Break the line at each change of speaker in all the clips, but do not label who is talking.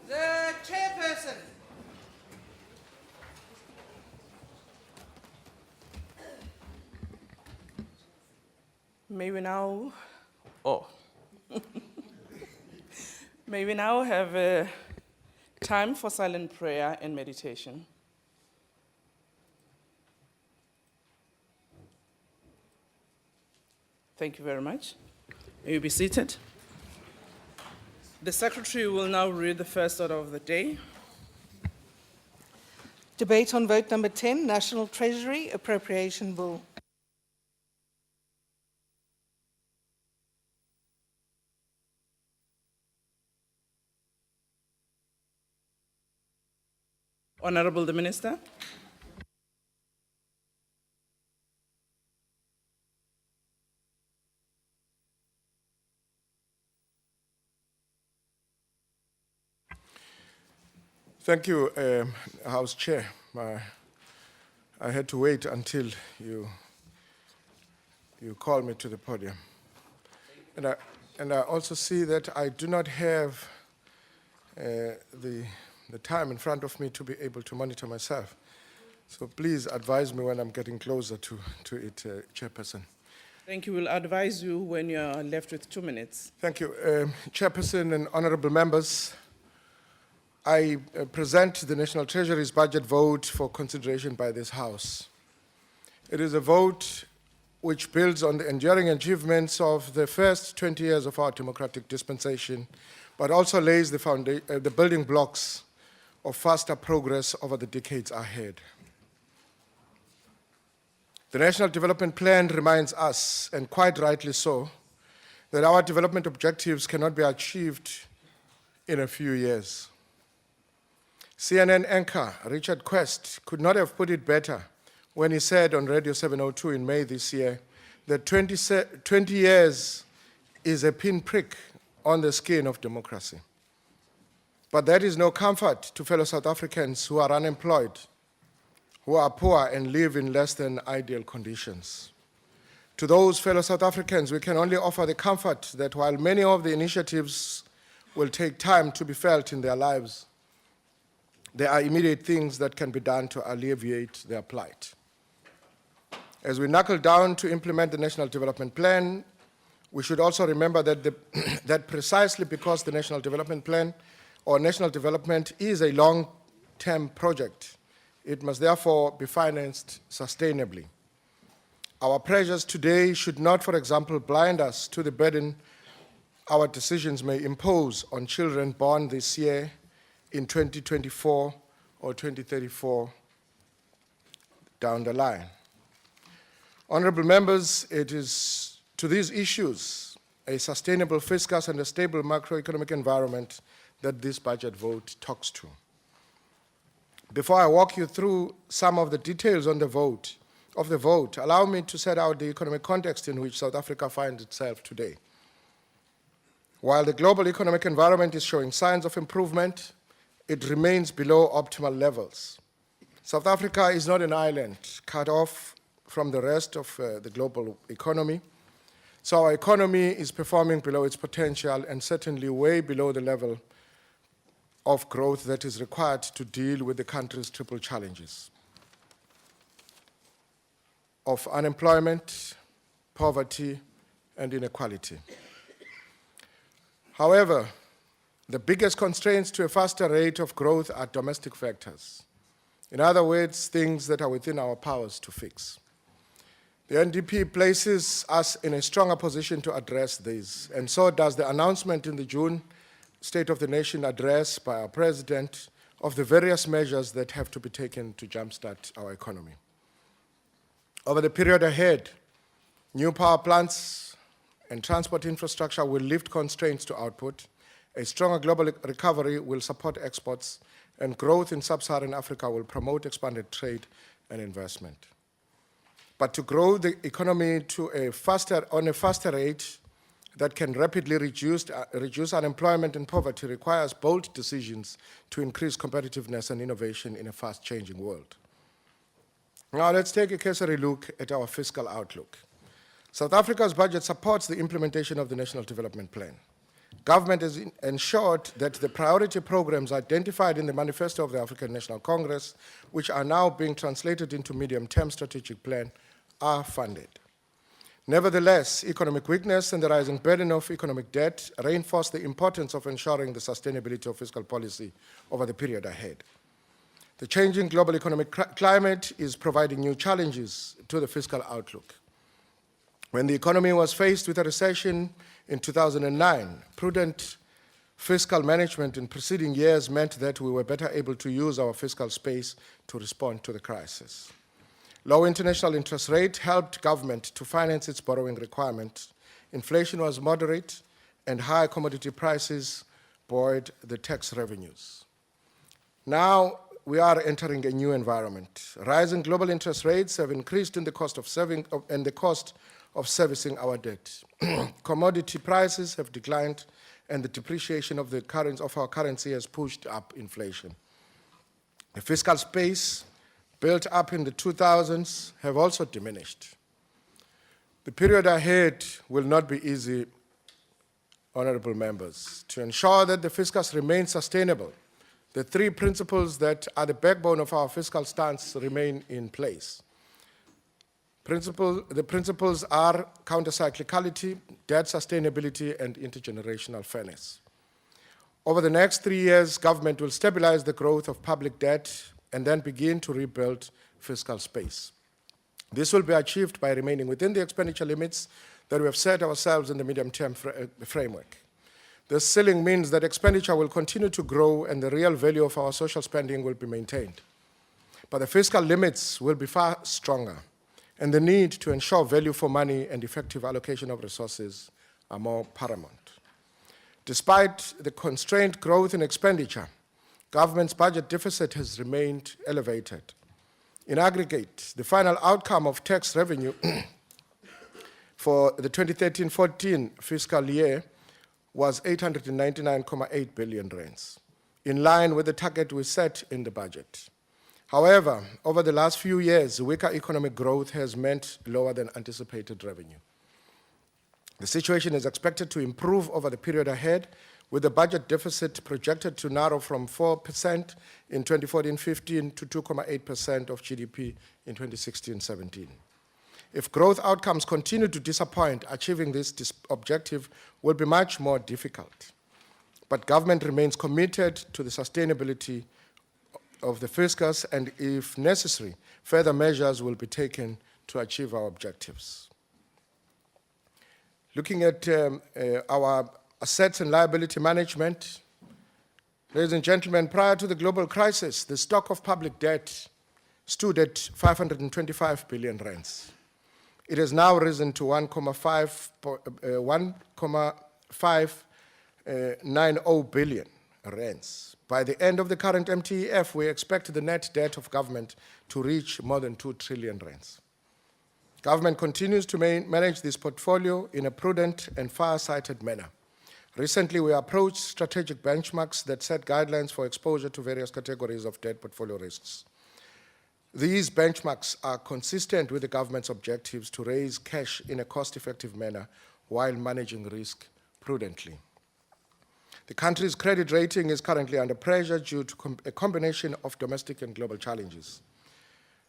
The chairperson.
May we now, may we now have a time for silent prayer and meditation. Thank you very much. May you be seated. The Secretary will now read the first order of the day.
Debate on vote number 10, National Treasury Appropriation Bill.
Honorable the Minister.
Thank you, House Chair. I had to wait until you called me to the podium. And I also see that I do not have the time in front of me to be able to monitor myself. So please advise me when I'm getting closer to it, Chairperson.
Thank you. We'll advise you when you're left with 2 minutes.
Thank you. Chairperson and honorable members, I present the National Treasury's budget vote for consideration by this House. It is a vote which builds on the enduring achievements of the first 20 years of our democratic dispensation, but also lays the building blocks of faster progress over the decades ahead. The National Development Plan reminds us, and quite rightly so, that our development objectives cannot be achieved in a few years. CNN anchor Richard Quest could not have put it better when he said on Radio 702 in May this year that 20 years is a pinprick on the skin of democracy. But that is no comfort to fellow South Africans who are unemployed, who are poor and live in less than ideal conditions. To those fellow South Africans, we can only offer the comfort that while many of the initiatives will take time to be felt in their lives, there are immediate things that can be done to alleviate their plight. As we knuckle down to implement the National Development Plan, we should also remember that, that precisely because the National Development Plan or national development is a long-term project, it must therefore be financed sustainably. Our pressures today should not, for example, blind us to the burden our decisions may impose on children born this year, in 2024 or 2034 down the line. Honorable members, it is to these issues, a sustainable fiscus and a stable macroeconomic environment, that this budget vote talks to. Before I walk you through some of the details on the vote, allow me to set out the economic context in which South Africa finds itself today. While the global economic environment is showing signs of improvement, it remains below optimal levels. South Africa is not an island cut off from the rest of the global economy, so our economy is performing below its potential and certainly way below the level of growth that is required to deal with the country's triple challenges of unemployment, poverty, and inequality. However, the biggest constraints to a faster rate of growth are domestic factors. In other words, things that are within our powers to fix. The NDP places us in a stronger position to address these, and so does the announcement in the June State of the Nation address by our President of the various measures that have to be taken to jumpstart our economy. Over the period ahead, new power plants and transport infrastructure will lift constraints to output. A stronger global recovery will support exports, and growth in sub-Saharan Africa will promote expanded trade and investment. But to grow the economy on a faster rate that can rapidly reduce unemployment and poverty requires bold decisions to increase competitiveness and innovation in a fast-changing world. Now let's take a cursory look at our fiscal outlook. South Africa's budget supports the implementation of the National Development Plan. Government has ensured that the priority programs identified in the manifesto of the African National Congress, which are now being translated into medium-term strategic plan, are funded. Nevertheless, economic weakness and the rising burden of economic debt reinforce the importance of ensuring the sustainability of fiscal policy over the period ahead. The changing global economic climate is providing new challenges to the fiscal outlook. When the economy was faced with a recession in 2009, prudent fiscal management in preceding years meant that we were better able to use our fiscal space to respond to the crisis. Low international interest rate helped government to finance its borrowing requirements. Inflation was moderate, and high commodity prices buoyed the tax revenues. Now we are entering a new environment. Rising global interest rates have increased in the cost of servicing our debt. Commodity prices have declined, and the depreciation of our currency has pushed up inflation. The fiscal space built up in the 2000s have also diminished. The period ahead will not be easy, honorable members. To ensure that the fiscus remains sustainable, the three principles that are the backbone of our fiscal stance remain in place. The principles are countercyclicality, debt sustainability, and intergenerational fairness. Over the next 3 years, government will stabilize the growth of public debt and then begin to rebuild fiscal space. This will be achieved by remaining within the expenditure limits that we have set ourselves in the medium-term framework. This ceiling means that expenditure will continue to grow and the real value of our social spending will be maintained. But the fiscal limits will be far stronger, and the need to ensure value for money and effective allocation of resources are more paramount. Despite the constrained growth in expenditure, government's budget deficit has remained elevated. In aggregate, the final outcome of tax revenue for the 2013-14 fiscal year was 899.8 billion rands, in line with the target we set in the budget. However, over the last few years, weaker economic growth has meant lower than anticipated revenue. The situation is expected to improve over the period ahead, with the budget deficit projected to narrow from 4% in 2014-15 to 2.8% of GDP in 2016-17. If growth outcomes continue to disappoint, achieving this objective will be much more difficult. But government remains committed to the sustainability of the fiscus, and if necessary, further measures will be taken to achieve our objectives. Looking at our assets and liability management, ladies and gentlemen, prior to the global crisis, the stock of public debt stood at 525 billion rands. It has now risen to 1.590 billion rands. By the end of the current MTEF, we expect the net debt of government to reach more than 2 trillion rands. Government continues to manage this portfolio in a prudent and far-sighted manner. Recently, we approached strategic benchmarks that set guidelines for exposure to various categories of debt portfolio risks. These benchmarks are consistent with the government's objectives to raise cash in a cost-effective manner while managing risk prudently. The country's credit rating is currently under pressure due to a combination of domestic and global challenges.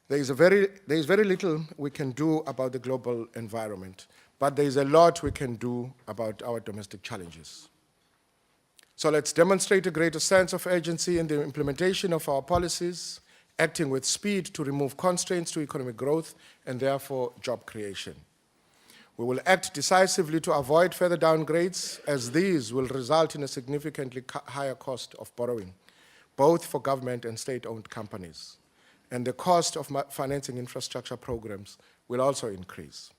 There is very little we can do about the global environment, but there is a lot we can do about our domestic challenges. So let's demonstrate a greater sense of urgency in the implementation of our policies, acting with speed to remove constraints to economic growth and therefore job creation. We will act decisively to avoid further downgrades, as these will result in a significantly higher cost of borrowing, both for government and state-owned companies. And the cost of financing infrastructure programs will also increase.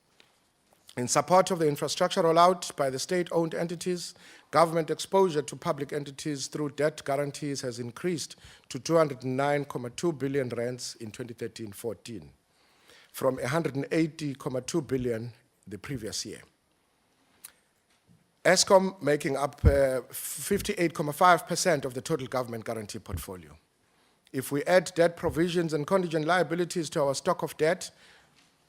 In support of the infrastructure rollout by the state-owned entities, government exposure to public entities through debt guarantees has increased to 209.2 billion rands in 2013-14, from 180.2 billion the previous year. ESCOM making up 58.5% of the total government guarantee portfolio. If we add debt provisions and contingent liabilities to our stock of debt,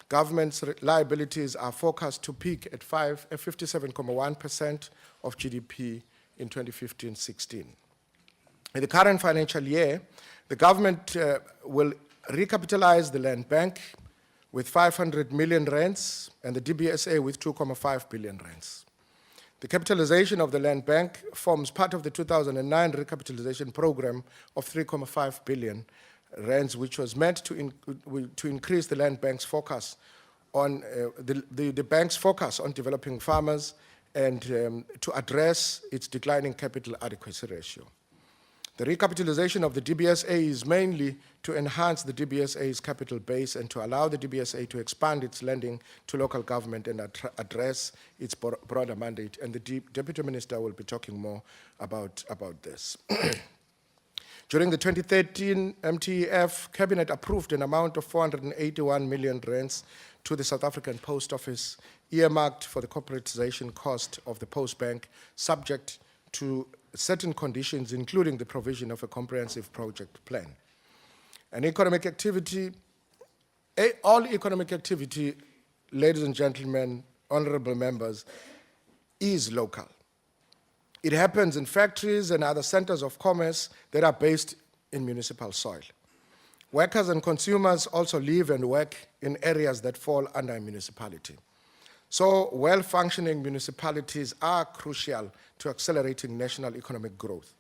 government's liabilities are forecast to peak at 57.1% of GDP in 2015-16. In the current financial year, the government will recapitalize the land bank with 500 million rands and the DBSA with 2.5 billion rands. The capitalization of the land bank forms part of the 2009 recapitalization program of 3.5 billion rands, which was meant to increase the land bank's focus on the bank's focus on developing farmers and to address its declining capital adequacy ratio. The recapitalization of the DBSA is mainly to enhance the DBSA's capital base and to allow the DBSA to expand its lending to local government and address its broader mandate. And the Deputy Minister will be talking more about this. During the 2013 MTEF, Cabinet approved an amount of 481 million rands to the South African Post Office, earmarked for the corporatization cost of the Post Bank, subject to certain conditions, including the provision of a comprehensive project plan. And economic activity, all economic activity, ladies and gentlemen, honorable members, is local. It happens in factories and other centers of commerce that are based in municipal soil. Workers and consumers also live and work in areas that fall under a municipality. So well-functioning municipalities are crucial to accelerating national economic growth.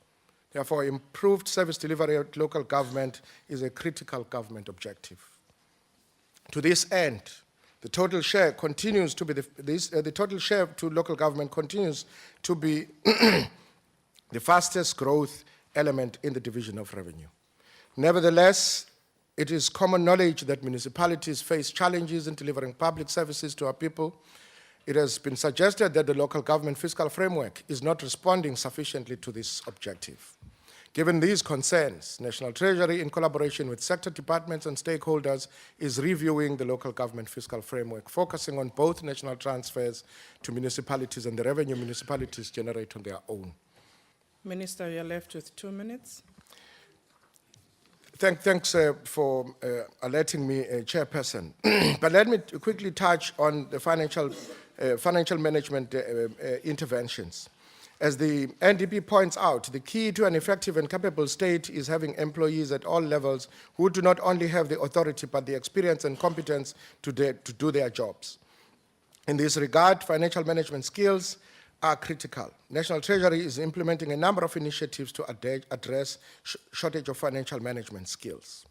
Therefore, improved service delivery at local government is a critical government objective. To this end, the total share continues to be the total share to local government continues to be the fastest growth element in the division of revenue. Nevertheless, it is common knowledge that municipalities face challenges in delivering public services to our people. It has been suggested that the local government fiscal framework is not responding sufficiently to this objective. Given these concerns, National Treasury, in collaboration with sector departments and stakeholders, is reviewing the local government fiscal framework, focusing on both national transfers to municipalities and the revenue municipalities generate on their own.
Minister, you're left with 2 minutes.
Thanks for alerting me, Chairperson. But let me quickly touch on the financial management interventions. As the NDP points out, the key to an effective and capable state is having employees at all levels who do not only have the authority but the experience and competence to do their jobs. In this regard, financial management skills are critical. National Treasury is implementing a number of initiatives to address shortage of financial management skills.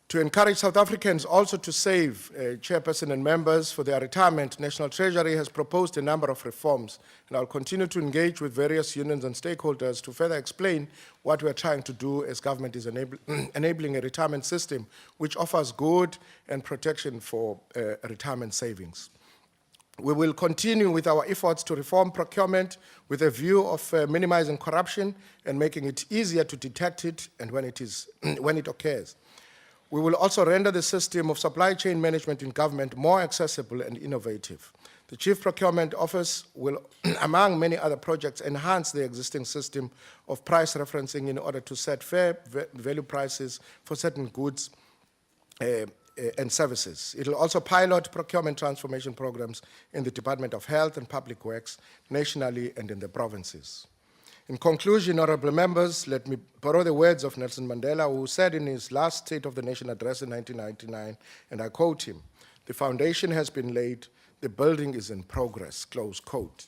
To encourage South Africans also to save, Chairperson and members, for their retirement, National Treasury has proposed a number of reforms, and I'll continue to engage with various unions and stakeholders to further explain what we're trying to do as government is enabling a retirement system which offers good and protection for retirement savings. We will continue with our efforts to reform procurement with a view of minimizing corruption and making it easier to detect it and when it occurs. We will also render the system of supply chain management in government more accessible and innovative. The Chief Procurement Office will, among many other projects, enhance the existing system of price referencing in order to set fair value prices for certain goods and services. It will also pilot procurement transformation programs in the Department of Health and Public Works, nationally and in the provinces. In conclusion, honorable members, let me borrow the words of Nelson Mandela, who said in his last State of the Nation address in 1999, and I quote him, "The foundation has been laid, the building is in progress," close quote.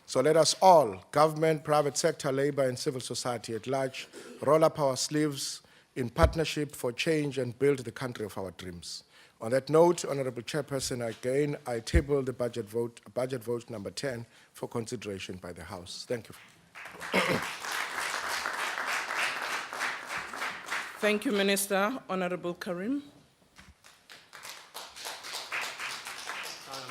So let us all, government, private sector, labor, and civil society at large, roll up our sleeves in partnership for change and build the country of our dreams. On that note, Honorable Chairperson, again, I table the budget vote number 10 for consideration by the House. Thank you.
Thank you, Minister. Honorable Karim.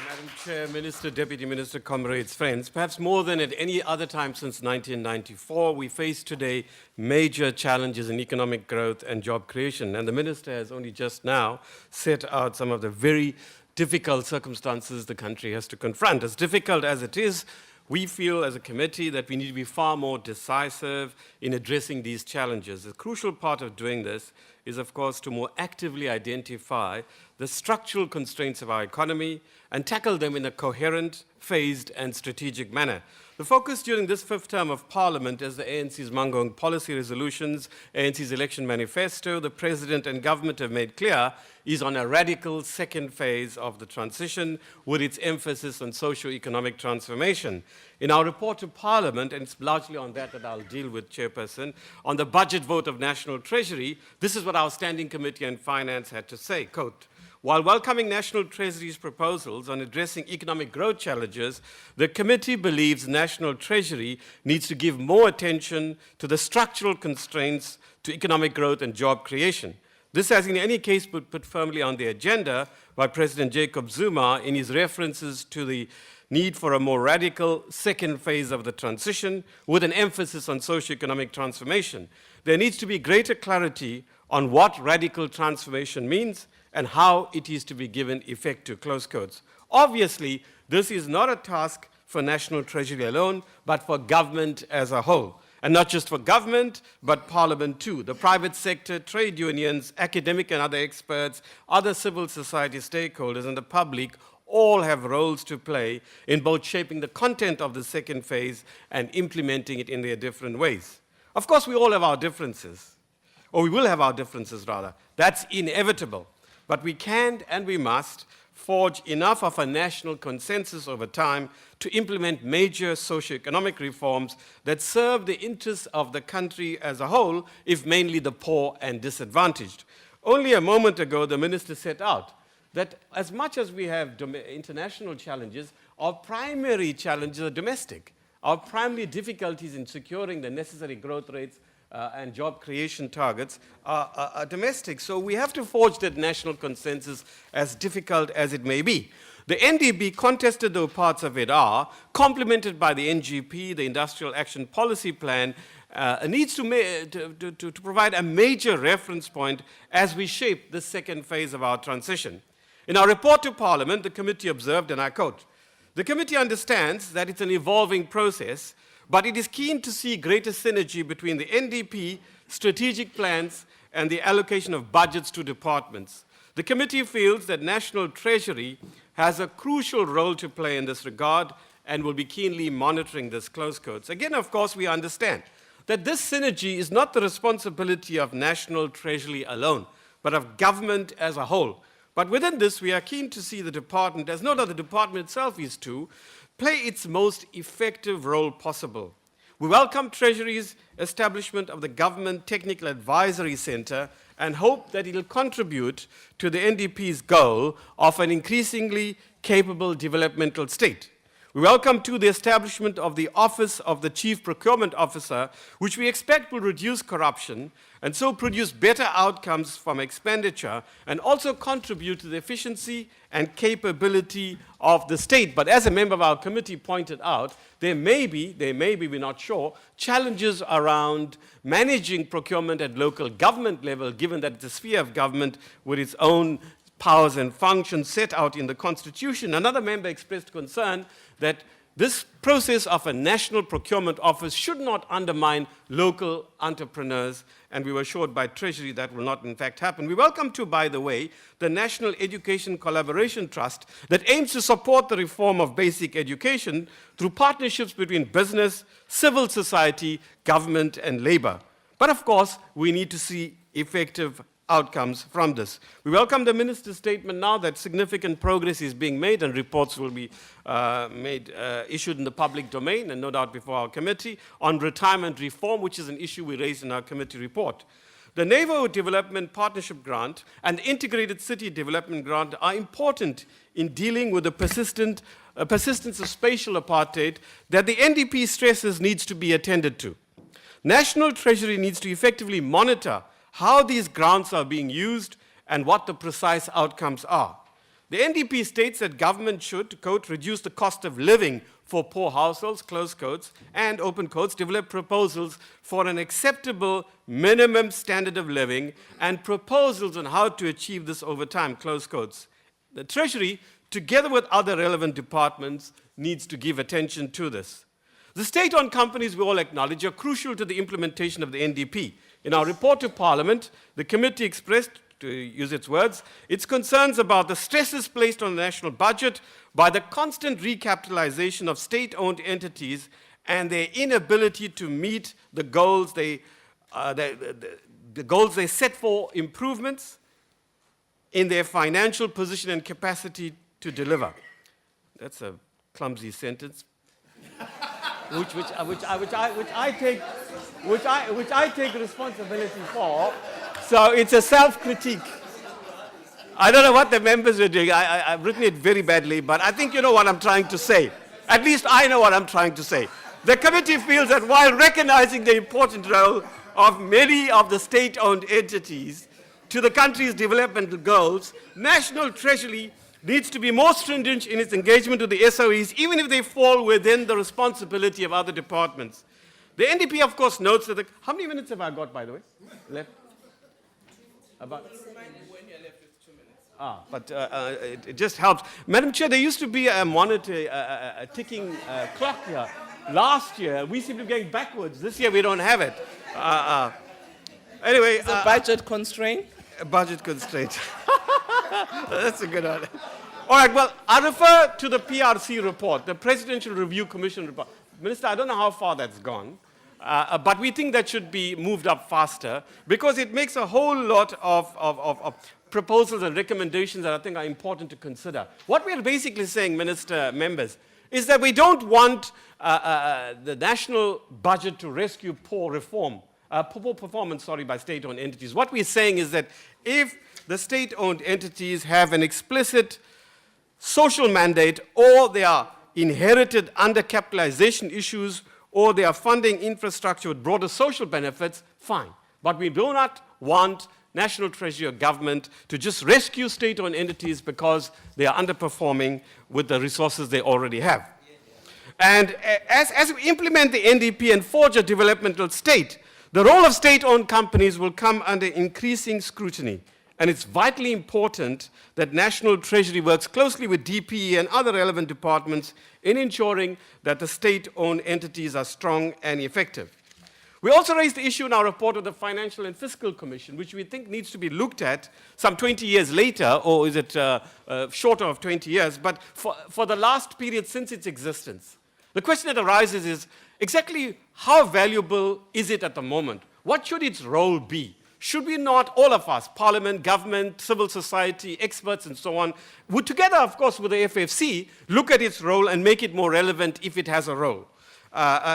Madam Chair, Minister, Deputy Minister, comrades, friends, perhaps more than at any other time since 1994, we face today major challenges in economic growth and job creation. And the Minister has only just now set out some of the very difficult circumstances the country has to confront. As difficult as it is, we feel as a committee that we need to be far more decisive in addressing these challenges. A crucial part of doing this is, of course, to more actively identify the structural constraints of our economy and tackle them in a coherent, phased, and strategic manner. The focus during this fifth term of Parliament, as the ANC's Mangong policy resolutions, ANC's election manifesto, the President and government have made clear, is on a radical second phase of the transition with its emphasis on socio-economic transformation. In our report to Parliament, and it's largely on that I'll deal with, Chairperson, on the budget vote of National Treasury, this is what our Standing Committee on Finance had to say, quote, "While welcoming National Treasury's proposals on addressing economic growth challenges, the committee believes National Treasury needs to give more attention to the structural constraints to economic growth and job creation. This has in any case been put firmly on the agenda by President Jacob Zuma in his references to the need for a more radical second phase of the transition with an emphasis on socio-economic transformation. There needs to be greater clarity on what radical transformation means and how it is to be given effect to," close quotes. Obviously, this is not a task for National Treasury alone, but for government as a whole. And not just for government, but Parliament too. The private sector, trade unions, academic and other experts, other civil society stakeholders, and the public all have roles to play in both shaping the content of the second phase and implementing it in their different ways. Of course, we all have our differences, or we will have our differences rather. That's inevitable. But we can and we must forge enough of a national consensus over time to implement major socioeconomic reforms that serve the interests of the country as a whole, if mainly the poor and disadvantaged. Only a moment ago, the Minister set out that as much as we have international challenges, our primary challenges are domestic. Our primary difficulties in securing the necessary growth rates and job creation targets are domestic. So we have to forge that national consensus, as difficult as it may be. The NDB, contested though parts of it are, complemented by the NGP, the Industrial Action Policy Plan, needs to provide a major reference point as we shape the second phase of our transition. In our report to Parliament, the committee observed, and I quote, "The committee understands that it's an evolving process, but it is keen to see greater synergy between the NDP, strategic plans, and the allocation of budgets to departments. The committee feels that National Treasury has a crucial role to play in this regard and will be keenly monitoring this," close quotes. Again, of course, we understand that this synergy is not the responsibility of National Treasury alone, but of government as a whole. But within this, we are keen to see the department, as no doubt the department itself is too, play its most effective role possible. We welcome Treasury's establishment of the Government Technical Advisory Centre and hope that it will contribute to the NDP's goal of an increasingly capable developmental state. We welcome, too, the establishment of the Office of the Chief Procurement Officer, which we expect will reduce corruption and so produce better outcomes from expenditure and also contribute to the efficiency and capability of the state. But as a member of our committee pointed out, there may be, we're not sure, challenges around managing procurement at local government level, given that it's a sphere of government with its own powers and functions set out in the Constitution. Another member expressed concern that this process of a national procurement office should not undermine local entrepreneurs, and we were assured by Treasury that will not in fact happen. We welcome too, by the way, the National Education Collaboration Trust that aims to support the reform of basic education through partnerships between business, civil society, government, and labor. But of course, we need to see effective outcomes from this. We welcome the minister's statement now that significant progress is being made and reports will be issued in the public domain and no doubt before our committee on retirement reform, which is an issue we raised in our committee report. The Neighborhood Development Partnership Grant and the Integrated City Development Grant are important in dealing with the persistence of spatial apartheid that the NDP stresses needs to be attended to. National Treasury needs to effectively monitor how these grants are being used and what the precise outcomes are. The NDP states that government should, quote, reduce the cost of living for poor households, close quotes, and open quotes, develop proposals for an acceptable minimum standard of living and proposals on how to achieve this over time, close quotes. The Treasury, together with other relevant departments, needs to give attention to this. The state-owned companies, we all acknowledge, are crucial to the implementation of the NDP. In our report to Parliament, the committee expressed, to use its words, its concerns about the stresses placed on the national budget by the constant recapitalization of state-owned entities and their inability to meet the goals they set for improvements in their financial position and capacity to deliver. That's a clumsy sentence, which I take responsibility for. So it's a self-critique. I don't know what the members were doing. I've written it very badly, but I think you know what I'm trying to say. At least I know what I'm trying to say. The committee feels that while recognizing the important role of many of the state-owned entities to the country's developmental goals, National Treasury needs to be more stringent in its engagement with the SOEs, even if they fall within the responsibility of other departments. The NDP, of course, notes that how many minutes have I got, by the way? Left? About? But it just helps. Madam Chair, there used to be a monitor, a ticking clock here. Last year, we seem to be going backwards. This year, we don't have it. Anyway.
It's a budget constraint?
A budget constraint. That's a good one. All right, well, I refer to the PRC report, the Presidential Review Commission report. Minister, I don't know how far that's gone, but we think that should be moved up faster because it makes a whole lot of proposals and recommendations that I think are important to consider. What we're basically saying, Minister, members, is that we don't want the national budget to rescue poor performance by state-owned entities. What we're saying is that if the state-owned entities have an explicit social mandate, or they are inherited undercapitalization issues, or they are funding infrastructure with broader social benefits, fine. But we do not want National Treasury or government to just rescue state-owned entities because they are underperforming with the resources they already have. And as we implement the NDP and forge a developmental state, the role of state-owned companies will come under increasing scrutiny. And it's vitally important that National Treasury works closely with DPE and other relevant departments in ensuring that the state-owned entities are strong and effective. We also raised the issue in our report of the Financial and Fiscal Commission, which we think needs to be looked at some 20 years later, or is it shorter of 20 years, but for the last period since its existence. The question that arises is exactly how valuable is it at the moment? What should its role be? Should we not, all of us, Parliament, government, civil society, experts, and so on, would together, of course, with the FFC, look at its role and make it more relevant if it has a role?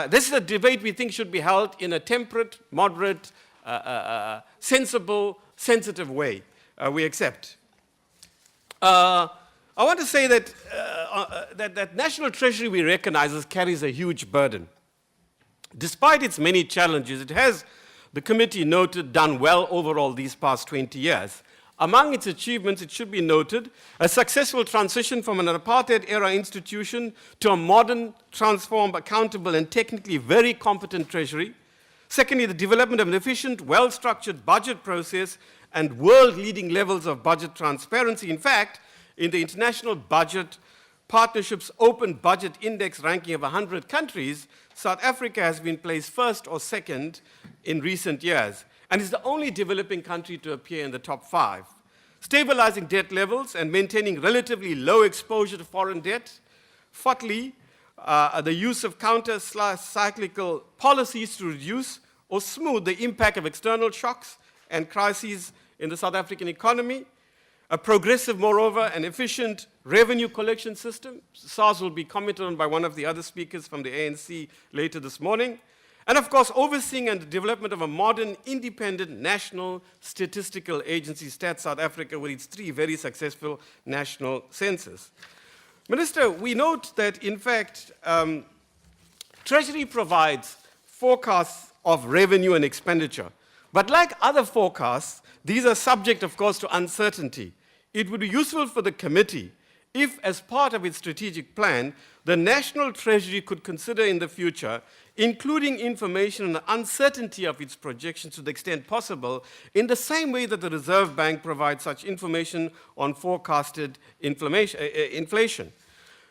This is a debate we think should be held in a temperate, moderate, sensible, sensitive way. We accept. I want to say that, that National Treasury, we recognize, carries a huge burden. Despite its many challenges, it has, the committee noted, done well overall these past 20 years. Among its achievements, it should be noted, a successful transition from an apartheid-era institution to a modern, transformed, accountable, and technically very competent treasury. Secondly, the development of an efficient, well-structured budget process and world-leading levels of budget transparency. In fact, in the International Budget Partnership's Open Budget Index ranking of 100 countries, South Africa has been placed first or second in recent years, and is the only developing country to appear in the top 5. Stabilizing debt levels and maintaining relatively low exposure to foreign debt. Fourthly, the use of counter-cyclical policies to reduce or smooth the impact of external shocks and crises in the South African economy. A progressive, moreover, and efficient revenue collection system. SARS will be commented on by one of the other speakers from the ANC later this morning. And of course, overseeing and the development of a modern, independent national statistical agency, Stats South Africa, with its 3 very successful national census. Minister, we note that, in fact, Treasury provides forecasts of revenue and expenditure. But like other forecasts, these are subject, of course, to uncertainty. It would be useful for the committee if, as part of its strategic plan, the National Treasury could consider in the future including information on the uncertainty of its projections to the extent possible, in the same way that the Reserve Bank provides such information on forecasted inflation.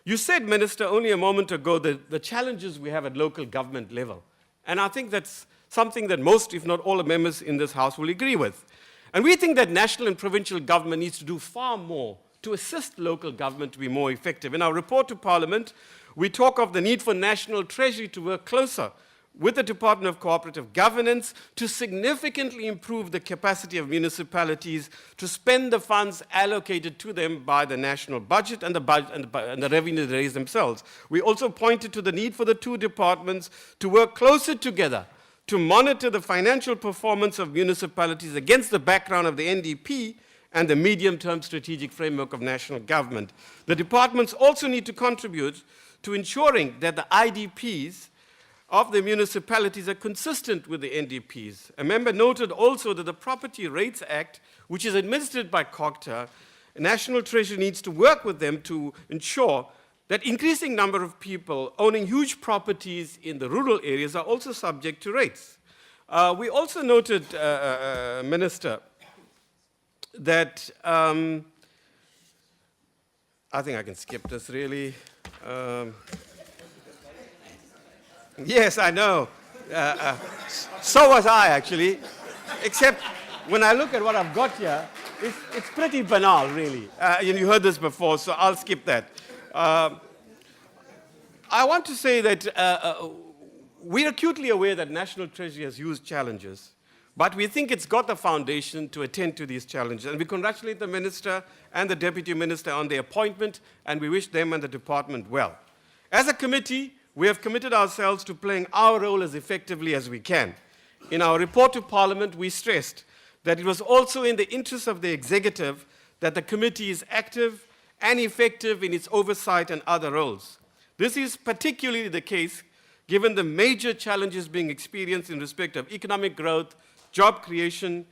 You said, Minister, only a moment ago that the challenges we have at local government level. And I think that's something that most, if not all, the members in this House will agree with. And we think that national and provincial government needs to do far more to assist local government to be more effective. In our report to Parliament, we talk of the need for National Treasury to work closer with the Department of Cooperative Governance to significantly improve the capacity of municipalities to spend the funds allocated to them by the national budget and the revenue they raise themselves. We also pointed to the need for the 2 departments to work closer together to monitor the financial performance of municipalities against the background of the NDP and the medium-term strategic framework of national government. The departments also need to contribute to ensuring that the IDPs of the municipalities are consistent with the NDPs. A member noted also that the Property Rates Act, which is administered by COGTA, National Treasury needs to work with them to ensure that increasing number of people owning huge properties in the rural areas are also subject to rates. We also noted, Minister, that I think I can skip this really. Yes, I know. So was I, actually. Except when I look at what I've got here, it's pretty banal, really. You heard this before, so I'll skip that. I want to say that we're acutely aware that National Treasury has huge challenges, but we think it's got the foundation to attend to these challenges. And we congratulate the Minister and the Deputy Minister on their appointment, and we wish them and the department well. As a committee, we have committed ourselves to playing our role as effectively as we can. In our report to Parliament, we stressed that it was also in the interest of the executive that the committee is active and effective in its oversight and other roles. This is particularly the case given the major challenges being experienced in respect of economic growth, job creation,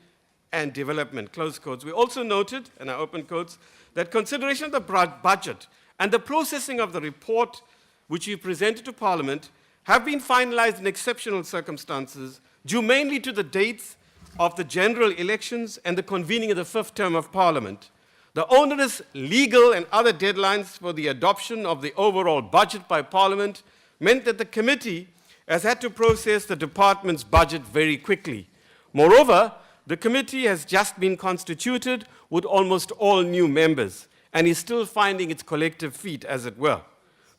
and development, close quotes. We also noted, and I open quotes, that consideration of the budget and the processing of the report which we presented to Parliament have been finalized in exceptional circumstances, due mainly to the dates of the general elections and the convening of the 5th term of Parliament. The onerous legal and other deadlines for the adoption of the overall budget by Parliament meant that the committee has had to process the department's budget very quickly. Moreover, the committee has just been constituted with almost all new members and is still finding its collective feet, as it were.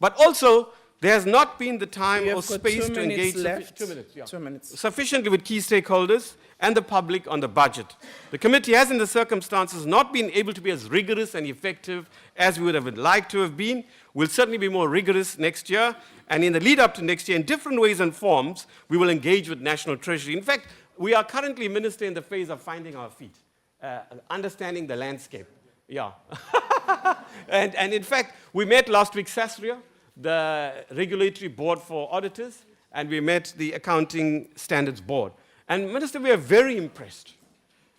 But also, there has not been the time or space to engage
2 minutes.
sufficiently with key stakeholders and the public on the budget. The committee has, in the circumstances, not been able to be as rigorous and effective as we would have liked to have been. We'll certainly be more rigorous next year, and in the lead up to next year, in different ways and forms, we will engage with National Treasury. In fact, we are currently, Minister, in the phase of finding our feet, understanding the landscape. Yeah. And in fact, we met last week SASRIA, the Regulatory Board for Auditors, and we met the Accounting Standards Board. And Minister, we are very impressed.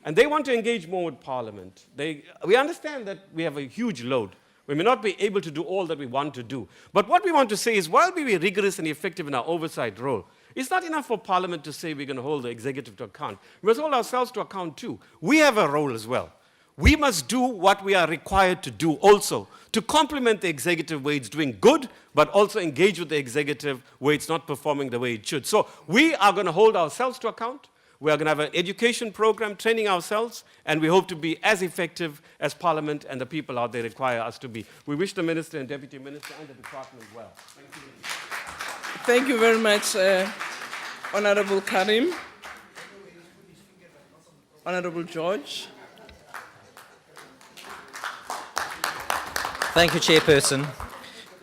And they want to engage more with Parliament. We understand that we have a huge load. We may not be able to do all that we want to do. But what we want to say is, while we be rigorous and effective in our oversight role, it's not enough for Parliament to say we're going to hold the executive to account. We must hold ourselves to account too. We have a role as well. We must do what we are required to do also, to complement the executive where it's doing good, but also engage with the executive where it's not performing the way it should. So we are going to hold ourselves to account. We are going to have an education program, training ourselves, and we hope to be as effective as Parliament and the people out there require us to be. We wish the Minister and Deputy Minister and the Department well. Thank you.
Thank you very much, Honorable Karim. Honorable George.
Thank you, Chairperson.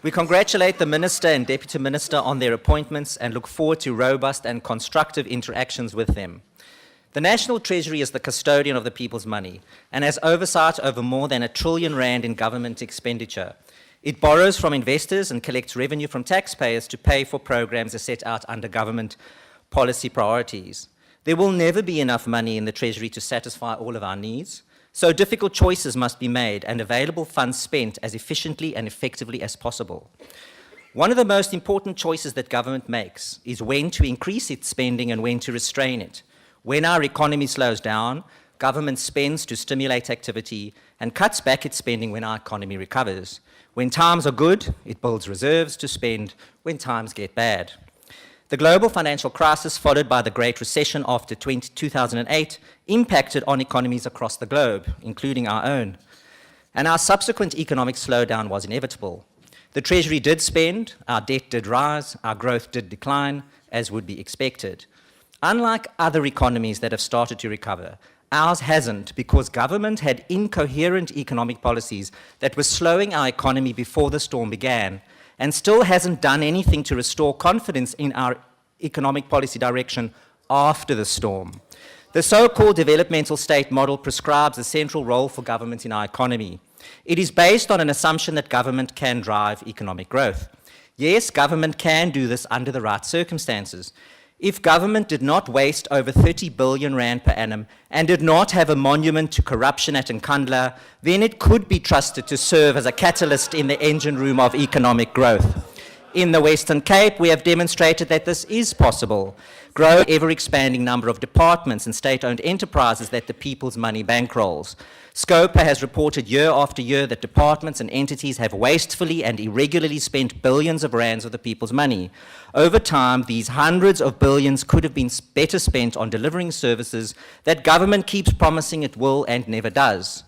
We congratulate the Minister and Deputy Minister on their appointments and look forward to robust and constructive interactions with them. The National Treasury is the custodian of the people's money and has oversight over more than R1 trillion in government expenditure. It borrows from investors and collects revenue from taxpayers to pay for programs as set out under government policy priorities. There will never be enough money in the Treasury to satisfy all of our needs, so difficult choices must be made and available funds spent as efficiently and effectively as possible. One of the most important choices that government makes is when to increase its spending and when to restrain it. When our economy slows down, government spends to stimulate activity and cuts back its spending when our economy recovers. When times are good, it builds reserves to spend when times get bad. The global financial crisis, followed by the Great Recession after 2008, impacted on economies across the globe, including our own. And our subsequent economic slowdown was inevitable. The Treasury did spend, our debt did rise, our growth did decline, as would be expected. Unlike other economies that have started to recover, ours hasn't, because government had incoherent economic policies that were slowing our economy before the storm began, and still hasn't done anything to restore confidence in our economic policy direction after the storm. The so-called developmental state model prescribes a central role for government in our economy. It is based on an assumption that government can drive economic growth. Yes, government can do this under the right circumstances. If government did not waste over 30 billion rand per annum and did not have a monument to corruption at Nkandla, then it could be trusted to serve as a catalyst in the engine room of economic growth. In the Western Cape, we have demonstrated that this is possible. Grow ever-expanding number of departments and state-owned enterprises that the people's money bankrolls. Scopa has reported year after year that departments and entities have wastefully and irregularly spent billions of rands of the people's money. Over time, these hundreds of billions could have been better spent on delivering services that government keeps promising it will and never does.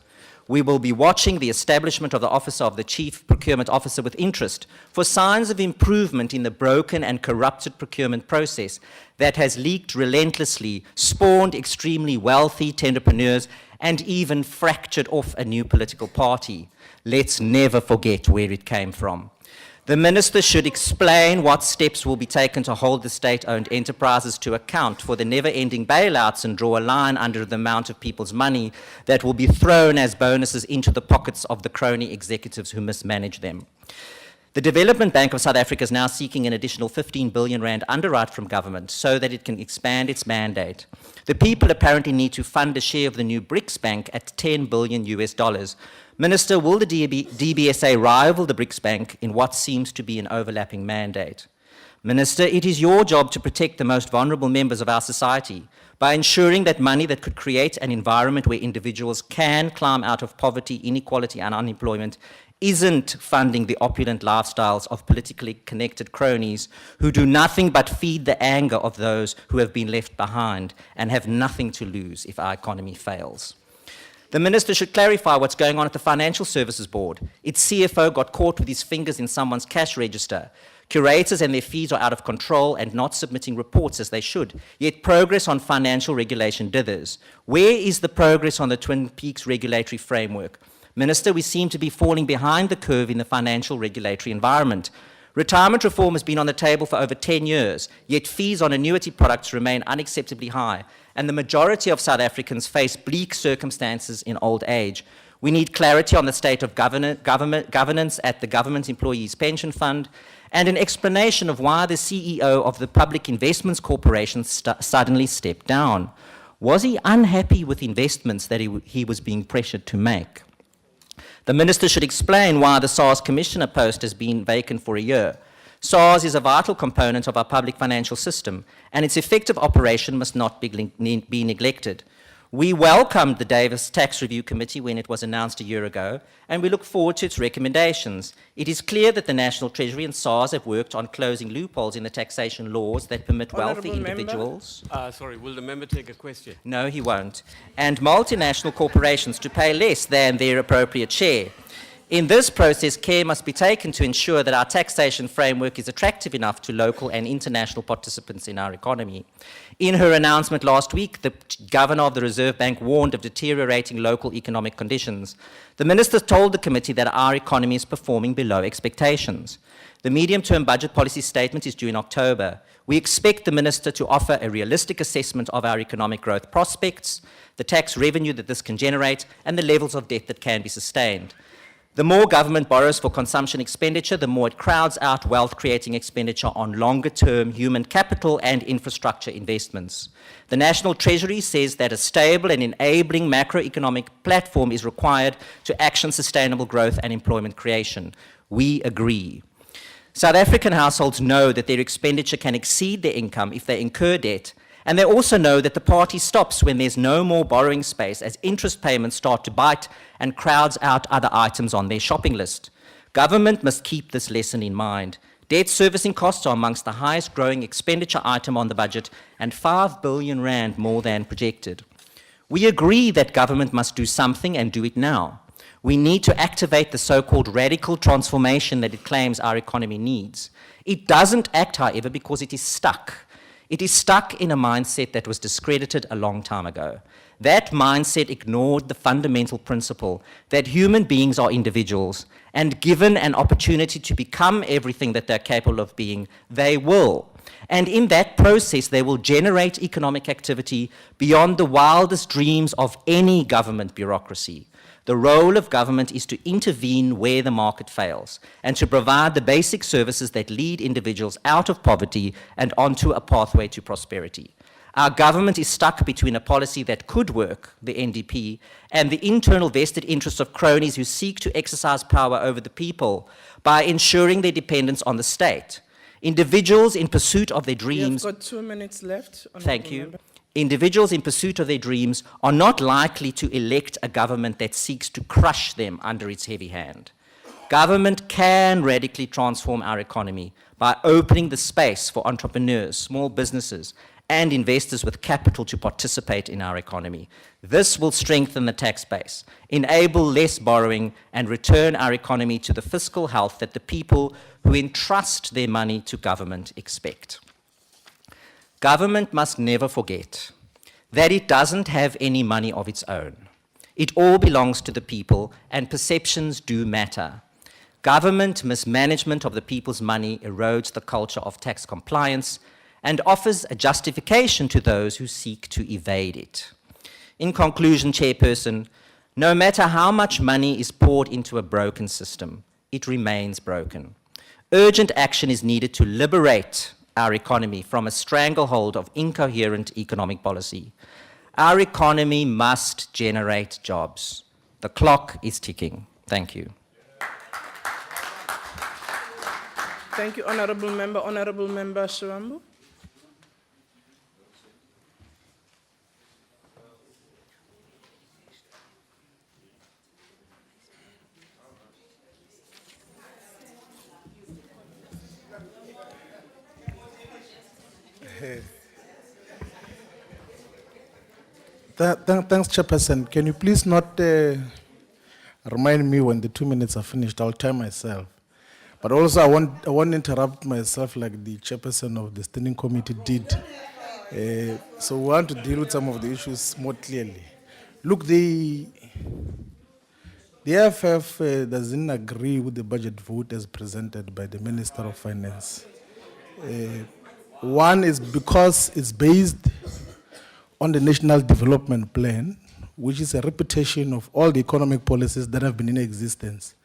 We will be watching the establishment of the Office of the Chief Procurement Officer with interest for signs of improvement in the broken and corrupted procurement process that has leaked relentlessly, spawned extremely wealthy entrepreneurs, and even fractured off a new political party. Let's never forget where it came from. The Minister should explain what steps will be taken to hold the state-owned enterprises to account for the never-ending bailouts and draw a line under the amount of people's money that will be thrown as bonuses into the pockets of the crony executives who mismanage them. The Development Bank of South Africa is now seeking an additional 15 billion rand underwrite from government so that it can expand its mandate. The people apparently need to fund a share of the new BRICS Bank at $10 billion US. Minister, will the DBSA rival the BRICS Bank in what seems to be an overlapping mandate? Minister, it is your job to protect the most vulnerable members of our society by ensuring that money that could create an environment where individuals can climb out of poverty, inequality, and unemployment isn't funding the opulent lifestyles of politically connected cronies who do nothing but feed the anger of those who have been left behind and have nothing to lose if our economy fails. The Minister should clarify what's going on at the Financial Services Board. Its CFO got caught with his fingers in someone's cash register. Curators and their fees are out of control and not submitting reports as they should, yet progress on financial regulation dithers. Where is the progress on the Twin Peaks regulatory framework? Minister, we seem to be falling behind the curve in the financial regulatory environment. Retirement reform has been on the table for over 10 years, yet fees on annuity products remain unacceptably high, and the majority of South Africans face bleak circumstances in old age. We need clarity on the state of governance at the Government Employees Pension Fund, and an explanation of why the CEO of the Public Investments Corporation suddenly stepped down. Was he unhappy with investments that he was being pressured to make? The Minister should explain why the SARS Commissioner post has been vacant for a year. SARS is a vital component of our public financial system, and its effective operation must not be neglected. We welcomed the Davis Tax Review Committee when it was announced a year ago, and we look forward to its recommendations. It is clear that the National Treasury and SARS have worked on closing loopholes in the taxation laws that permit wealthy
Honourable member.
individuals.
Sorry, will the member take a question?
No, he won't. And multinational corporations to pay less than their appropriate share. In this process, care must be taken to ensure that our taxation framework is attractive enough to local and international participants in our economy. In her announcement last week, the Governor of the Reserve Bank warned of deteriorating local economic conditions. The Minister told the committee that our economy is performing below expectations. The medium-term budget policy statement is due in October. We expect the Minister to offer a realistic assessment of our economic growth prospects, the tax revenue that this can generate, and the levels of debt that can be sustained. The more government borrows for consumption expenditure, the more it crowds out wealth-creating expenditure on longer-term human capital and infrastructure investments. The National Treasury says that a stable and enabling macroeconomic platform is required to action sustainable growth and employment creation. We agree. South African households know that their expenditure can exceed their income if they incur debt, and they also know that the party stops when there's no more borrowing space as interest payments start to bite and crowds out other items on their shopping list. Government must keep this lesson in mind. Debt servicing costs are amongst the highest growing expenditure item on the budget and 5 billion rand more than projected. We agree that government must do something and do it now. We need to activate the so-called radical transformation that it claims our economy needs. It doesn't act, however, because it is stuck. It is stuck in a mindset that was discredited a long time ago. That mindset ignored the fundamental principle that human beings are individuals, and given an opportunity to become everything that they're capable of being, they will. And in that process, they will generate economic activity beyond the wildest dreams of any government bureaucracy. The role of government is to intervene where the market fails and to provide the basic services that lead individuals out of poverty and onto a pathway to prosperity. Our government is stuck between a policy that could work, the NDP, and the internal vested interests of cronies who seek to exercise power over the people by ensuring their dependence on the state. Individuals in pursuit of their dreams...
You've got 2 minutes left.
Thank you.
Member.
Individuals in pursuit of their dreams are not likely to elect a government that seeks to crush them under its heavy hand. Government can radically transform our economy by opening the space for entrepreneurs, small businesses, and investors with capital to participate in our economy. This will strengthen the tax base, enable less borrowing, and return our economy to the fiscal health that the people who entrust their money to government expect. Government must never forget that it doesn't have any money of its own. It all belongs to the people, and perceptions do matter. Government mismanagement of the people's money erodes the culture of tax compliance and offers a justification to those who seek to evade it. In conclusion, Chairperson, no matter how much money is poured into a broken system, it remains broken. Urgent action is needed to liberate our economy from a stranglehold of incoherent economic policy. Our economy must generate jobs. The clock is ticking. Thank you.
Thank you, Honourable Member. Honourable Member Shivambu.
Thanks, Chairperson. Can you please not remind me when the 2 minutes are finished? I'll time myself. But also, I won't interrupt myself like the Chairperson of the Standing Committee did. So we want to deal with some of the issues more clearly. Look, the AFF doesn't agree with the budget vote as presented by the Minister of Finance. One is because it's based on the National Development Plan, which is a repetition of all the economic policies that have been in existence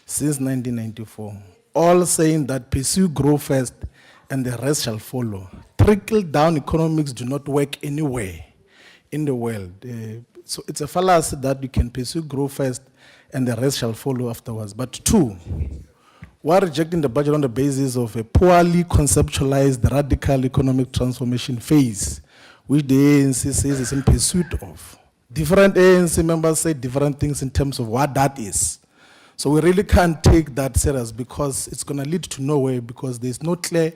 since 1994, all saying that pursue growth first and the rest shall follow. Trickle-down economics do not work anywhere in the world. So it's a fallacy that you can pursue growth first and the rest shall follow afterwards. But two, we're rejecting the budget on the basis of a poorly conceptualized radical economic transformation phase, which the ANC says is in pursuit of. Different ANC members say different things in terms of what that is. So we really can't take that serious because it's going to lead to nowhere because there's no clear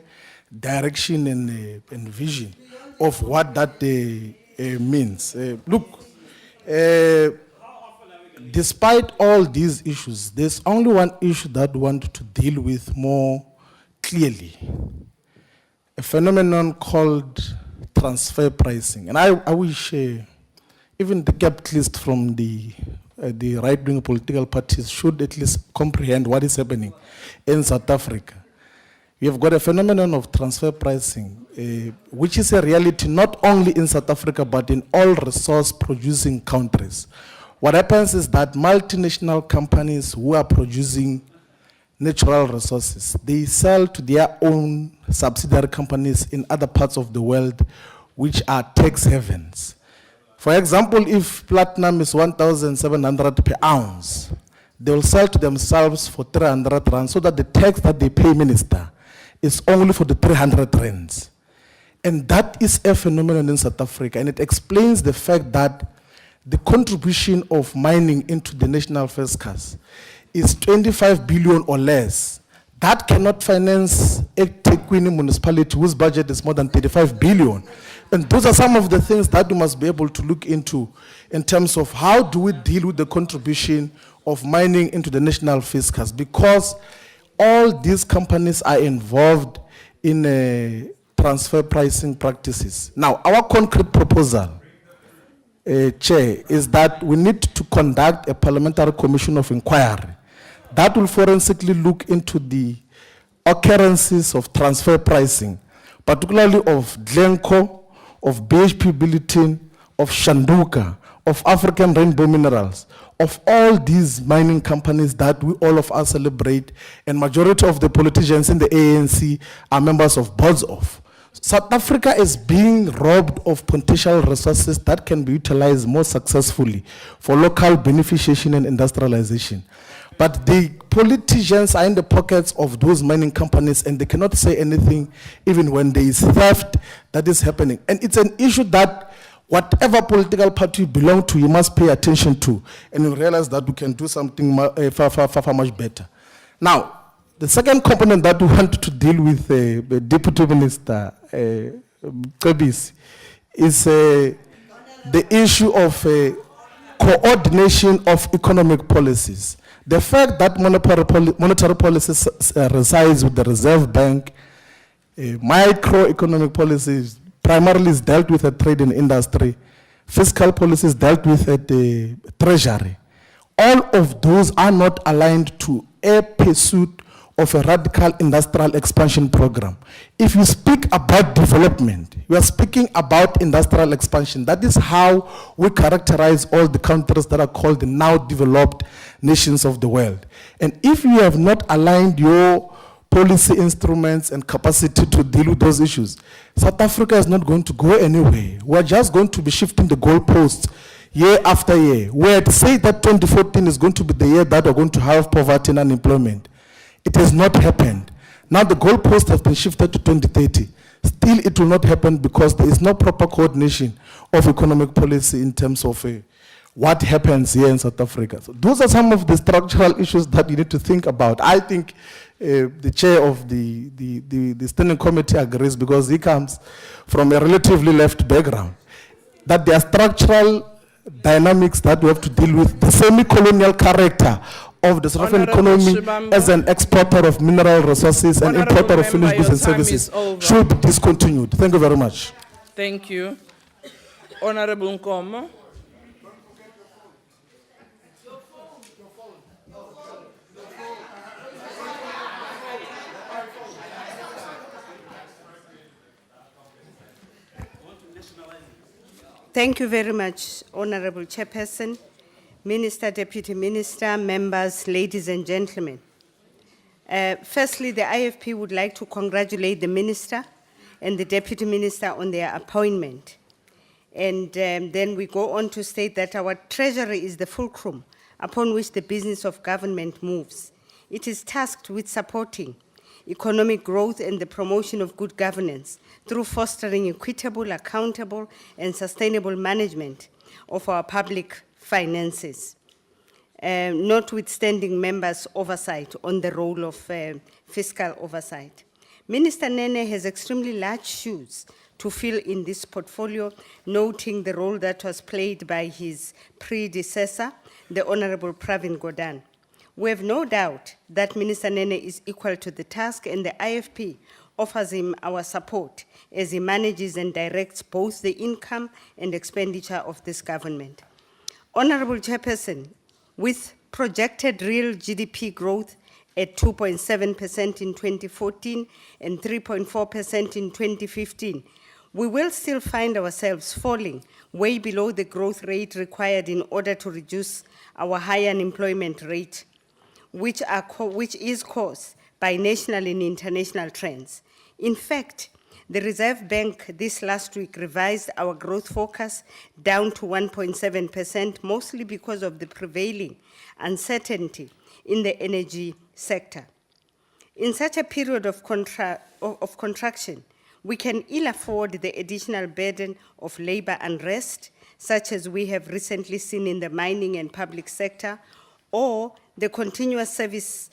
direction and vision of what that means. Look, despite all these issues, there's only one issue that we want to deal with more clearly. A phenomenon called transfer pricing. And I wish even the capitalist from the right-wing political parties should at least comprehend what is happening in South Africa. We have got a phenomenon of transfer pricing, which is a reality not only in South Africa, but in all resource-producing countries. What happens is that multinational companies who are producing natural resources, they sell to their own subsidiary companies in other parts of the world, which are tax havens. For example, if platinum is 1,700 per ounce, they will sell to themselves for 300 rand, so that the tax that they pay, Minister, is only for the 300 rands. And that is a phenomenon in South Africa, and it explains the fact that the contribution of mining into the national fiscus is 25 billion or less. That cannot finance a Tekwini municipality whose budget is more than 35 billion. And those are some of the things that we must be able to look into in terms of how do we deal with the contribution of mining into the national fiscus, because all these companies are involved in transfer pricing practices. Now, our concrete proposal, Chair, is that we need to conduct a parliamentary commission of inquiry that will forensically look into the occurrences of transfer pricing, particularly of Glencore, of BHP Billiton, of Shanduka, of African Rainbow Minerals, of all these mining companies that we all of us celebrate, and majority of the politicians in the ANC are members of boards of. South Africa is being robbed of potential resources that can be utilized more successfully for local beneficiation and industrialization. But the politicians are in the pockets of those mining companies, and they cannot say anything even when there is theft that is happening. And it's an issue that whatever political party you belong to, you must pay attention to, and you realize that we can do something far much better. Now, the second component that we want to deal with, the Deputy Minister Kobisi, is the issue of coordination of economic policies. The fact that monetary policies resides with the Reserve Bank, microeconomic policies primarily is dealt with at trade and industry, fiscal policies dealt with at the Treasury. All of those are not aligned to a pursuit of a radical industrial expansion program. If you speak about development, you are speaking about industrial expansion. That is how we characterize all the countries that are called the now developed nations of the world. And if you have not aligned your policy instruments and capacity to deal with those issues, South Africa is not going to go anywhere. We're just going to be shifting the goalposts year after year. We had said that 2014 is going to be the year that we're going to have poverty and unemployment. It has not happened. Now the goalposts have been shifted to 2030. Still, it will not happen because there is no proper coordination of economic policy in terms of what happens here in South Africa. So those are some of the structural issues that you need to think about. I think the chair of the standing committee agrees, because he comes from a relatively left background, that there are structural dynamics that we have to deal with, the semi-colonial character of the South African economy
Shibamba,
as an exporter of mineral resources and
Honorable
importer of finished
Member,
goods and
your time
services
is over.
should be discontinued. Thank you very much.
Thank you. Honorable Nkomo.
Thank you very much, Honorable Chairperson, Minister, Deputy Minister, members, ladies and gentlemen. Firstly, the IFP would like to congratulate the Minister and the Deputy Minister on their appointment. And then we go on to state that our Treasury is the fulcrum upon which the business of government moves. It is tasked with supporting economic growth and the promotion of good governance through fostering equitable, accountable, and sustainable management of our public finances, notwithstanding members' oversight on the role of fiscal oversight. Minister Nene has extremely large shoes to fill in this portfolio, noting the role that was played by his predecessor, the Honorable Pravin Gordhan. We have no doubt that Minister Nene is equal to the task, and the IFP offers him our support as he manages and directs both the income and expenditure of this government. Honorable Chairperson, with projected real GDP growth at 2.7% in 2014 and 3.4% in 2015, we will still find ourselves falling way below the growth rate required in order to reduce our high unemployment rate, which is caused by national and international trends. In fact, the Reserve Bank this last week revised our growth forecast down to 1.7%, mostly because of the prevailing uncertainty in the energy sector. In such a period of contraction, we can ill afford the additional burden of labor unrest, such as we have recently seen in the mining and public sector, or the continuous service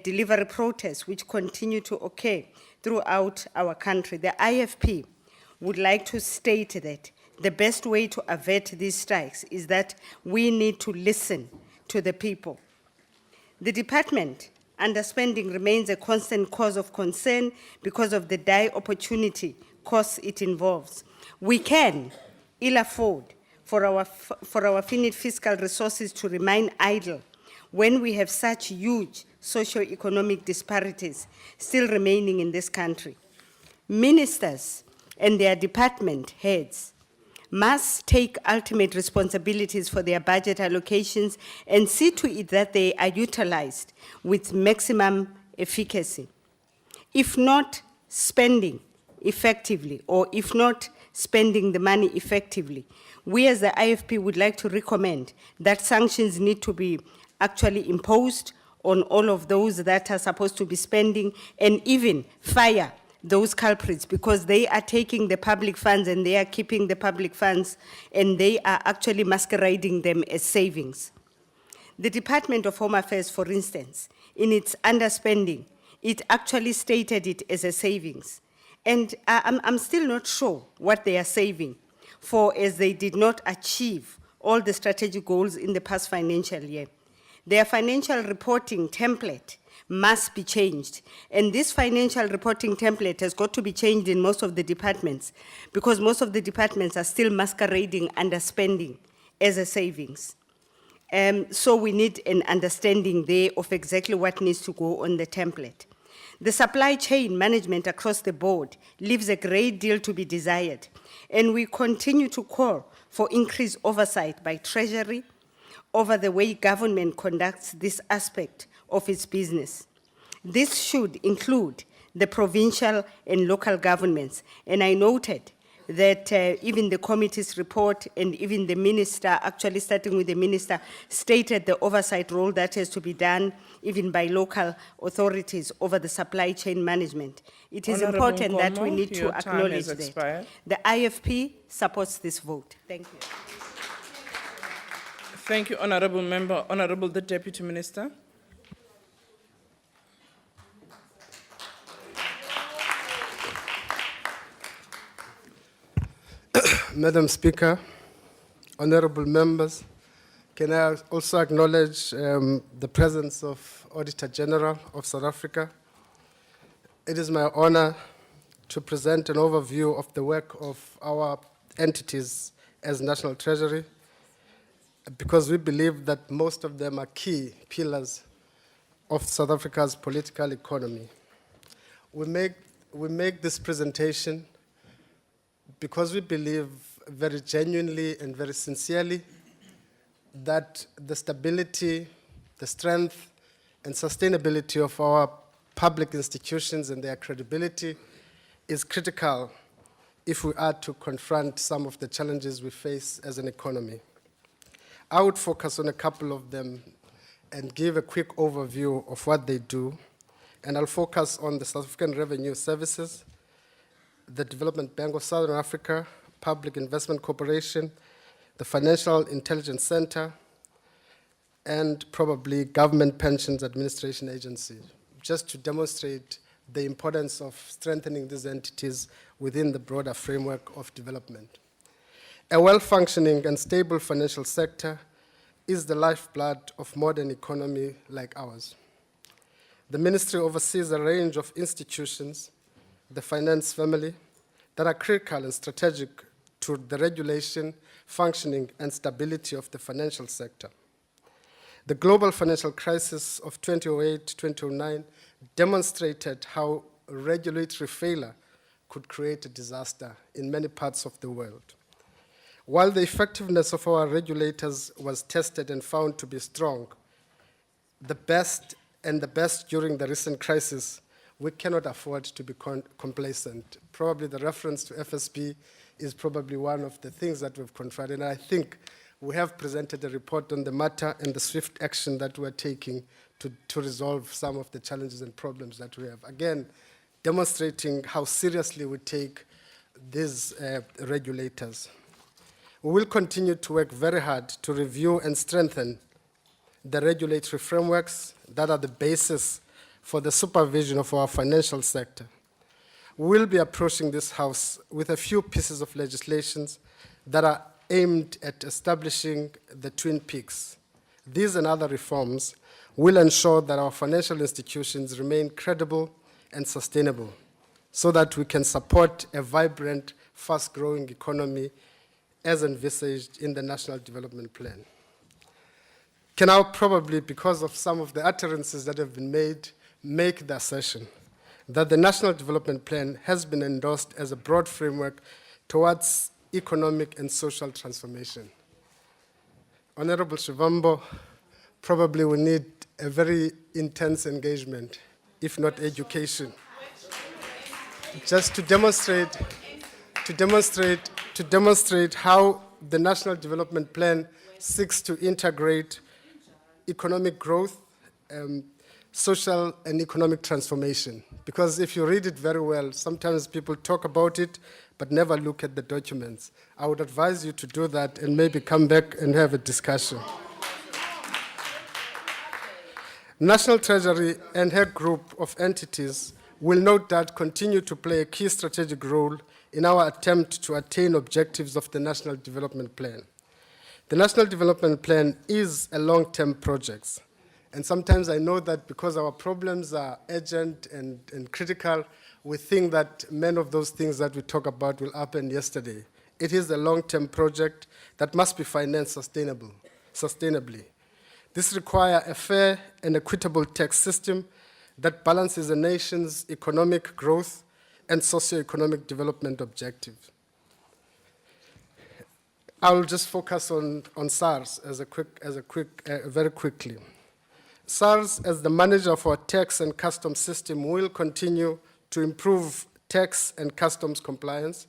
delivery protests which continue to occur throughout our country. The IFP would like to state that the best way to avert these strikes is that we need to listen to the people. The department underspending remains a constant cause of concern because of the dire opportunity cost it involves. We can ill afford for our finite fiscal resources to remain idle when we have such huge socio-economic disparities still remaining in this country. Ministers and their department heads must take ultimate responsibilities for their budget allocations and see to it that they are utilized with maximum efficacy. If not spending effectively, or if not spending the money effectively, we as the IFP would like to recommend that sanctions need to be actually imposed on all of those that are supposed to be spending, and even fire those culprits, because they are taking the public funds and they are keeping the public funds, and they are actually masquerading them as savings. The Department of Home Affairs, for instance, in its underspending, it actually stated it as a savings. And I'm still not sure what they are saving for, as they did not achieve all the strategic goals in the past financial year. Their financial reporting template must be changed. And this financial reporting template has got to be changed in most of the departments, because most of the departments are still masquerading underspending as a savings. So we need an understanding there of exactly what needs to go on the template. The supply chain management across the board leaves a great deal to be desired, and we continue to call for increased oversight by Treasury over the way government conducts this aspect of its business. This should include the provincial and local governments, and I noted that even the committee's report and even the minister, actually starting with the minister, stated the oversight role that has to be done even by local authorities over the supply chain management. It is
Honorable
important that we
Nkomo,
need to
your time
acknowledge
has
that.
expired.
The IFP supports this vote. Thank you.
Thank you, Honorable Member. Honorable the Deputy Minister.
Madam Speaker, honorable members, can I also acknowledge the presence of Auditor General of South Africa? It is my honor to present an overview of the work of our entities as National Treasury, because we believe that most of them are key pillars of South Africa's political economy. We make this presentation because we believe
very genuinely and very sincerely that the stability, the strength, and sustainability of our public institutions and their credibility is critical if we are to confront some of the challenges we face as an economy. I would focus on a couple of them and give a quick overview of what they do. And I'll focus on the South African Revenue Services, the Development Bank of Southern Africa, Public Investment Corporation, the Financial Intelligence Center, and probably Government Pensions Administration Agency, just to demonstrate the importance of strengthening these entities within the broader framework of development. A well-functioning and stable financial sector is the lifeblood of modern economy like ours. The ministry oversees a range of institutions, the finance family, that are critical and strategic to the regulation, functioning, and stability of the financial sector. The global financial crisis of 2008-2009 demonstrated how regulatory failure could create a disaster in many parts of the world. While the effectiveness of our regulators was tested and found to be strong, the best during the recent crisis, we cannot afford to be complacent. Probably the reference to FSB is probably one of the things that we've confronted, and I think we have presented a report on the matter and the swift action that we're taking to resolve some of the challenges and problems that we have. Again, demonstrating how seriously we take these regulators. We will continue to work very hard to review and strengthen the regulatory frameworks that are the basis for the supervision of our financial sector. We will be approaching this House with a few pieces of legislation that are aimed at establishing the Twin Peaks. These and other reforms will ensure that our financial institutions remain credible and sustainable so that we can support a vibrant, fast-growing economy as envisaged in the National Development Plan. Can I probably, because of some of the utterances that have been made, make the assertion that the National Development Plan has been endorsed as a broad framework towards economic and social transformation. Honorable Shivambo, probably we need a very intense engagement, if not education, just to demonstrate how the National Development Plan seeks to integrate economic growth, social and economic transformation. Because if you read it very well, sometimes people talk about it, but never look at the documents. I would advise you to do that and maybe come back and have a discussion. National Treasury and her group of entities will no doubt continue to play a key strategic role in our attempt to attain objectives of the National Development Plan. The National Development Plan is a long-term project, and sometimes I know that because our problems are urgent and critical, we think that many of those things that we talk about will happen yesterday. It is a long-term project that must be financed sustainably. This requires a fair and equitable tax system that balances a nation's economic growth and socio-economic development objectives. I'll just focus on SARS very quickly. SARS, as the manager of our tax and customs system, will continue to improve tax and customs compliance,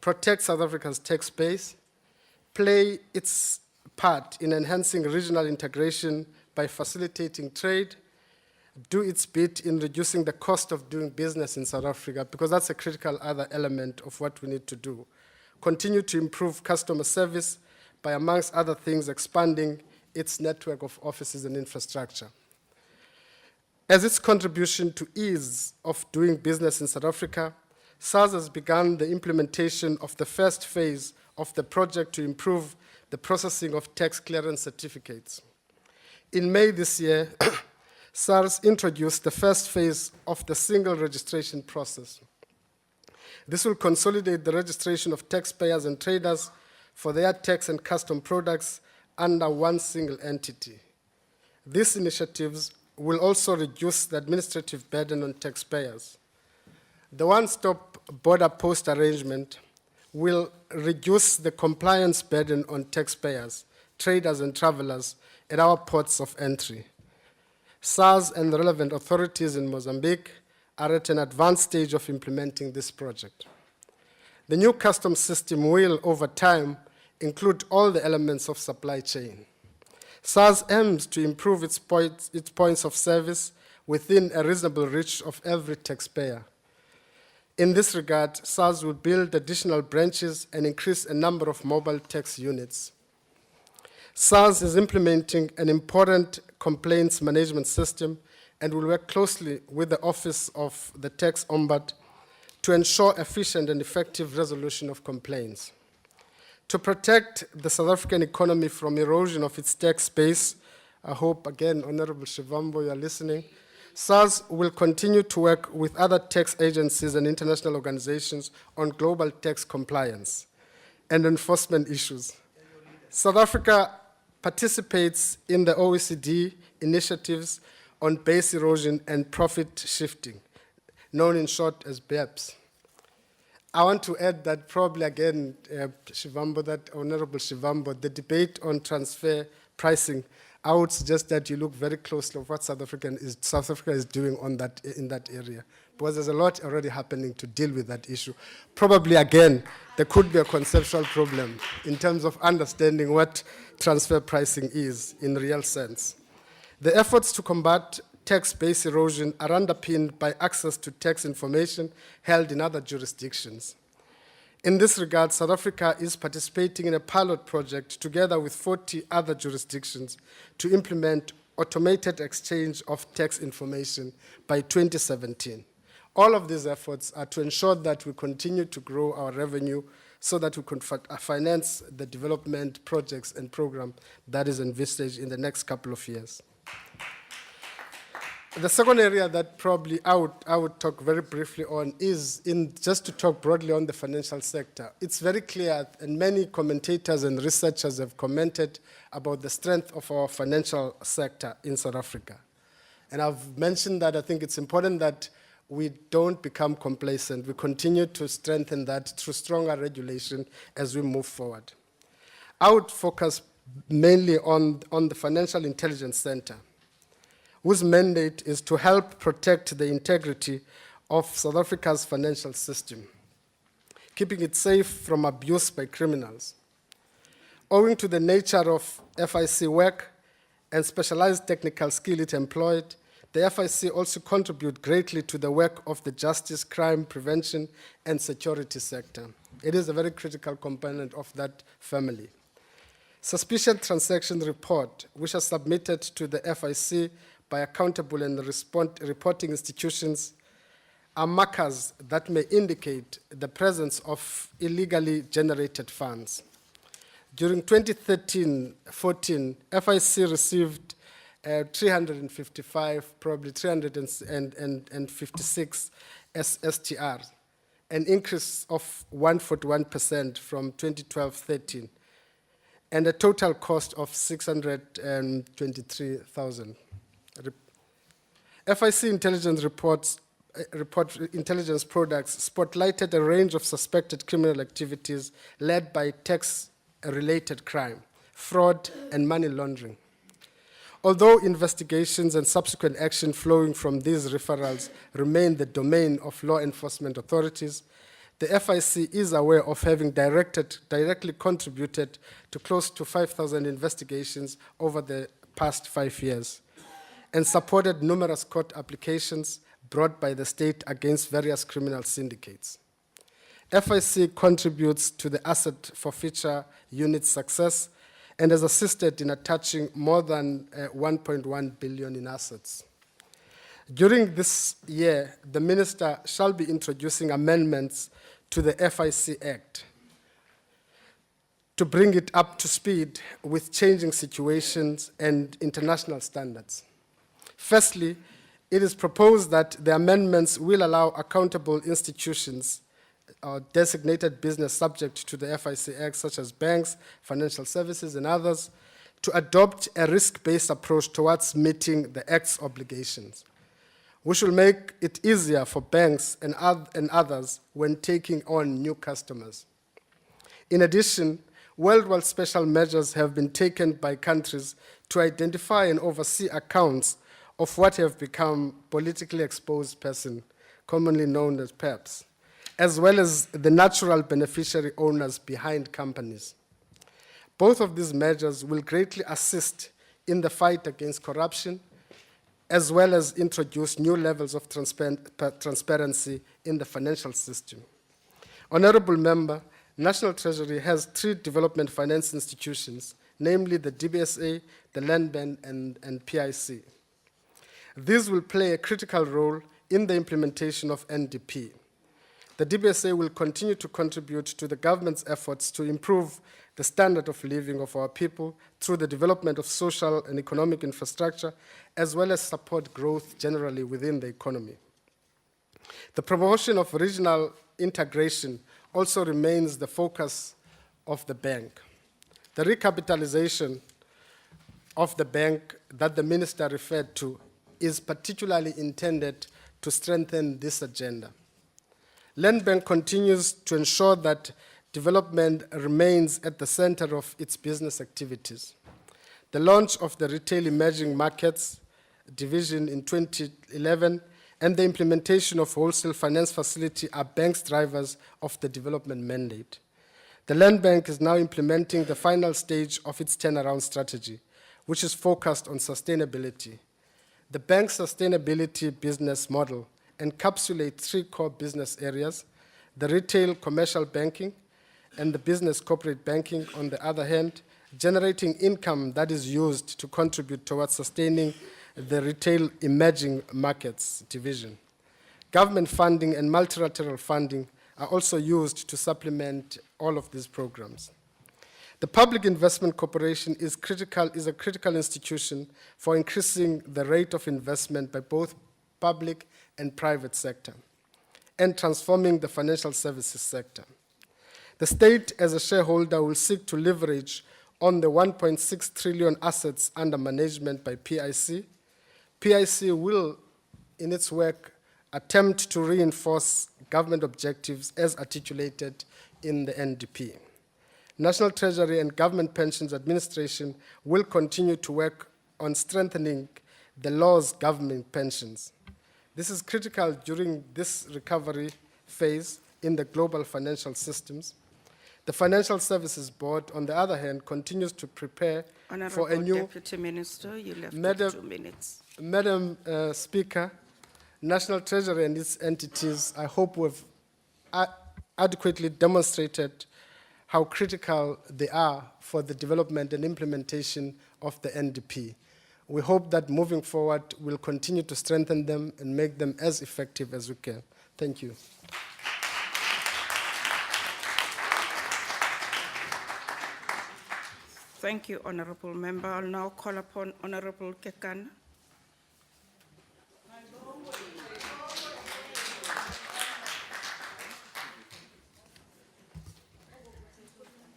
protect South Africa's tax base, play its part in enhancing regional integration by facilitating trade, do its bit in reducing the cost of doing business in South Africa, because that's a critical other element of what we need to do. Continue to improve customer service by, amongst other things, expanding its network of offices and infrastructure. As its contribution to ease of doing business in South Africa, SARS has begun the implementation of the first phase of the project to improve the processing of tax clearance certificates. In May this year, SARS introduced the first phase of the single registration process. This will consolidate the registration of taxpayers and traders for their tax and custom products under one single entity. These initiatives will also reduce the administrative burden on taxpayers. The one-stop border post arrangement will reduce the compliance burden on taxpayers, traders, and travelers at our ports of entry. SARS and the relevant authorities in Mozambique are at an advanced stage of implementing this project. The new customs system will, over time, include all the elements of supply chain. SARS aims to improve its points of service within a reasonable reach of every taxpayer. In this regard, SARS will build additional branches and increase a number of mobile tax units. SARS is implementing an important complaints management system and will work closely with the Office of the Tax Ombudsman to ensure efficient and effective resolution of complaints. To protect the South African economy from erosion of its tax base, I hope, again, Honorable Shivambo, you are listening, SARS will continue to work with other tax agencies and international organizations on global tax compliance and enforcement issues. South Africa participates in the OECD initiatives on base erosion and profit shifting, known in short as BEPS. I want to add that probably again, Shivambo, that Honorable Shivambo, the debate on transfer pricing, I would suggest that you look very closely at what South Africa is doing on that, in that area, because there's a lot already happening to deal with that issue. Probably again, there could be a conceptual problem in terms of understanding what transfer pricing is in real sense. The efforts to combat tax base erosion are underpinned by access to tax information held in other jurisdictions. In this regard, South Africa is participating in a pilot project together with 40 other jurisdictions to implement automated exchange of tax information by 2017. All of these efforts are to ensure that we continue to grow our revenue so that we can finance the development projects and program that is envisaged in the next couple of years. The second area that probably I would talk very briefly on is just to talk broadly on the financial sector. It's very clear, and many commentators and researchers have commented about the strength of our financial sector in South Africa. And I've mentioned that I think it's important that we don't become complacent. We continue to strengthen that through stronger regulation as we move forward. I would focus mainly on the Financial Intelligence Center, whose mandate is to help protect the integrity of South Africa's financial system, keeping it safe from abuse by criminals. Owing to the nature of FIC work and specialized technical skill it employed, the FIC also contribute greatly to the work of the justice, crime prevention, and security sector. It is a very critical component of that family. Suspicious transaction report, which are submitted to the FIC by accountable and reporting institutions, are markers that may indicate the presence of illegally generated funds. During 2013-14, FIC received 355, probably 356 STRs, an increase of 141% from 2012-13, and a total cost of 623,000. FIC intelligence intelligence products spotlighted a range of suspected criminal activities led by tax-related crime, fraud, and money laundering. Although investigations and subsequent action flowing from these referrals remain the domain of law enforcement authorities, the FIC is aware of having directly contributed to close to 5,000 investigations over the past 5 years, and supported numerous court applications brought by the state against various criminal syndicates. FIC contributes to the asset forfeiture unit's success and has assisted in attaching more than 1.1 billion in assets. During this year, the Minister shall be introducing amendments to the FIC Act to bring it up to speed with changing situations and international standards. Firstly, it is proposed that the amendments will allow accountable institutions or designated business subject to the FIC Act, such as banks, financial services, and others, to adopt a risk-based approach towards meeting the Act's obligations, which will make it easier for banks and others when taking on new customers. In addition, worldwide special measures have been taken by countries to identify and oversee accounts of what have become politically exposed persons, commonly known as PEPs, as well as the natural beneficiary owners behind companies. Both of these measures will greatly assist in the fight against corruption, as well as introduce new levels of transparency in the financial system. Honorable Member, National Treasury has 3 development finance institutions, namely the DBSA, the Land Bank, and PIC. These will play a critical role in the implementation of NDP. The DBSA will continue to contribute to the government's efforts to improve the standard of living of our people through the development of social and economic infrastructure, as well as support growth generally within the economy. The promotion of regional integration also remains the focus of the bank. The recapitalization of the bank that the minister referred to is particularly intended to strengthen this agenda. Land Bank continues to ensure that development remains at the center of its business activities. The launch of the Retail Emerging Markets division in 2011 and the implementation of wholesale finance facility are bank's drivers of the development mandate. The Land Bank is now implementing the final stage of its turnaround strategy, which is focused on sustainability. The bank's sustainability business model encapsulates 3 core business areas: the retail commercial banking and the business corporate banking, on the other hand, generating income that is used to contribute towards sustaining the Retail Emerging Markets division. Government funding and multilateral funding are also used to supplement all of these programs. The Public Investment Corporation is a critical institution for increasing the rate of investment by both public and private sector, and transforming the financial services sector. The state, as a shareholder, will seek to leverage on the 1.6 trillion assets under management by PIC. PIC will, in its work, attempt to reinforce government objectives as articulated in the NDP. National Treasury and Government Pensions Administration will continue to work on strengthening the laws governing pensions. This is critical during this recovery phase in the global financial systems. The Financial Services Board, on the other hand, continues to prepare for a new...
Deputy Minister, you left
Madam-
2 minutes.
Madam Speaker, National Treasury and its entities, I hope we've adequately demonstrated how critical they are for the development and implementation of the NDP. We hope that moving forward, we'll continue to strengthen them and make them as effective as we can. Thank you.
Thank you, Honorable Member. I'll now call upon Honorable Kekana.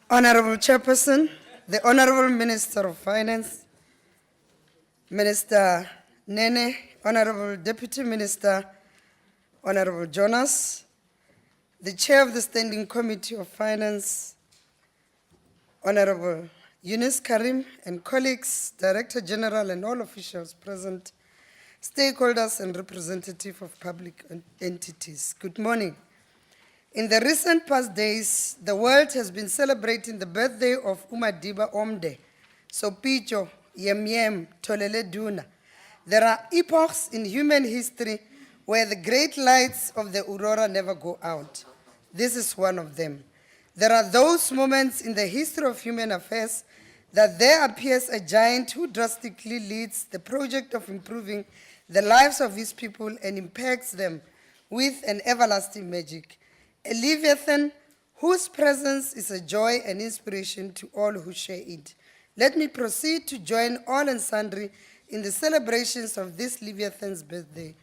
Honorable Chairperson, the Honorable Minister of Finance, Minister Nene, Honorable Deputy Minister, Honorable Jonas, the Chair of the Standing Committee of Finance, Honorable Yunus Karim, and colleagues, Director General and all officials present, stakeholders and representatives of public entities. Good morning. In the recent past days, the world has been celebrating the birthday of Umadiba Omde, Sopicho, Yem Tolele Duna. There are epochs in human history where the great lights of the aurora never go out. This is one of them. There are those moments in the history of human affairs that there appears a giant who drastically leads the project of improving the lives of his people and impacts them with an everlasting magic. A Leviathan whose presence is a joy and inspiration to all who share it. Let me proceed to join all and sundry in the celebrations of this Leviathan's birthday.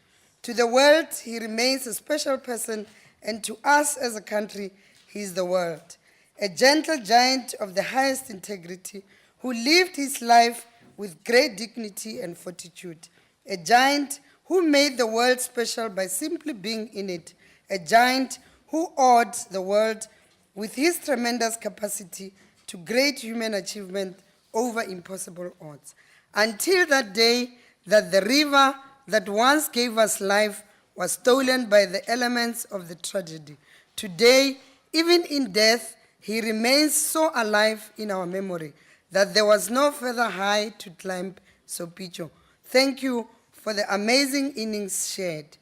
To the world, he remains a special person, and to us as a country, he is the world. A gentle giant of the highest integrity who lived his life with great dignity and fortitude. A giant who made the world special by simply being in it. A giant who awed the world with his tremendous capacity to great human achievement over impossible odds. Until that day that the river that once gave us life was stolen by the elements of the tragedy. Today, even in death, he remains so alive in our memory that there was no further high to climb, Sopicho. Thank you for the amazing innings shared.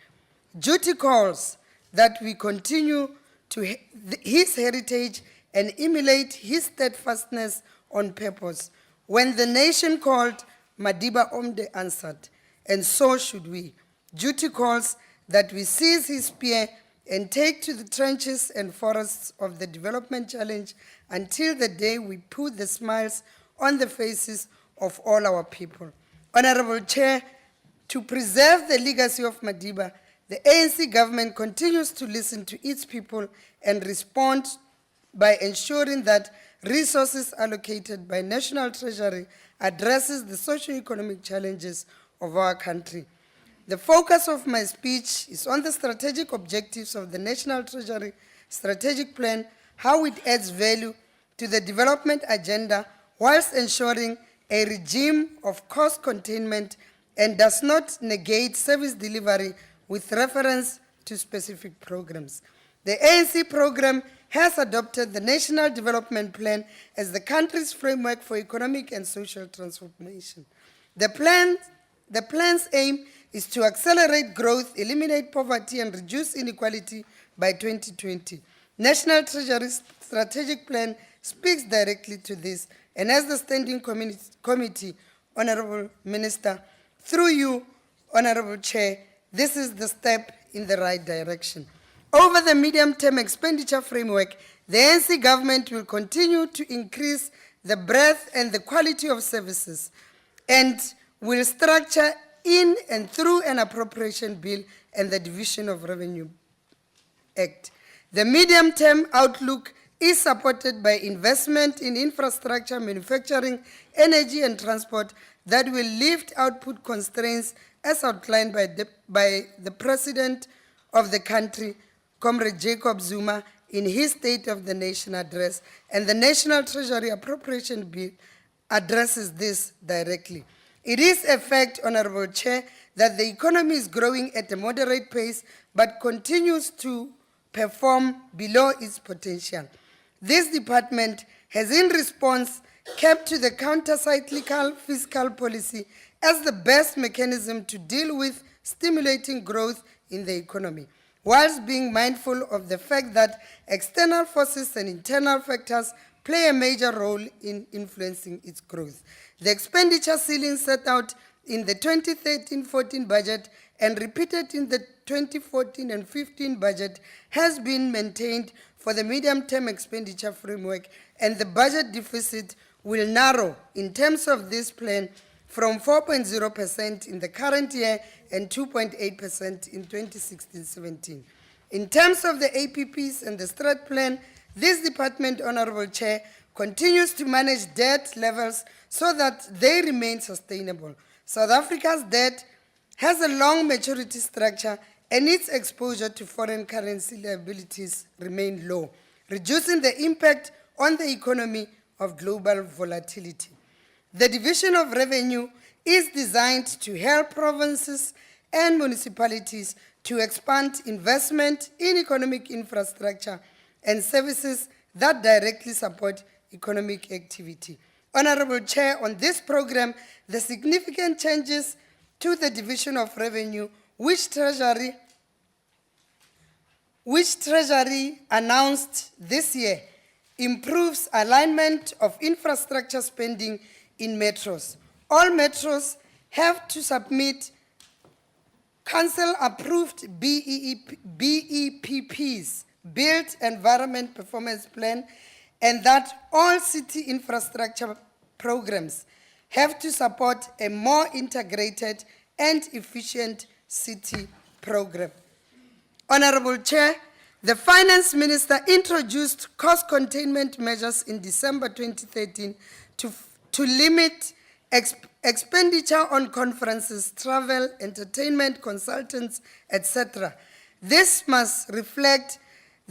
Duty calls that we continue to his heritage and emulate his steadfastness on purpose. When the nation called, Madiba Omde answered, and so should we. Duty calls that we seize his spear and take to the trenches and forests of the development challenge until the day we put the smiles on the faces of all our people. Honorable Chair, to preserve the legacy of Madiba, the ANC government continues to listen to its people and respond by ensuring that resources allocated by National Treasury addresses the socio-economic challenges of our country. The focus of my speech is on the strategic objectives of the National Treasury Strategic Plan, how it adds value to the development agenda whilst ensuring a regime of cost containment and does not negate service delivery with reference to specific programs. The ANC program has adopted the National Development Plan as the country's framework for economic and social transformation. The plan's aim is to accelerate growth, eliminate poverty, and reduce inequality by 2020. National Treasury's strategic plan speaks directly to this, and as the Standing Committee, Honorable Minister, through you, Honorable Chair, this is the step in the right direction. Over the medium-term expenditure framework, the ANC government will continue to increase the breadth and the quality of services and will structure in and through an appropriation bill and the Division of Revenue Act. The medium-term outlook is supported by investment in infrastructure, manufacturing, energy, and transport that will lift output constraints as outlined by the President of the country, Comrade Jacob Zuma, in his State of the Nation address, and the National Treasury Appropriation Bill addresses this directly. It is a fact, Honorable Chair, that the economy is growing at a moderate pace but continues to perform below its potential. This department has, in response, kept to the counter-cyclical fiscal policy as the best mechanism to deal with stimulating growth in the economy, whilst being mindful of the fact that external forces and internal factors play a major role in influencing its growth. The expenditure ceiling set out in the 2013-14 budget and repeated in the 2014 and 15 budget has been maintained for the medium-term expenditure framework, and the budget deficit will narrow in terms of this plan from 4.0% in the current year and 2.8% in 2016-17. In terms of the APPs and the Strat plan, this department, Honorable Chair, continues to manage debt levels so that they remain sustainable. South Africa's debt has a long maturity structure and its exposure to foreign currency liabilities remain low, reducing the impact on the economy of global volatility. The Division of Revenue is designed to help provinces and municipalities to expand investment in economic infrastructure and services that directly support economic activity. Honorable Chair, on this program, the significant changes to the Division of Revenue which Treasury announced this year improves alignment of infrastructure spending in metros. All metros have to submit council-approved BEPPs, Built Environment Performance Plan, and that all city infrastructure programs have to support a more integrated and efficient city program. Honorable Chair, the Finance Minister introduced cost containment measures in December 2013 to limit expenditure on conferences, travel, entertainment, consultants, etc. This must reflect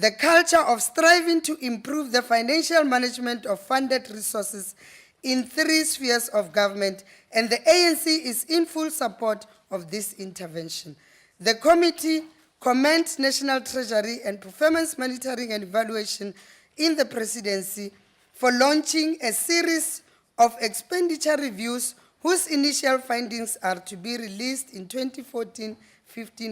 the culture of striving to improve the financial management of funded resources in 3 spheres of government, and the ANC is in full support of this intervention. The committee commends National Treasury and Performance Monitoring and Evaluation in the Presidency for launching a series of expenditure reviews whose initial findings are to be released in 2014-15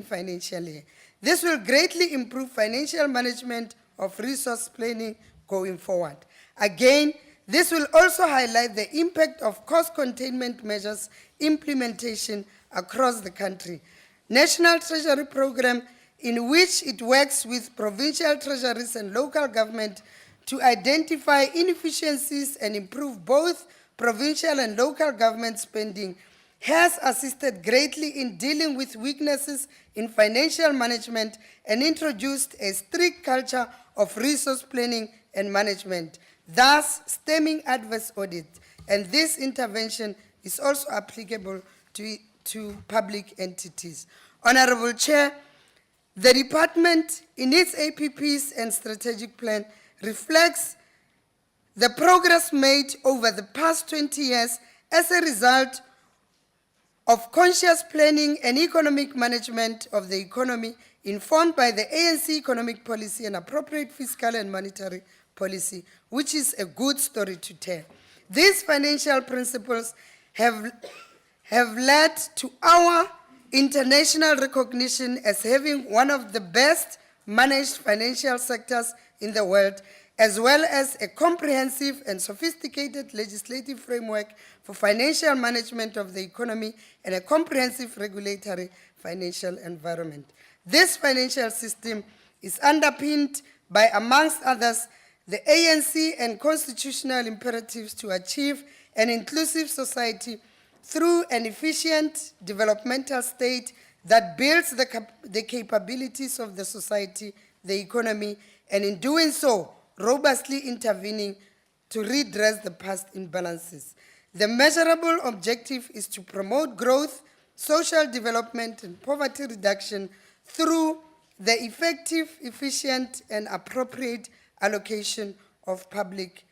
financial year. This will greatly improve financial management of resource planning going forward. Again, this will also highlight the impact of cost containment measures implementation across the country. National Treasury Program, in which it works with provincial treasuries and local government to identify inefficiencies and improve both provincial and local government spending, has assisted greatly in dealing with weaknesses in financial management and introduced a strict culture of resource planning and management, thus stemming adverse audit. And this intervention is also applicable to public entities. Honorable Chair, the department in its APPs and strategic plan reflects the progress made over the past 20 years as a result of conscious planning and economic management of the economy informed by the ANC economic policy and appropriate fiscal and monetary policy, which is a good story to tell. These financial principles have led to our international recognition as having one of the best managed financial sectors in the world, as well as a comprehensive and sophisticated legislative framework for financial management of the economy and a comprehensive regulatory financial environment. This financial system is underpinned by, amongst others, the ANC and constitutional imperatives to achieve an inclusive society through an efficient developmental state that builds the capabilities of the society, the economy, and in doing so, robustly intervening to redress the past imbalances. The measurable objective is to promote growth, social development, and poverty reduction through the effective, efficient, and appropriate allocation of public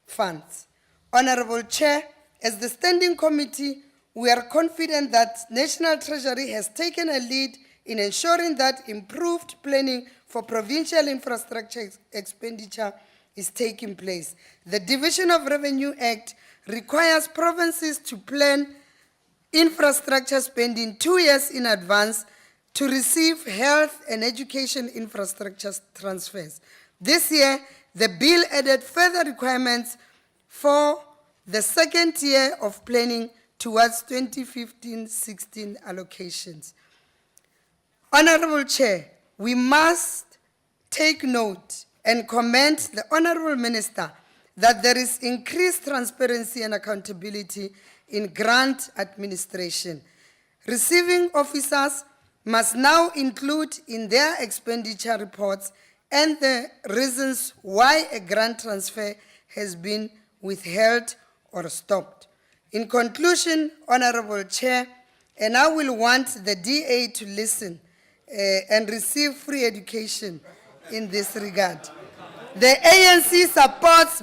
funds. Honorable Chair, as the Standing Committee, we are confident that National Treasury has taken a lead in ensuring that improved planning for provincial infrastructure expenditure is taking place. The Division of Revenue Act requires provinces to plan infrastructure spending 2 years in advance to receive health and education infrastructure transfers. This year, the bill added further requirements for the second year of planning towards 2015-16 allocations. Honorable Chair, we must take note and commend the Honorable Minister that there is increased transparency and accountability in grant administration. Receiving officers must now include in their expenditure reports and the reasons why a grant transfer has been withheld or stopped. In conclusion, Honorable Chair, and I will want the DA to listen and receive free education in this regard. The ANC supports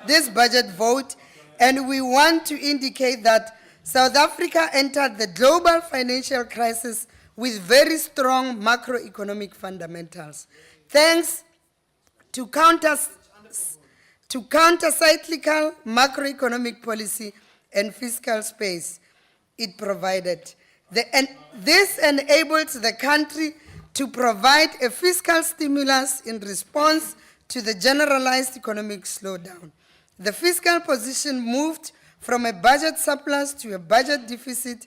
this budget vote, and we want to indicate that South Africa entered the global financial crisis with very strong macroeconomic fundamentals. Thanks to counter-cyclical macroeconomic policy and fiscal space it provided. This enabled the country to provide a fiscal stimulus in response to the generalized economic slowdown. The fiscal position moved from a budget surplus to a budget deficit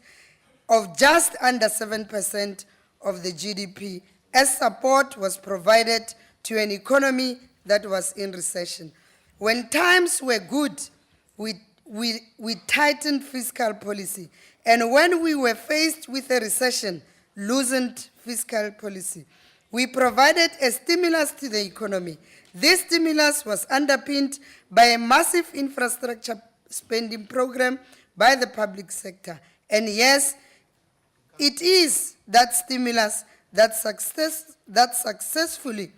of just under 7% of the GDP, as support was provided to an economy that was in recession. When times were good, we tightened fiscal policy, and when we were faced with a recession, loosened fiscal policy. We provided a stimulus to the economy. This stimulus was underpinned by a massive infrastructure spending program by the public sector. And yes, it is that stimulus that successfully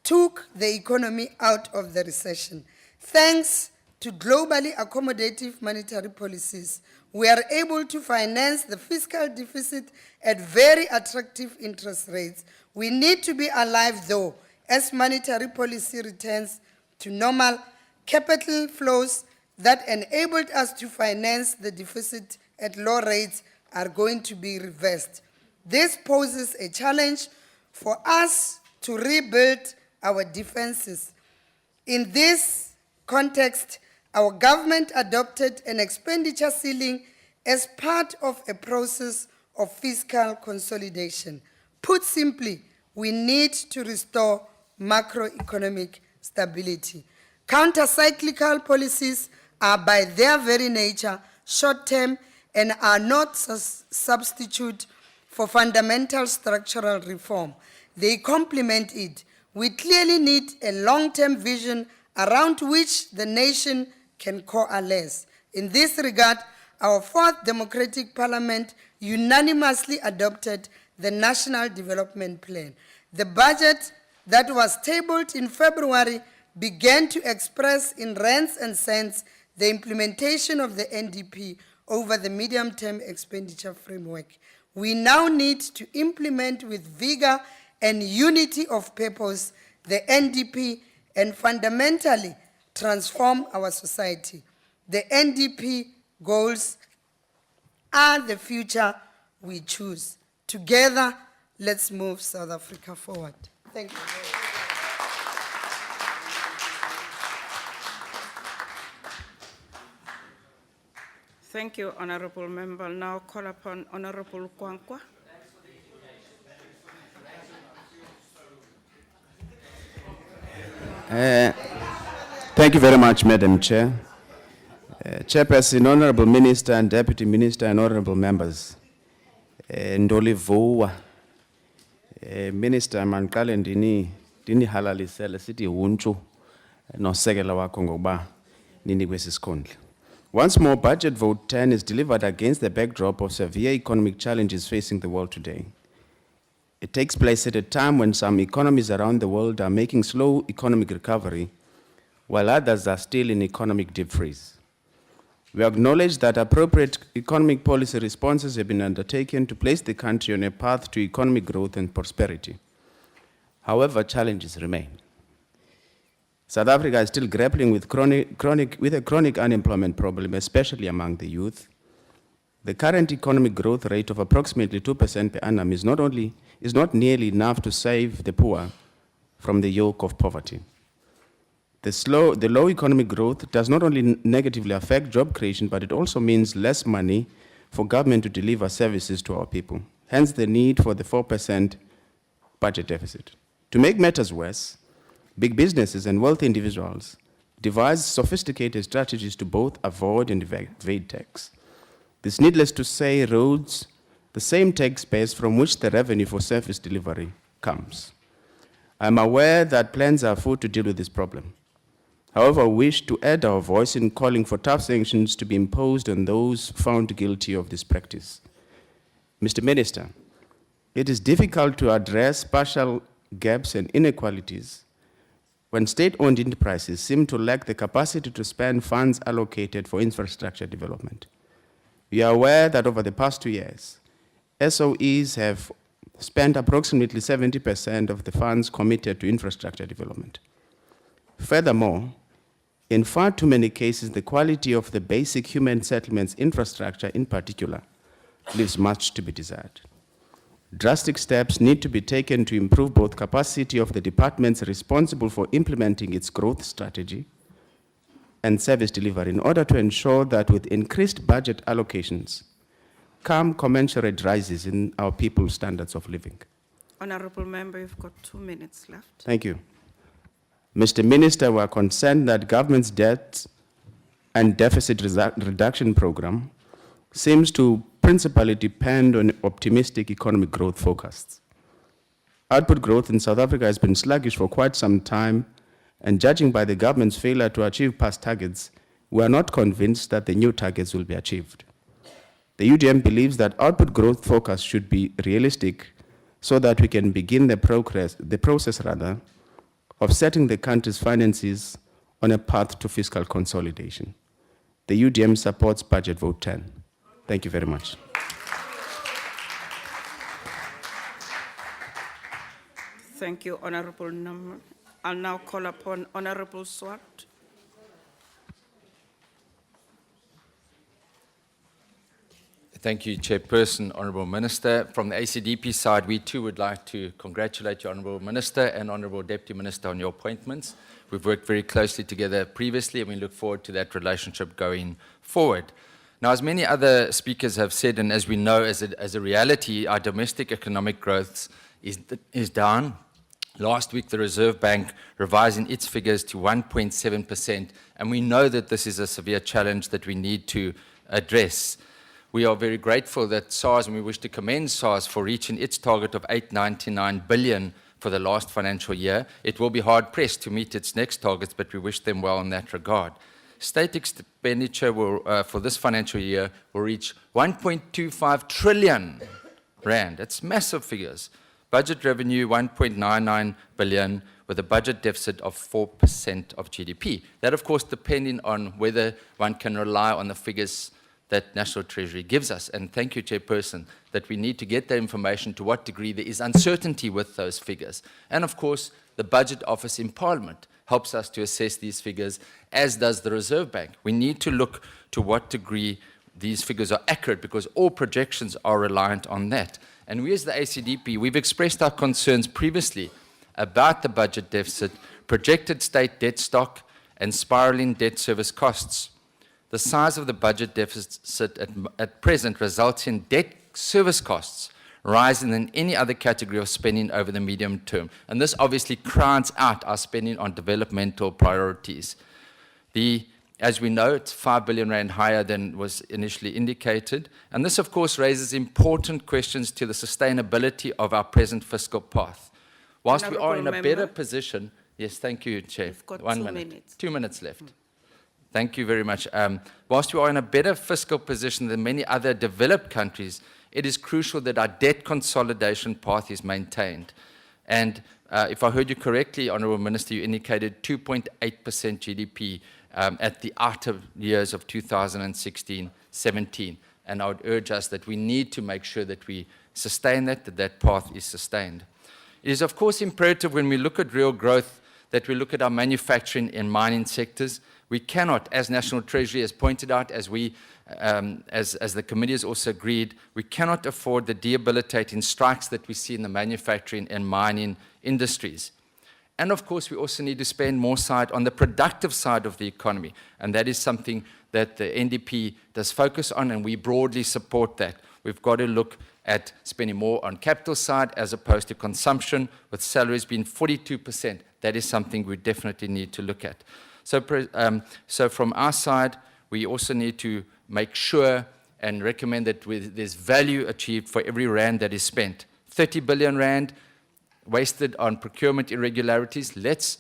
took the economy out of the recession. Thanks to globally accommodative monetary policies, we are able to finance the fiscal deficit at very attractive interest rates. We need to be alive, though, as monetary policy returns to normal. Capital flows that enabled us to finance the deficit at low rates are going to be reversed. This poses a challenge for us to rebuild our defenses. In this context, our government adopted an expenditure ceiling as part of a process of fiscal consolidation. Put simply, we need to restore macroeconomic stability. Counter-cyclical policies are by their very nature short-term and are not substitute for fundamental structural reform. They complement it. We clearly need a long-term vision around which the nation can coalesce. In this regard, our fourth democratic parliament unanimously adopted the National Development Plan. The budget that was tabled in February began to express in rands and cents the implementation of the NDP over the medium-term expenditure framework. We now need to implement with vigor and unity of purpose the NDP and fundamentally transform our society. The NDP goals are the future we choose. Together, let's move South Africa forward. Thank you.
Thank you, Honorable Member. I'll now call upon Honorable Kwankwa.
Thank you very much, Madam Chair. Chairperson, Honorable Minister and Deputy Minister and Honorable Members. Ndolivuwa. Minister manqale ndini halalisele sithi huntshu nosekela wakho ngokuba ninikwe sisikhundla. Once more, Budget Vote 10 is delivered against the backdrop of severe economic challenges facing the world today. It takes place at a time when some economies around the world are making slow economic recovery, while others are still in economic deep freeze. We acknowledge that appropriate economic policy responses have been undertaken to place the country on a path to economic growth and prosperity. However, challenges remain. South Africa is still grappling with a chronic unemployment problem, especially among the youth. The current economic growth rate of approximately 2% per annum is not nearly enough to save the poor from the yoke of poverty. The low economic growth does not only negatively affect job creation, but it also means less money for government to deliver services to our people. Hence the need for the 4% budget deficit. To make matters worse, big businesses and wealthy individuals devise sophisticated strategies to both avoid and evade tax. This, needless to say, erodes the same tax base from which the revenue for service delivery comes. I'm aware that plans are afoot to deal with this problem. However, we wish to add our voice in calling for tough sanctions to be imposed on those found guilty of this practice. Mr. Minister, it is difficult to address partial gaps and inequalities when state-owned enterprises seem to lack the capacity to spend funds allocated for infrastructure development. We are aware that over the past 2 years, SOEs have spent approximately 70% of the funds committed to infrastructure development. Furthermore, in far too many cases, the quality of the basic human settlements infrastructure in particular leaves much to be desired. Drastic steps need to be taken to improve both capacity of the departments responsible for implementing its growth strategy and service delivery in order to ensure that with increased budget allocations come commensurate rises in our people's standards of living.
Honorable Member, you've got 2 minutes left.
Thank you. Mr. Minister, we are concerned that government's debt and deficit reduction program seems to principally depend on optimistic economic growth forecasts. Output growth in South Africa has been sluggish for quite some time, and judging by the government's failure to achieve past targets, we are not convinced that the new targets will be achieved. The UDM believes that output growth forecasts should be realistic so that we can begin the process of setting the country's finances on a path to fiscal consolidation. The UDM supports Budget Vote 10. Thank you very much.
Thank you, Honorable Nam. I'll now call upon Honorable Swart.
Thank you, Chairperson, Honourable Minister. From the ACDP side, we too would like to congratulate you, Honourable Minister and Honourable Deputy Minister, on your appointments. We've worked very closely together previously, and we look forward to that relationship going forward. Now, as many other speakers have said, and as we know as a reality, our domestic economic growth is down. Last week, the Reserve Bank revising its figures to 1.7%, and we know that this is a severe challenge that we need to address. We are very grateful that SARS, and we wish to commend SARS for reaching its target of 899 billion for the last financial year. It will be hard-pressed to meet its next targets, but we wish them well in that regard. State expenditure for this financial year will reach 1.25 trillion rand. That's massive figures. Budget revenue, 1.99 billion, with a budget deficit of 4% of GDP. That, of course, depending on whether one can rely on the figures that National Treasury gives us. And thank you, Chairperson, that we need to get that information, to what degree there is uncertainty with those figures. And of course, the Budget Office in Parliament helps us to assess these figures, as does the Reserve Bank. We need to look to what degree these figures are accurate, because all projections are reliant on that. And we as the ACDP, we've expressed our concerns previously about the budget deficit, projected state debt stock, and spiraling debt service costs. The size of the budget deficit at present results in debt service costs rising than any other category of spending over the medium term. And this obviously crowds out our spending on developmental priorities. As we know, it's 5 billion rand higher than was initially indicated. And this, of course, raises important questions to the sustainability of our present fiscal path. Whilst we are in a better position, yes, thank you, Chair.
You've got
1
2
minute.
minutes.
2 minutes left. Thank you very much. Whilst we are in a better fiscal position than many other developed countries, it is crucial that our debt consolidation path is maintained. And if I heard you correctly, Honourable Minister, you indicated 2.8% GDP at the outer years of 2016-17. And I would urge us that we need to make sure that we sustain that path is sustained. It is, of course, imperative when we look at real growth that we look at our manufacturing and mining sectors. We cannot, as National Treasury has pointed out, as the committee has also agreed, we cannot afford the debilitating strikes that we see in the manufacturing and mining industries. And of course, we also need to spend more side on the productive side of the economy. And that is something that the NDP does focus on, and we broadly support that. We've got to look at spending more on capital side as opposed to consumption, with salaries being 42%. That is something we definitely need to look at. So from our side, we also need to make sure and recommend that there's value achieved for every rand that is spent. 30 billion rand wasted on procurement irregularities. Let's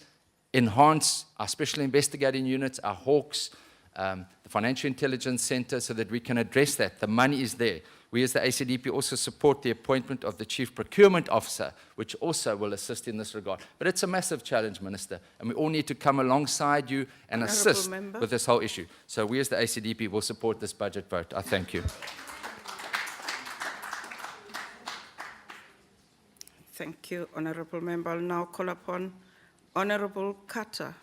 enhance our special investigating units, our Hawks, the Financial Intelligence Center, so that we can address that. The money is there. We as the ACDP also support the appointment of the Chief Procurement Officer, which also will assist in this regard. But it's a massive challenge, Minister, and we all need to come alongside you and assist with this whole issue. So we as the ACDP will support this budget vote. I thank you.
Thank you, Honourable Member. I'll now call upon Honourable Carter.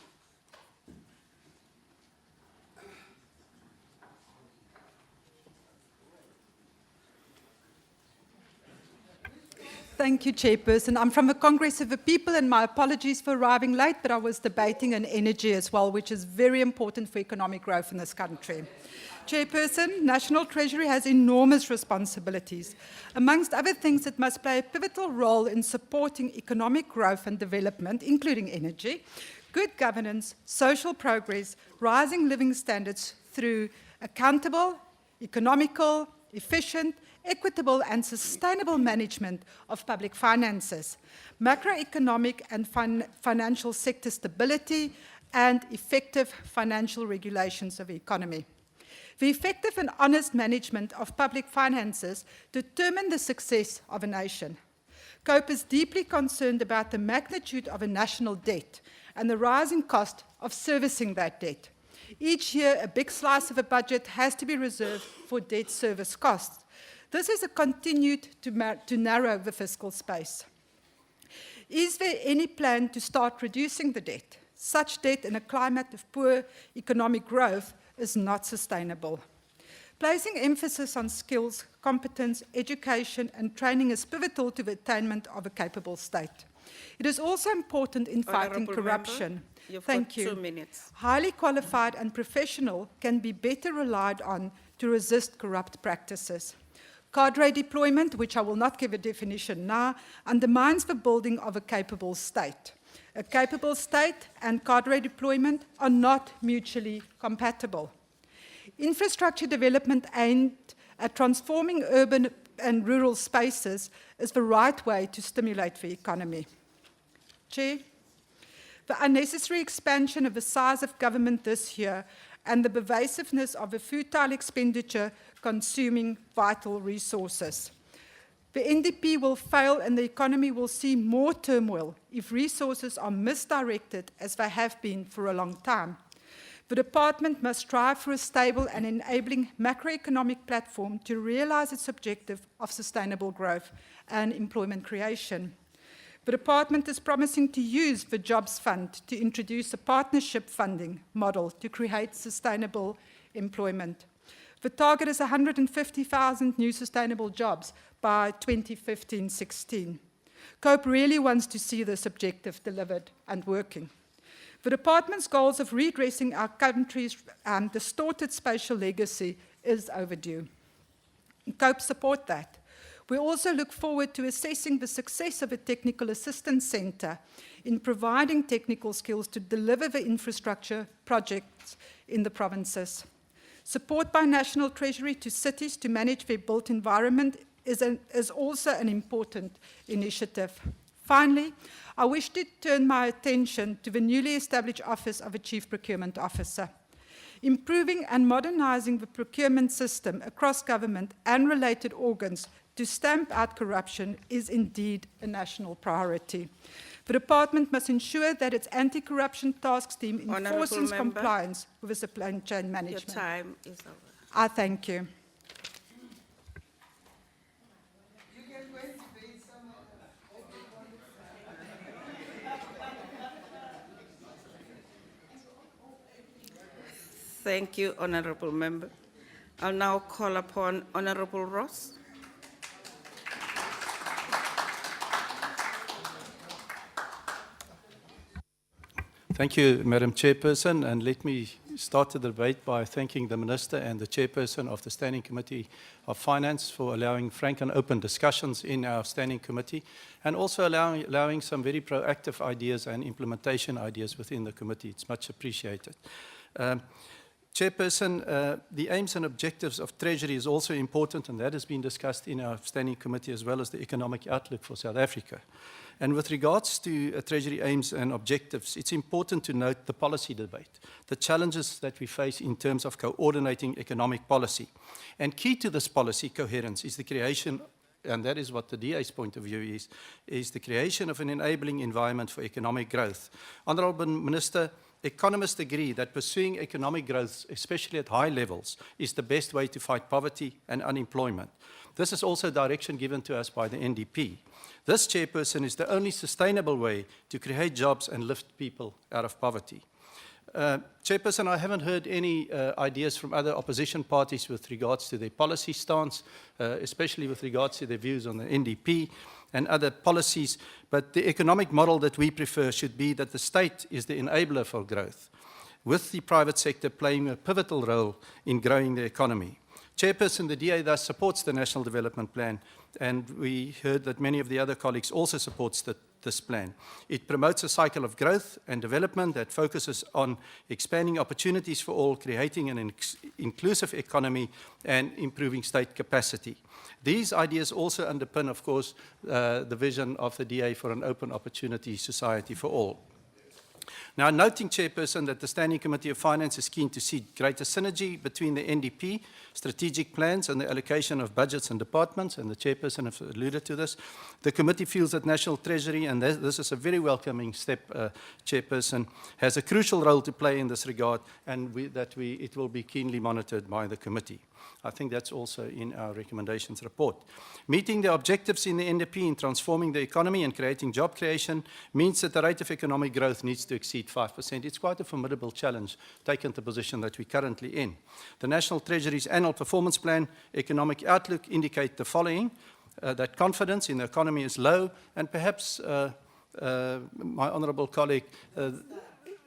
Thank you, Chairperson. I'm from the Congress of the People, and my apologies for arriving late, but I was debating on energy as well, which is very important for economic growth in this country. Chairperson, National Treasury has enormous responsibilities. Amongst other things, it must play a pivotal role in supporting economic growth and development, including energy, good governance, social progress, rising living standards through accountable, economical, efficient, equitable and sustainable management of public finances, macroeconomic and financial sector stability, and effective financial regulations of the economy. The effective and honest management of public finances determine the success of a nation. COPE is deeply concerned about the magnitude of a national debt and the rising cost of servicing that debt. Each year, a big slice of a budget has to be reserved for debt service costs. This has continued to narrow the fiscal space. Is there any plan to start reducing the debt? Such debt in a climate of poor economic growth is not sustainable. Placing emphasis on skills, competence, education, and training is pivotal to the attainment of a capable state. It is also important in fighting
Honourable
corruption.
Member, you've
Thank
got
you.
2 minutes.
Highly qualified and professional can be better relied on to resist corrupt practices. Cadre deployment, which I will not give a definition now, undermines the building of a capable state. A capable state and cadre deployment are not mutually compatible. Infrastructure development aimed at transforming urban and rural spaces is the right way to stimulate the economy. Chair, the unnecessary expansion of the size of government this year and the pervasiveness of a futile expenditure consuming vital resources. The NDP will fail and the economy will see more turmoil if resources are misdirected as they have been for a long time. The department must strive for a stable and enabling macroeconomic platform to realize its objective of sustainable growth and employment creation. The department is promising to use the Jobs Fund to introduce a partnership funding model to create sustainable employment. The target is 150,000 new sustainable jobs by 2015-16. COPE really wants to see this objective delivered and working. The department's goals of redressing our country's distorted spatial legacy is overdue. COPE support that. We also look forward to assessing the success of a technical assistance centre in providing technical skills to deliver the infrastructure projects in the provinces. Support by National Treasury to cities to manage their built environment is also an important initiative. Finally, I wish to turn my attention to the newly established Office of a Chief Procurement Officer. Improving and modernising the procurement system across government and related organs to stamp out corruption is indeed a national priority. The department must ensure that its anti-corruption task team enforces compliance with the supply chain management.
Your time is over.
I thank you.
Thank you, Honourable Member. I'll now call upon Honourable Ross.
Thank you, Madam Chairperson, and let me start the debate by thanking the Minister and the Chairperson of the Standing Committee of Finance for allowing frank and open discussions in our Standing Committee, and also allowing some very proactive ideas and implementation ideas within the committee. It's much appreciated. Chairperson, the aims and objectives of Treasury is also important, and that has been discussed in our Standing Committee as well as the economic outlook for South Africa. And with regards to Treasury aims and objectives, it's important to note the policy debate, the challenges that we face in terms of coordinating economic policy. And key to this policy coherence is the creation, and that is what the DA's point of view is the creation of an enabling environment for economic growth. Honourable Minister, economists agree that pursuing economic growth, especially at high levels, is the best way to fight poverty and unemployment. This is also direction given to us by the NDP. This, Chairperson, is the only sustainable way to create jobs and lift people out of poverty. Chairperson, I haven't heard any ideas from other opposition parties with regards to their policy stance, especially with regards to their views on the NDP and other policies, but the economic model that we prefer should be that the state is the enabler for growth, with the private sector playing a pivotal role in growing the economy. Chairperson, the DA thus supports the National Development Plan, and we heard that many of the other colleagues also supports this plan. It promotes a cycle of growth and development that focuses on expanding opportunities for all, creating an inclusive economy, and improving state capacity. These ideas also underpin, of course, the vision of the DA for an open opportunity society for all. Now, noting, Chairperson, that the Standing Committee of Finance is keen to see greater synergy between the NDP, strategic plans and the allocation of budgets and departments, and the Chairperson has alluded to this, the committee feels that National Treasury, and this is a very welcoming step, Chairperson, has a crucial role to play in this regard, and it will be keenly monitored by the committee. I think that's also in our recommendations report. Meeting the objectives in the NDP in transforming the economy and creating job creation means that the rate of economic growth needs to exceed 5%. It's quite a formidable challenge, taken the position that we're currently in. The National Treasury's annual performance plan, economic outlook indicate the following, that confidence in the economy is low, and perhaps, my honourable colleague,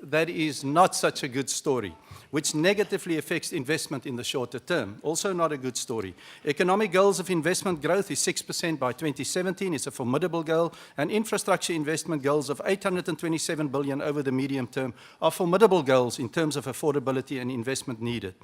that is not such a good story, which negatively affects investment in the shorter term. Also not a good story. Economic goals of investment growth is 6% by 2017. It's a formidable goal. And infrastructure investment goals of 827 billion over the medium term are formidable goals in terms of affordability and investment needed.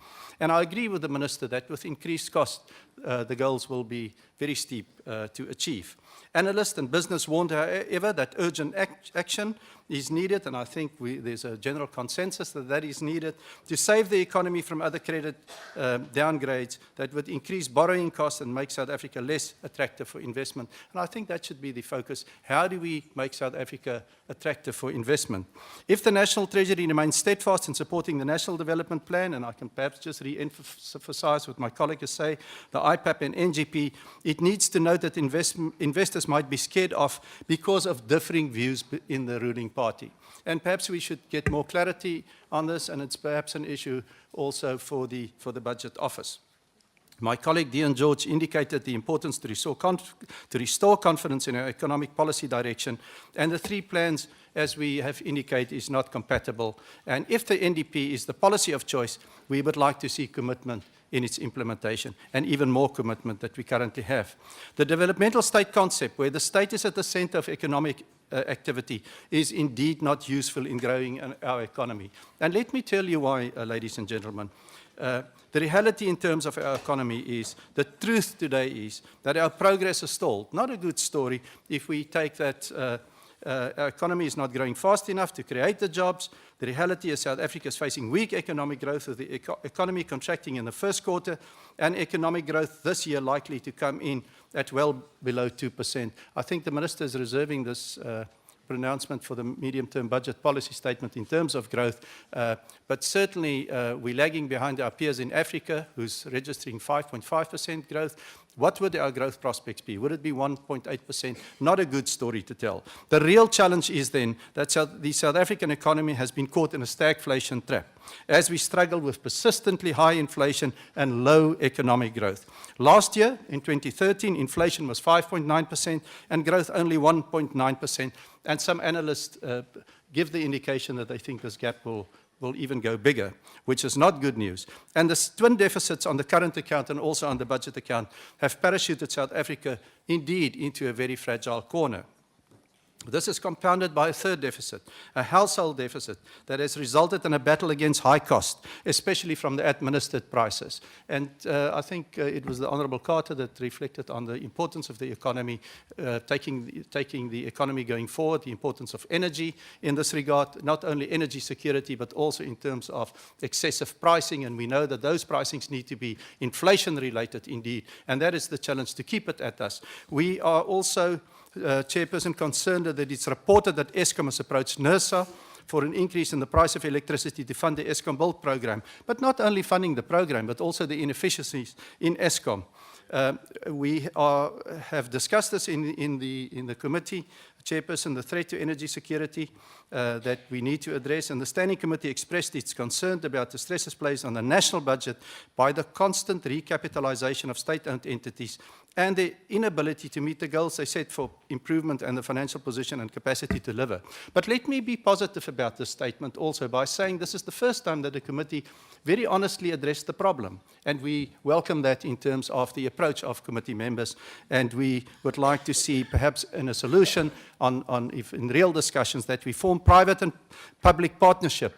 And I agree with the Minister that with increased cost, the goals will be very steep to achieve. Analysts and business warned, however, that urgent action is needed, and I think there's a general consensus that that is needed, to save the economy from other credit downgrades that would increase borrowing costs and make South Africa less attractive for investment. And I think that should be the focus. How do we make South Africa attractive for investment? If the National Treasury remains steadfast in supporting the National Development Plan, and I can perhaps just re-emphasize what my colleague has said, the IPAP and NGP, it needs to note that investors might be scared off because of differing views in the ruling party. And perhaps we should get more clarity on this, and it's perhaps an issue also for the Budget Office. My colleague Dean George indicated the importance to restore confidence in our economic policy direction, and the three plans, as we have indicated, is not compatible. And if the NDP is the policy of choice, we would like to see commitment in its implementation, and even more commitment that we currently have. The developmental state concept, where the state is at the center of economic activity, is indeed not useful in growing our economy. And let me tell you why, ladies and gentlemen. The reality in terms of our economy is, the truth today is that our progress is stalled. Not a good story if we take that our economy is not growing fast enough to create the jobs. The reality is South Africa is facing weak economic growth, with the economy contracting in the first quarter, and economic growth this year likely to come in at well below 2%. I think the Minister is reserving this pronouncement for the medium-term budget policy statement in terms of growth, but certainly we're lagging behind our peers in Africa, who's registering 5.5% growth. What would our growth prospects be? Would it be 1.8%? Not a good story to tell. The real challenge is then that the South African economy has been caught in a stagflation trap, as we struggle with persistently high inflation and low economic growth. Last year, in 2013, inflation was 5.9% and growth only 1.9%. And some analysts give the indication that they think this gap will even go bigger, which is not good news. And the twin deficits on the current account and also on the budget account have parachuted South Africa indeed into a very fragile corner. This is compounded by a third deficit, a household deficit that has resulted in a battle against high cost, especially from the administered prices. And I think it was the Honourable Carter that reflected on the importance of the economy, taking the economy going forward, the importance of energy in this regard, not only energy security, but also in terms of excessive pricing. And we know that those pricings need to be inflation related indeed. And that is the challenge, to keep it at us. We are also Chairperson, concerned that it's reported that Eskom has approached NERSA for an increase in the price of electricity to fund the Eskom Build program. But not only funding the program, but also the inefficiencies in Eskom. We have discussed this in the committee, Chairperson, the threat to energy security that we need to address, and the Standing Committee expressed its concern about the stresses placed on the national budget by the constant recapitalization of state-owned entities and the inability to meet the goals they set for improvement and the financial position and capacity to deliver. But let me be positive about this statement also by saying this is the first time that the committee very honestly addressed the problem, and we welcome that in terms of the approach of committee members, and we would like to see perhaps in a solution if in real discussions that we form private and public partnership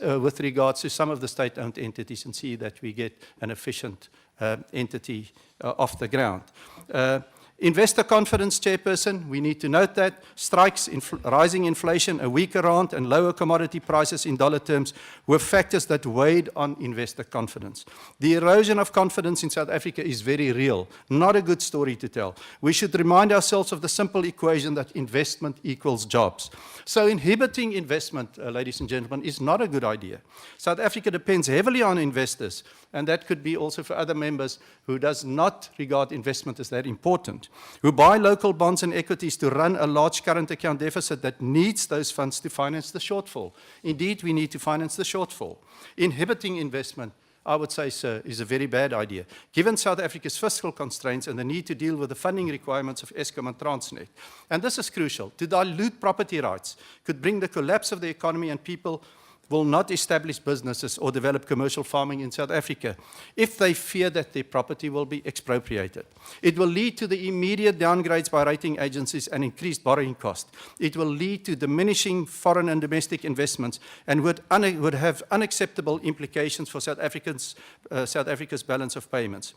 with regards to some of the state-owned entities and see that we get an efficient entity off the ground. Investor confidence, Chairperson, we need to note that strikes, rising inflation, a weaker rand, and lower commodity prices in dollar terms were factors that weighed on investor confidence. The erosion of confidence in South Africa is very real, not a good story to tell. We should remind ourselves of the simple equation that investment equals jobs. So inhibiting investment, ladies and gentlemen, is not a good idea. South Africa depends heavily on investors, and that could be also for other members who does not regard investment as that important, who buy local bonds and equities to run a large current account deficit that needs those funds to finance the shortfall. Indeed, we need to finance the shortfall. Inhibiting investment, I would say, sir, is a very bad idea, given South Africa's fiscal constraints and the need to deal with the funding requirements of Eskom and Transnet. And this is crucial. To dilute property rights could bring the collapse of the economy, and people will not establish businesses or develop commercial farming in South Africa if they fear that their property will be expropriated. It will lead to the immediate downgrades by rating agencies and increased borrowing costs. It will lead to diminishing foreign and domestic investments and would have unacceptable implications for South Africa's balance of payments.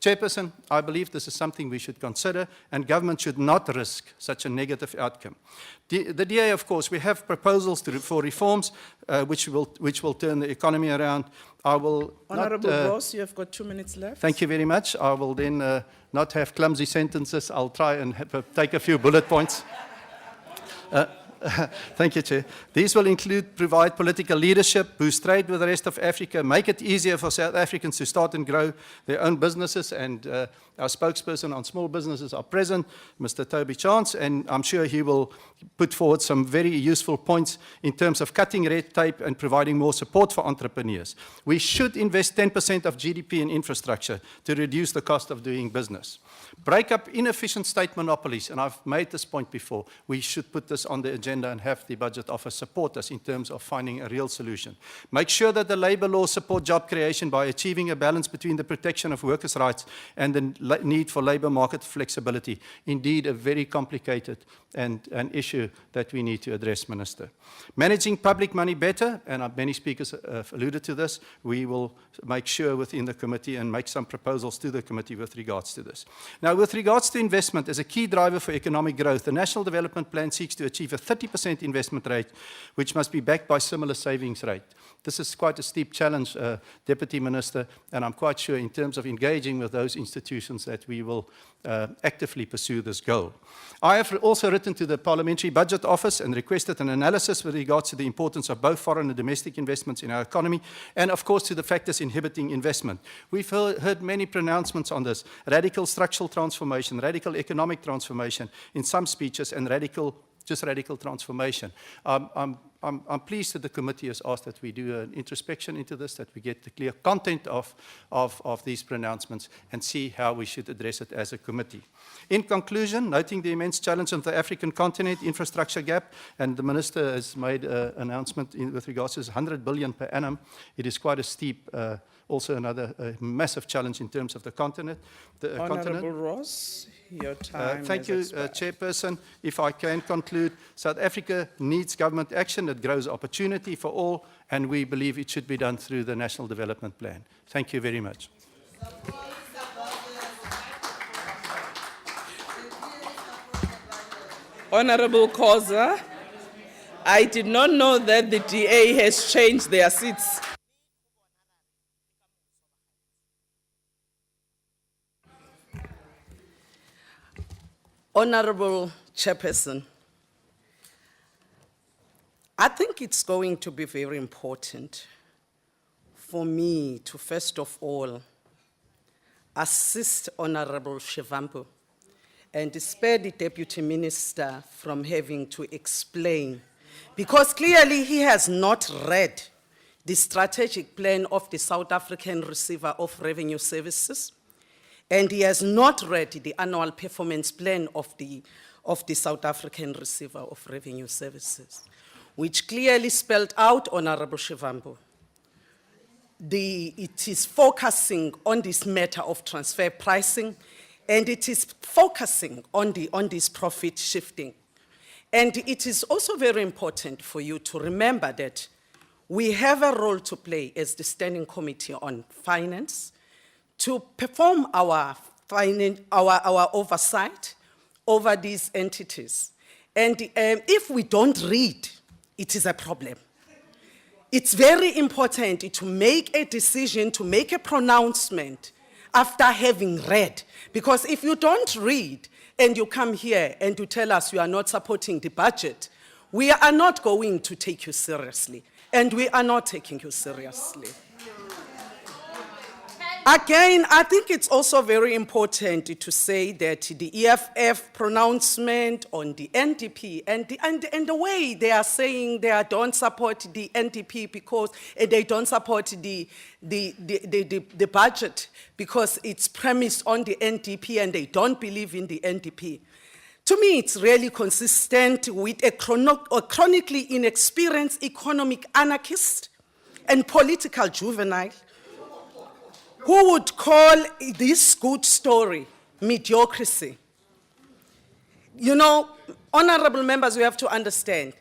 Chairperson, I believe this is something we should consider, and government should not risk such a negative outcome. The DA, of course, we have proposals for reforms which will turn the economy around. I will
Honourable
not,
Ross, you have got 2 minutes left.
Thank you very much. I will then not have clumsy sentences. I'll try and take a few bullet points. Thank you, Chair. These will include provide political leadership, boost trade with the rest of Africa, make it easier for South Africans to start and grow their own businesses, and our spokesperson on small businesses are present, Mr. Toby Chance, and I'm sure he will put forward some very useful points in terms of cutting red tape and providing more support for entrepreneurs. We should invest 10% of GDP in infrastructure to reduce the cost of doing business. Break up inefficient state monopolies, and I've made this point before. We should put this on the agenda and have the Budget Office support us in terms of finding a real solution. Make sure that the labour laws support job creation by achieving a balance between the protection of workers' rights and the need for labour market flexibility. Indeed, a very complicated and an issue that we need to address, Minister. Managing public money better, and many speakers have alluded to this, we will make sure within the committee and make some proposals to the committee with regards to this. Now, with regards to investment as a key driver for economic growth, the National Development Plan seeks to achieve a 30% investment rate, which must be backed by similar savings rate. This is quite a steep challenge, Deputy Minister, and I'm quite sure in terms of engaging with those institutions that we will actively pursue this goal. I have also written to the Parliamentary Budget Office and requested an analysis with regards to the importance of both foreign and domestic investments in our economy, and of course to the factors inhibiting investment. We've heard many pronouncements on this: radical structural transformation, radical economic transformation in some speeches, and radical transformation. I'm pleased that the committee has asked that we do an introspection into this, that we get the clear content of these pronouncements and see how we should address it as a committee. In conclusion, noting the immense challenge of the African continent infrastructure gap, and the Minister has made an announcement with regards to 100 billion per annum, it is quite a steep, also another massive challenge in terms of the continent.
Honourable Ross, your time
Thank you, Chairperson. If I can conclude, South Africa needs government action that grows opportunity for all, and we believe it should be done through the National Development Plan. Thank you very much.
Honourable Khoza, I did not know that the DA has changed their seats. Honourable Chairperson, I think it's going to be very important for me to first of all assist Honourable Shivambu and spare the Deputy Minister from having to explain, because clearly he has not read the strategic plan of the South African Receiver of Revenue Services, and he has not read the annual performance plan of the South African Receiver of Revenue Services, which clearly spelled out, Honourable Shivambu, it is focusing on this matter of transfer pricing, and it is focusing on this profit shifting. And it is also very important for you to remember that we have a role to play as the Standing Committee on Finance to perform our our oversight over these entities. And if we don't read, it is a problem. It's very important to make a decision, to make a pronouncement after having read. Because if you don't read and you come here and you tell us you are not supporting the budget, we are not going to take you seriously. And we are not taking you seriously. Again, I think it's also very important to say that the EFF pronouncement on the NDP and the way they are saying they don't support the NDP because they don't support the budget because it's premised on the NDP and they don't believe in the NDP. To me, it's really consistent with a chronically inexperienced economic anarchist and political juvenile who would call this good story mediocrity. You know, honorable members, we have to understand,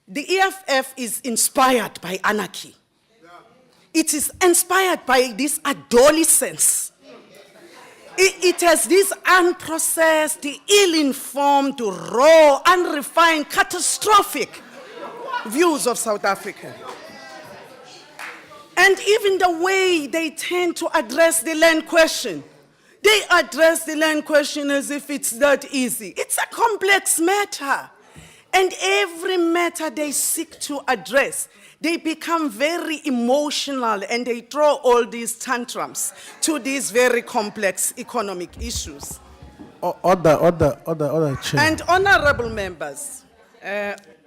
the EFF is inspired by anarchy. It is inspired by this adolescence. It has this unprocessed, ill-informed, raw, unrefined, catastrophic views of South Africa. And even the way they tend to address the land question, they address the land question as if it's that easy. It's a complex matter. And every matter they seek to address, they become very emotional and they throw all these tantrums to these very complex economic issues.
Order, Chair.
And honorable members,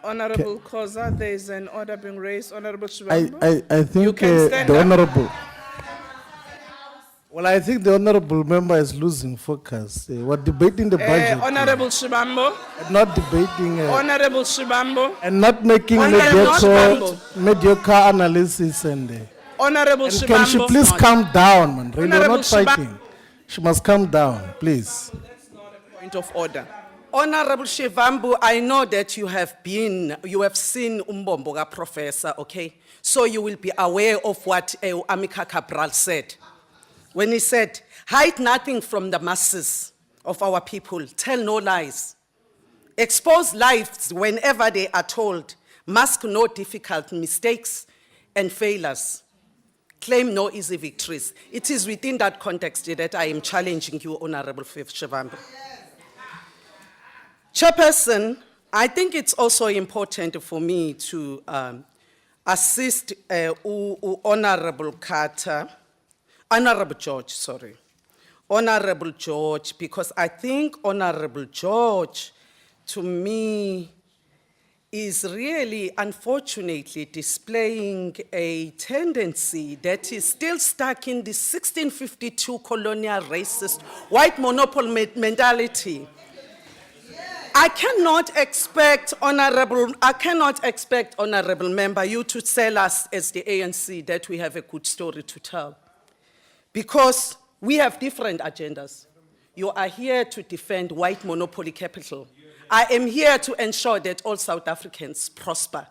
Honorable Khoza, there is an order being raised. Honorable Shivambu.
I think the Honorable... Well, I think the Honorable member is losing focus. We're debating the budget.
Honorable Shivambu.
Not debating...
Honorable Shivambu.
And not making mediocre analysis.
Honorable
and
Shivambu.
Can she please calm down, man? Really, we're
Honorable
not fighting. She must calm down, please.
That's not a point of order.
Honorable Shivambu, I know that you have seen Umbomboga Professor, okay? So you will be aware of what Amika Cabral said. When he said, hide nothing from the masses of our people, tell no lies. Expose lies whenever they are told, mask no difficult mistakes and failures. Claim no easy victories. It is within that context that I am challenging you, Honorable Shivambu. Chairperson, I think it's also important for me to assist Honorable George, because I think Honorable George, to me, is really, unfortunately, displaying a tendency that is still stuck in the 1652 colonial racist white monopoly mentality. I cannot expect, honorable member, you to tell us as the ANC that we have a good story to tell. Because we have different agendas. You are here to defend white monopoly capital. I am here to ensure that all South Africans prosper.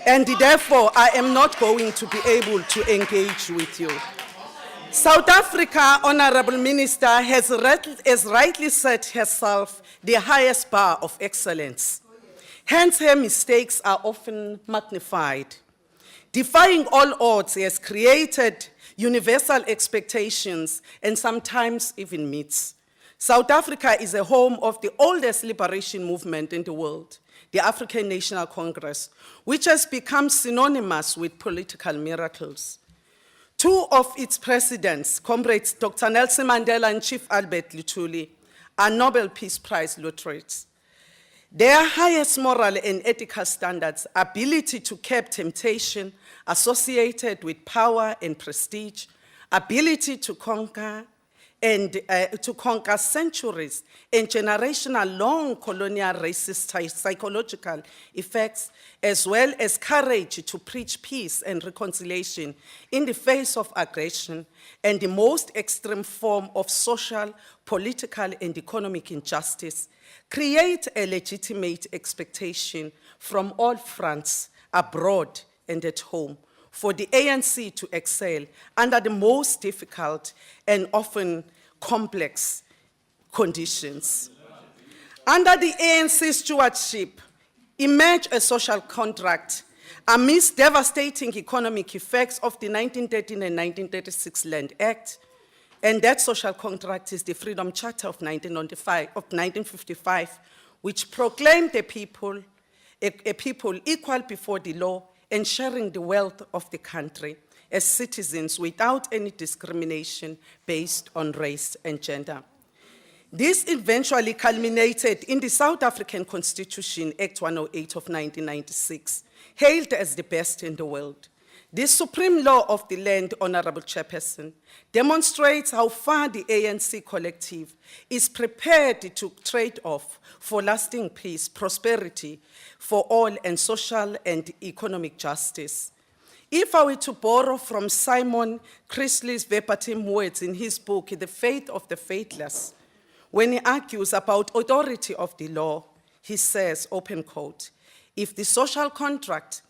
And therefore, I am not going to be able to engage with you. South Africa, Honorable Minister, has rightly set herself the highest bar of excellence. Hence, her mistakes are often magnified. Defying all odds, he has created universal expectations and sometimes even myths. South Africa is a home of the oldest liberation movement in the world, the African National Congress, which has become synonymous with political miracles. Two of its presidents, comrades Dr. Nelson Mandela and Chief Albert Luthuli, are Nobel Peace Prize laureates. Their highest moral and ethical standards, ability to curb temptation associated with power and prestige, ability to conquer centuries and generational long colonial racist psychological effects, as well as courage to preach peace and reconciliation in the face of aggression and the most extreme form of social, political, and economic injustice, create a legitimate expectation from all fronts, abroad and at home, for the ANC to excel under the most difficult and often complex conditions. Under the ANC stewardship, emerged a social contract amidst devastating economic effects of the 1913 and 1936 Land Act, and that social contract is the Freedom Charter of 1955, which proclaimed a people equal before the law and sharing the wealth of the country as citizens without any discrimination based on race and gender. This eventually culminated in the South African Constitution, Act 108 of 1996, hailed as the best in the world. This supreme law of the land, Honorable Chairperson, demonstrates how far the ANC collective is prepared to trade off for lasting peace, prosperity for all, and social and economic justice. If I were to borrow from Simon Chrisley's verbatim words in his book, The Faith of the Faithless, when he argues about authority of the law, he says, open quote, if the social contract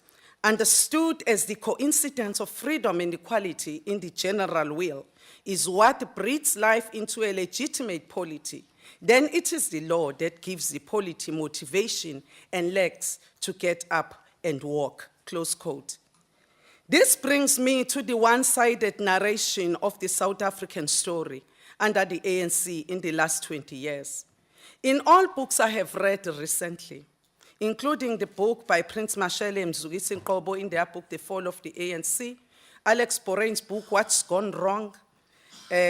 understood as the coincidence of freedom and equality in the general will is what breathes life into a legitimate polity, then it is the law that gives the polity motivation and legs to get up and walk, close quote. This brings me to the one-sided narration of the South African story under the ANC in the last 20 years. In all books I have read recently, including the book by Prince Mashele Mzugisi Nkobo in their book, The Fall of the ANC, Alex Borain's book, What's Gone Wrong,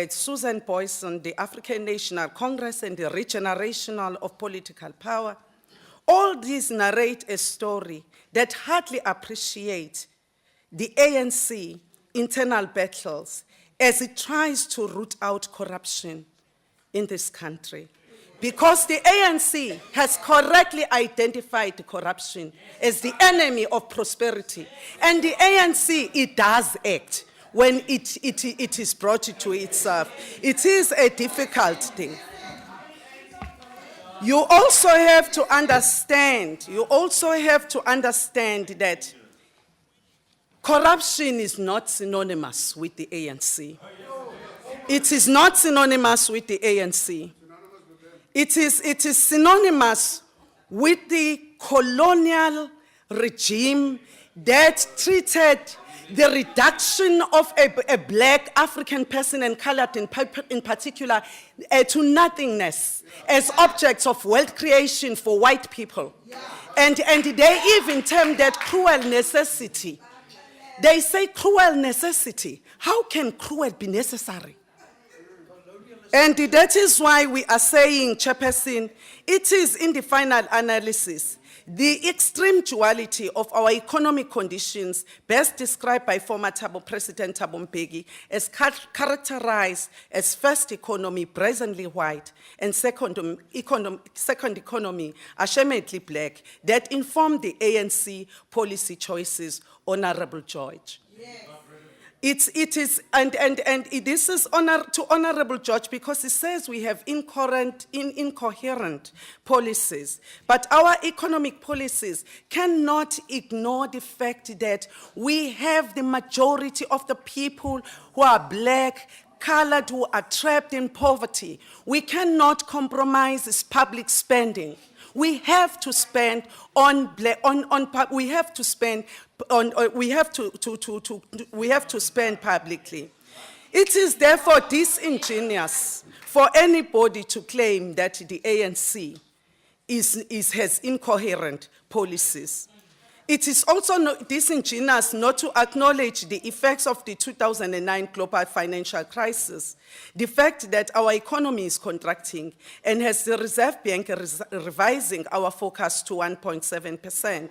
Susan Boyson, The African National Congress and the Regeneration of Political Power, all these narrate a story that hardly appreciates the ANC internal battles as it tries to root out corruption in this country. Because the ANC has correctly identified corruption as the enemy of prosperity. And the ANC, it does act when it is brought to itself. It is a difficult thing. You also have to understand that corruption is not synonymous with the ANC. It is not synonymous with the ANC. It is synonymous with the colonial regime that treated the reduction of a black African person and colored in particular to nothingness as objects of wealth creation for white people. And they even term that cruel necessity. They say cruel necessity. How can cruel be necessary? And that is why we are saying, Chairperson, it is in the final analysis, the extreme duality of our economic conditions, best described by former President Thabo Mbeki, as characterized as first economy, brazenly white, and second economy, ashamedly black, that informed the ANC policy choices, Honorable George. Yes. This is to Honorable George because he says we have incoherent policies. But our economic policies cannot ignore the fact that we have the majority of the people who are black, colored, who are trapped in poverty. We cannot compromise public spending. We have to spend we have to spend publicly. It is therefore disingenuous for anybody to claim that the ANC has incoherent policies. It is also disingenuous not to acknowledge the effects of the 2009 global financial crisis, the fact that our economy is contracting and has the Reserve Bank revising our forecast to 1.7%.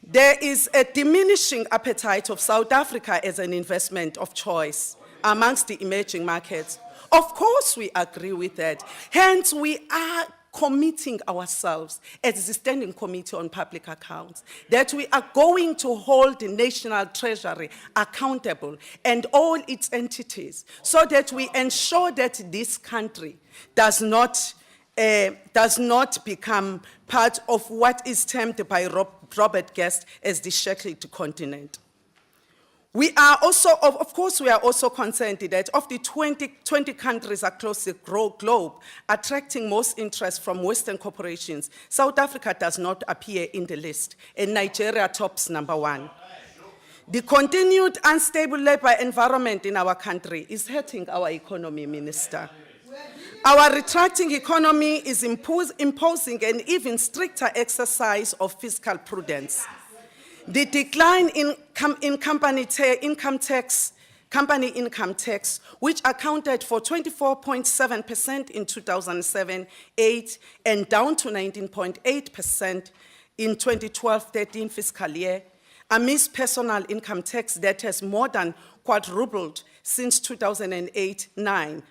There is a diminishing appetite of South Africa as an investment of choice amongst the emerging markets. Of course, we agree with that. Hence, we are committing ourselves as the Standing Committee on Public Accounts that we are going to hold the National Treasury accountable and all its entities so that we ensure that this country does not become part of what is termed by Robert Guest as the shackled continent. We are also, of course, we are also concerned that of the 20 countries across the globe attracting most interest from Western corporations, South Africa does not appear in the list, and Nigeria tops #1. The continued unstable labor environment in our country is hurting our economy, Minister. Our retracting economy is imposing an even stricter exercise of fiscal prudence. The decline in company income tax, which accounted for 24.7% in 2007-08 and down to 19.8% in 2012-13 fiscal year, amidst personal income tax that has more than quadrupled since 2008-09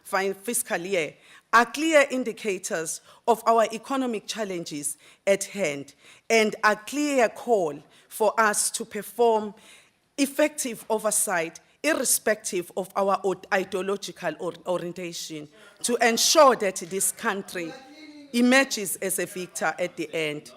fiscal year, are clear indicators of our economic challenges at hand and a clear call for us to perform effective oversight irrespective of our ideological orientation to ensure that this country emerges as a victor at the end.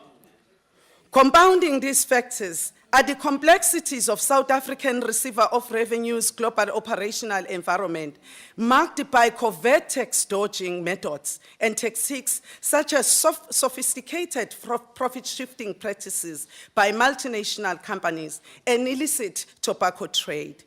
Compounding these factors are the complexities of South African receiver of revenues global operational environment, marked by covert tax dodging methods and techniques such as sophisticated profit-shifting practices by multinational companies and illicit tobacco trade.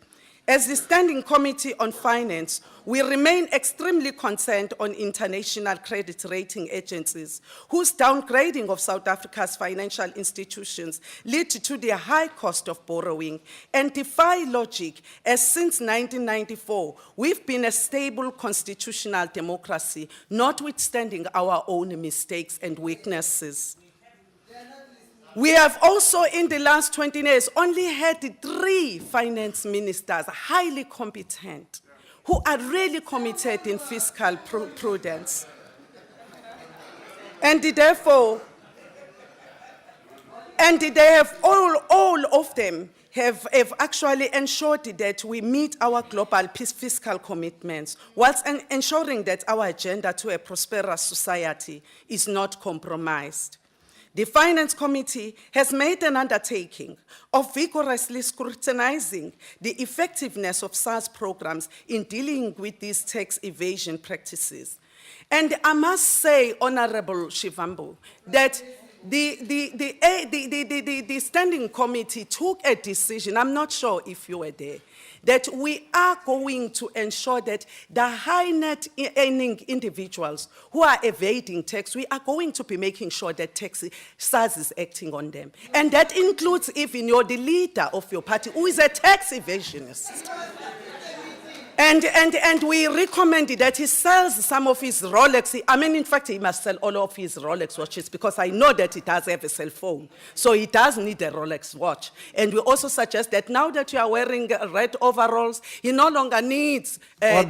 As the Standing Committee on Finance, we remain extremely concerned on international credit rating agencies whose downgrading of South Africa's financial institutions lead to the high cost of borrowing and defy logic, as since 1994, we've been a stable constitutional democracy, notwithstanding our own mistakes and weaknesses. We have also, in the last 20 years, only had 3 finance ministers, highly competent, who are really committed in fiscal prudence. And therefore, they have all of them have actually ensured that we meet our global fiscal commitments, whilst ensuring that our agenda to a prosperous society is not compromised. The Finance Committee has made an undertaking of vigorously scrutinizing the effectiveness of SARS programs in dealing with these tax evasion practices. And I must say, Honorable Shivambu, that the Standing Committee took a decision, I'm not sure if you were there, that we are going to ensure that the high net earning individuals who are evading tax, we are going to be making sure that SARS is acting on them. And that includes even the leader of your party, who is a tax evasionist. And we recommended that he sells some of his Rolex. I mean, in fact, he must sell all of his Rolex watches, because I know that he does have a cell phone. So he does need a Rolex watch. And we also suggest that now that you are wearing red overalls, he no longer needs the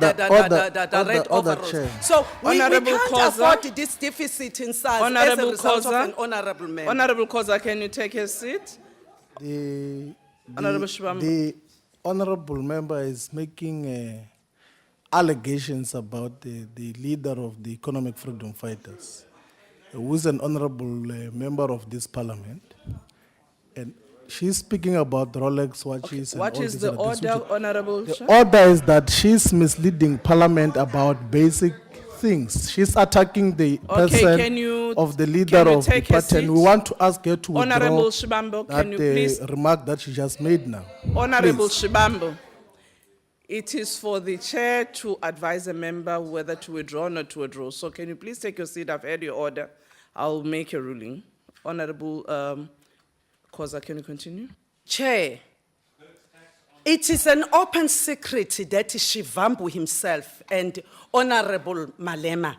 red overalls. So we can't afford this deficit in SARS as a result of an honorable man.
Honorable Koza, can you take a seat? Honorable Shivambu.
The honorable member is making allegations about the leader of the economic freedom fighters, who is an honorable member of this parliament. And she's speaking about Rolex watches.
Okay. What is the order, Honorable?
The order is that she's misleading parliament about basic things. She's attacking the person of the leader of the party. And we want to ask her to
Honorable
withdraw
Shivambu,
that
can you please?
remark that she just made now.
Honorable
Please.
Shivambu, it is for the chair to advise a member whether to withdraw or not to withdraw. So can you please take your seat? I've heard your order. I'll make a ruling. Honorable Koza, can you continue?
Chair, it is an open secret that Shivambu himself and Honorable Malema,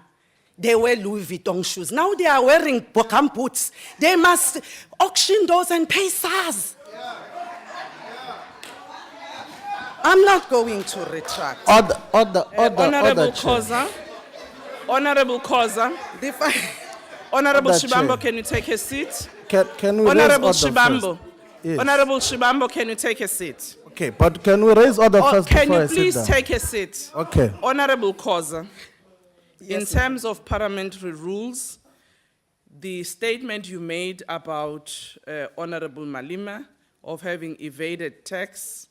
they wear Louis Vuitton shoes. Now they are wearing Bokam boots. They must auction those and pay SARS. I'm not going to retract.
Honorable Koza. Honorable Koza. Honorable Shivambu, can you take a seat?
Can we
Honorable
raise order
Shivambu.
first? Yes.
Honorable Shivambu, can you take a seat?
Okay, but can we raise order first
Can
before
you
I sit
please
down?
take a seat?
Okay.
Honorable Koza, in terms of parliamentary rules, the statement you made about Honorable Malema of having evaded tax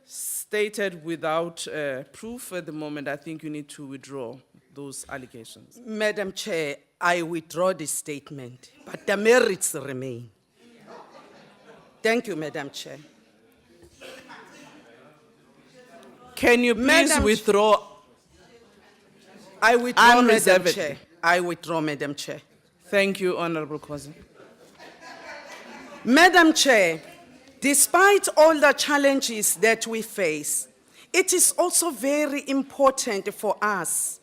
stated without proof at the moment, I think you need to withdraw those allegations.
Madam Chair, I withdraw this statement, but the merits remain. Thank you, Madam Chair.
Can you please
Madam
withdraw?
I withdraw, Madam
Unreservedly.
Chair. I withdraw, Madam Chair.
Thank you, Honorable Kosi.
Madam Chair, despite all the challenges that we face, it is also very important for us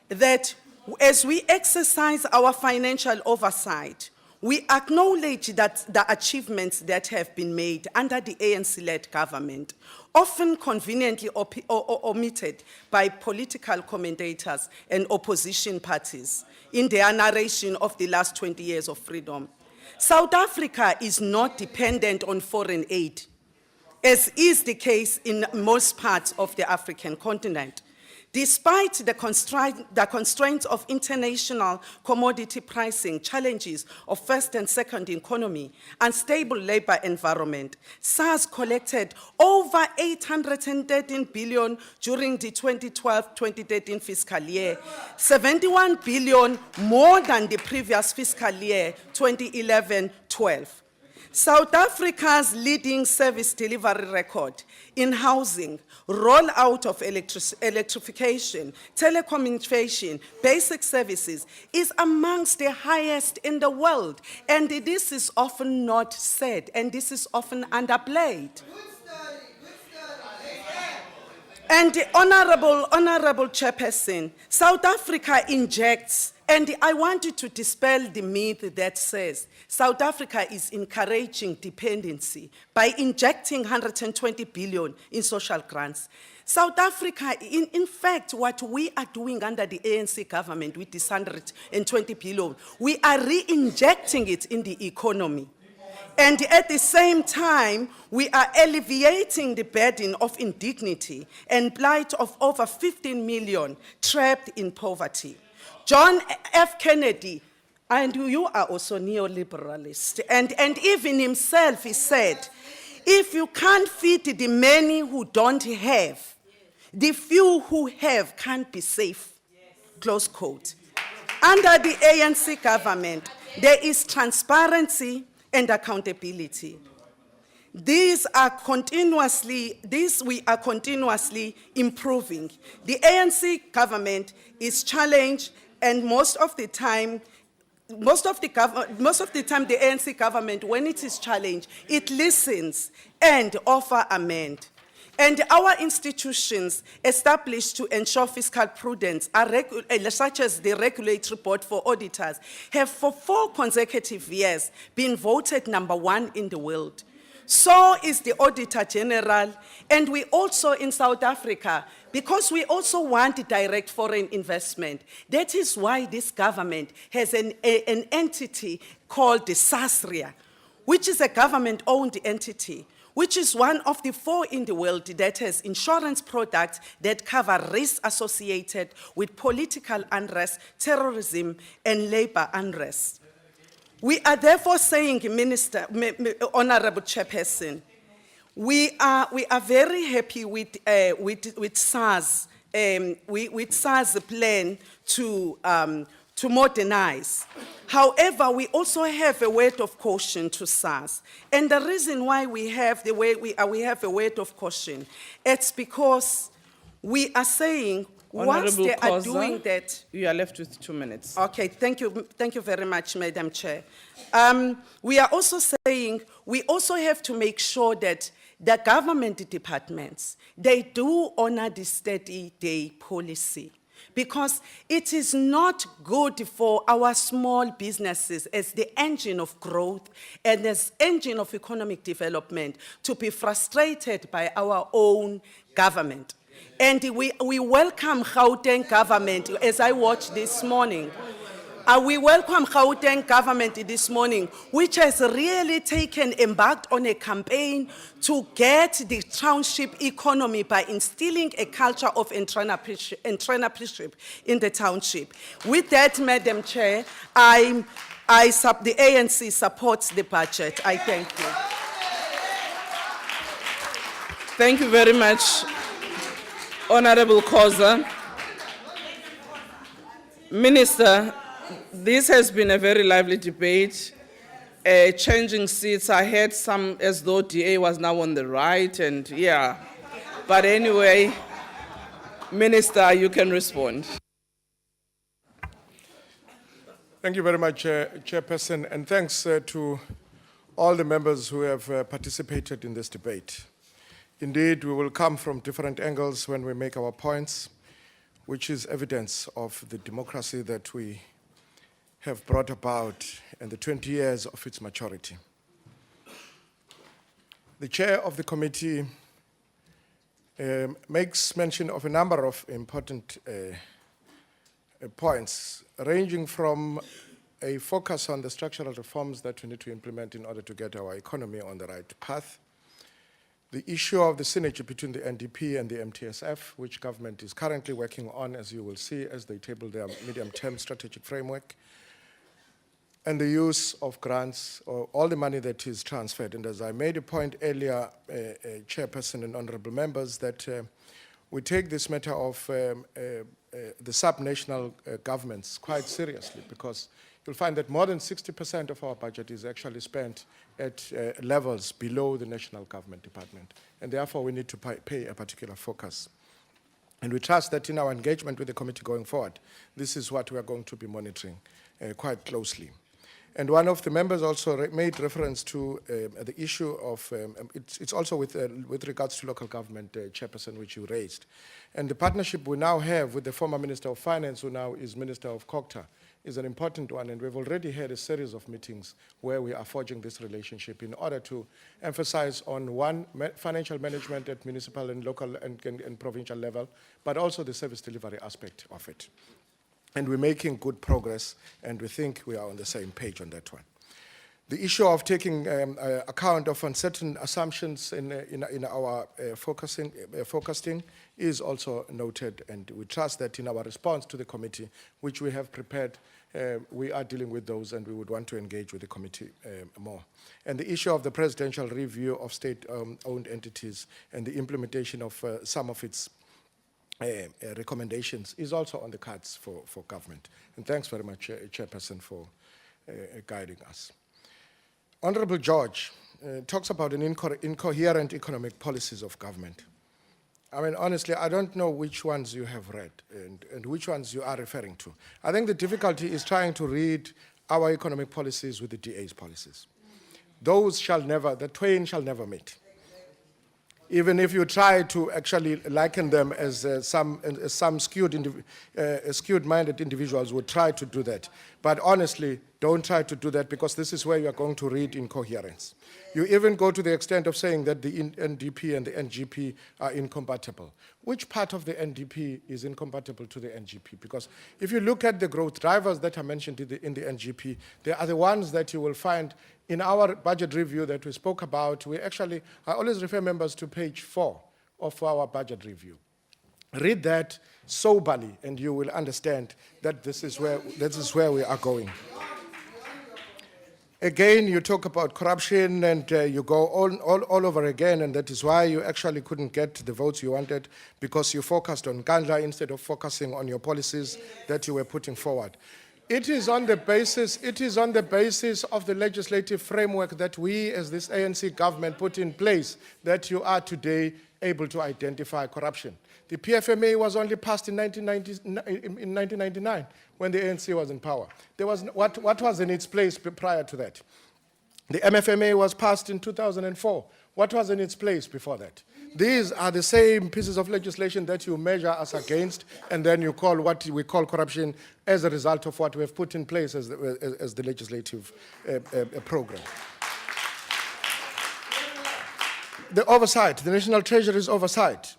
that as we exercise our financial oversight, we acknowledge that the achievements that have been made under the ANC-led government, often conveniently omitted by political commentators and opposition parties in their narration of the last 20 years of freedom. South Africa is not dependent on foreign aid, as is the case in most parts of the African continent. Despite the constraints of international commodity pricing, challenges of first and second economy, unstable labor environment, SARS collected over 813 billion during the 2012-2013 fiscal year, 71 billion more than the previous fiscal year, 2011-12. South Africa's leading service delivery record in housing, rollout of electrification, telecommunication, basic services is amongst the highest in the world. And this is often not said, and this is often underplayed. And the honorable Chairperson, South Africa injects, and I want you to dispel the myth that says South Africa is encouraging dependency by injecting 120 billion in social grants. South Africa, in fact, what we are doing under the ANC government with this 120 billion, we are re-injecting it in the economy. And at the same time, we are alleviating the burden of indignity and plight of over 15 million trapped in poverty. John F. Kennedy, and you are also neoliberalist, and even himself, he said, if you can't feed the many who don't have, the few who have can't be safe, close quote. Under the ANC government, there is transparency and accountability. We are continuously improving. The ANC government is challenged, and most of the time, the ANC government, when it is challenged, it listens and offers amend. And our institutions established to ensure fiscal prudence, such as the Regulatory Board for Auditors, have for 4 consecutive years been voted #1 in the world. So is the Auditor General, and we also in South Africa, because we also want direct foreign investment. That is why this government has an entity called the SASRIA, which is a government-owned entity, which is one of the 4 in the world that has insurance products that cover risks associated with political unrest, terrorism, and labor unrest. We are therefore saying, Honorable Chairperson, we are very happy with SARS, with SARS' plan to modernize. However, we also have a word of caution to SARS. And the reason why we have a word of caution, it's because we are saying once
Honorable
they are
Khoza,
doing that.
You are left with 2 minutes.
Okay, thank you very much, Madam Chair. We are also saying we also have to make sure that the government departments, they do honor the steady-day policy, because it is not good for our small businesses as the engine of growth and as engine of economic development to be frustrated by our own government. And we welcome Gauteng government, as I watched this morning. We welcome Gauteng government this morning, which has really embarked on a campaign to get the township economy by instilling a culture of entrepreneurship in the township. With that, Madam Chair, the ANC supports the budget. I thank you.
Thank you very much, Honorable Khoza. Minister, this has been a very lively debate. Changing seats, I heard some as though DA was now on the right, and yeah. But anyway, Minister, you can respond.
Thank you very much, Chairperson, and thanks to all the members who have participated in this debate. Indeed, we will come from different angles when we make our points, which is evidence of the democracy that we have brought about and the 20 years of its maturity. The chair of the committee makes mention of a number of important points, ranging from a focus on the structural reforms that we need to implement in order to get our economy on the right path, the issue of the synergy between the NDP and the MTSF, which government is currently working on, as you will see, as they table their medium-term strategic framework, and the use of grants, or all the money that is transferred. And as I made a point earlier, Chairperson and honorable members, that we take this matter of the sub-national governments quite seriously, because you'll find that more than 60% of our budget is actually spent at levels below the national government department. And therefore, we need to pay a particular focus. And we trust that in our engagement with the committee going forward, this is what we are going to be monitoring quite closely. And one of the members also made reference to the issue of, it's also with regards to local government, Chairperson, which you raised. And the partnership we now have with the former Minister of Finance, who now is Minister of COGTA, is an important one. And we've already had a series of meetings where we are forging this relationship in order to emphasize on one, financial management at municipal and local and provincial level, but also the service delivery aspect of it. And we're making good progress, and we think we are on the same page on that one. The issue of taking account of uncertain assumptions in our forecasting is also noted, and we trust that in our response to the committee, which we have prepared, we are dealing with those, and we would want to engage with the committee more. And the issue of the presidential review of state-owned entities and the implementation of some of its recommendations is also on the cards for government. And thanks very much, Chairperson, for guiding us. Honorable George talks about an incoherent economic policies of government. I mean, honestly, I don't know which ones you have read and which ones you are referring to. I think the difficulty is trying to read our economic policies with the DA's policies. Those shall never, the twain shall never meet. Even if you try to actually liken them as some skewed-minded individuals would try to do that. But honestly, don't try to do that, because this is where you are going to read incoherence. You even go to the extent of saying that the NDP and the NGP are incompatible. Which part of the NDP is incompatible to the NGP? Because if you look at the growth drivers that are mentioned in the NGP, they are the ones that you will find in our budget review that we spoke about. I always refer members to page 4 of our budget review. Read that soberly, and you will understand that this is where we are going. Again, you talk about corruption, and you go all over again, and that is why you actually couldn't get the votes you wanted, because you focused on Gandla instead of focusing on your policies that you were putting forward. It is on the basis of the legislative framework that we, as this ANC government, put in place that you are today able to identify corruption. The PFMA was only passed in 1999 when the ANC was in power. What was in its place prior to that? The MFMA was passed in 2004. What was in its place before that? These are the same pieces of legislation that you measure us against, and then you call what we call corruption as a result of what we have put in place as the legislative program. The oversight, the National Treasury's oversight,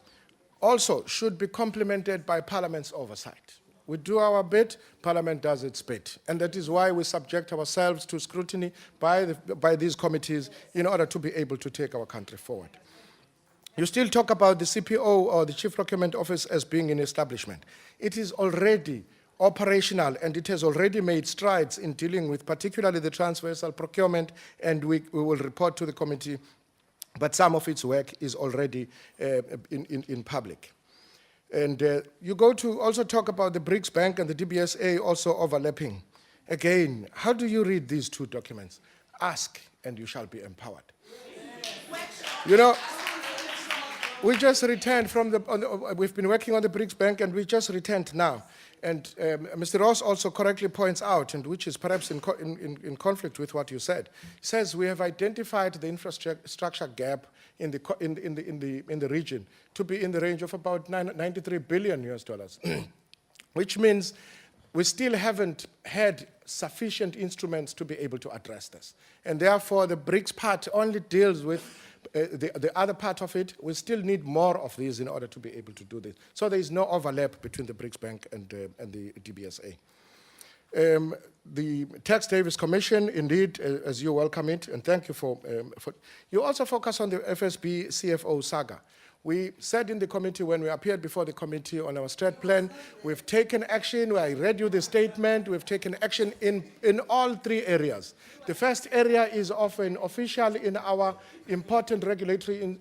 also should be complemented by Parliament's oversight. We do our bit, Parliament does its bit. And that is why we subject ourselves to scrutiny by these committees in order to be able to take our country forward. You still talk about the CPO, or the Chief Procurement Office, as being an establishment. It is already operational, and it has already made strides in dealing with particularly the transversal procurement, and we will report to the committee but some of its work is already in public. And you go to also talk about the BRICS Bank and the DBSA also overlapping. Again, how do you read these two documents? Ask and you shall be empowered. You know, we just returned from we've been working on the BRICS Bank and we just returned now. And Mr. Ross also correctly points out, and which is perhaps in conflict with what you said, says we have identified the infrastructure gap in the region to be in the range of about 93 billion US dollars, which means we still haven't had sufficient instruments to be able to address this. And therefore, the BRICS part only deals with the other part of it. We still need more of these in order to be able to do this. So there is no overlap between the BRICS Bank and the DBSA. The Tax Davis Commission, indeed, as you welcome it, and thank you for you also focus on the FSB CFO saga. We said in the committee when we appeared before the committee on our strat plan, we've taken action. I read you the statement. We've taken action in all three areas. The first area is of an official in our important regulatory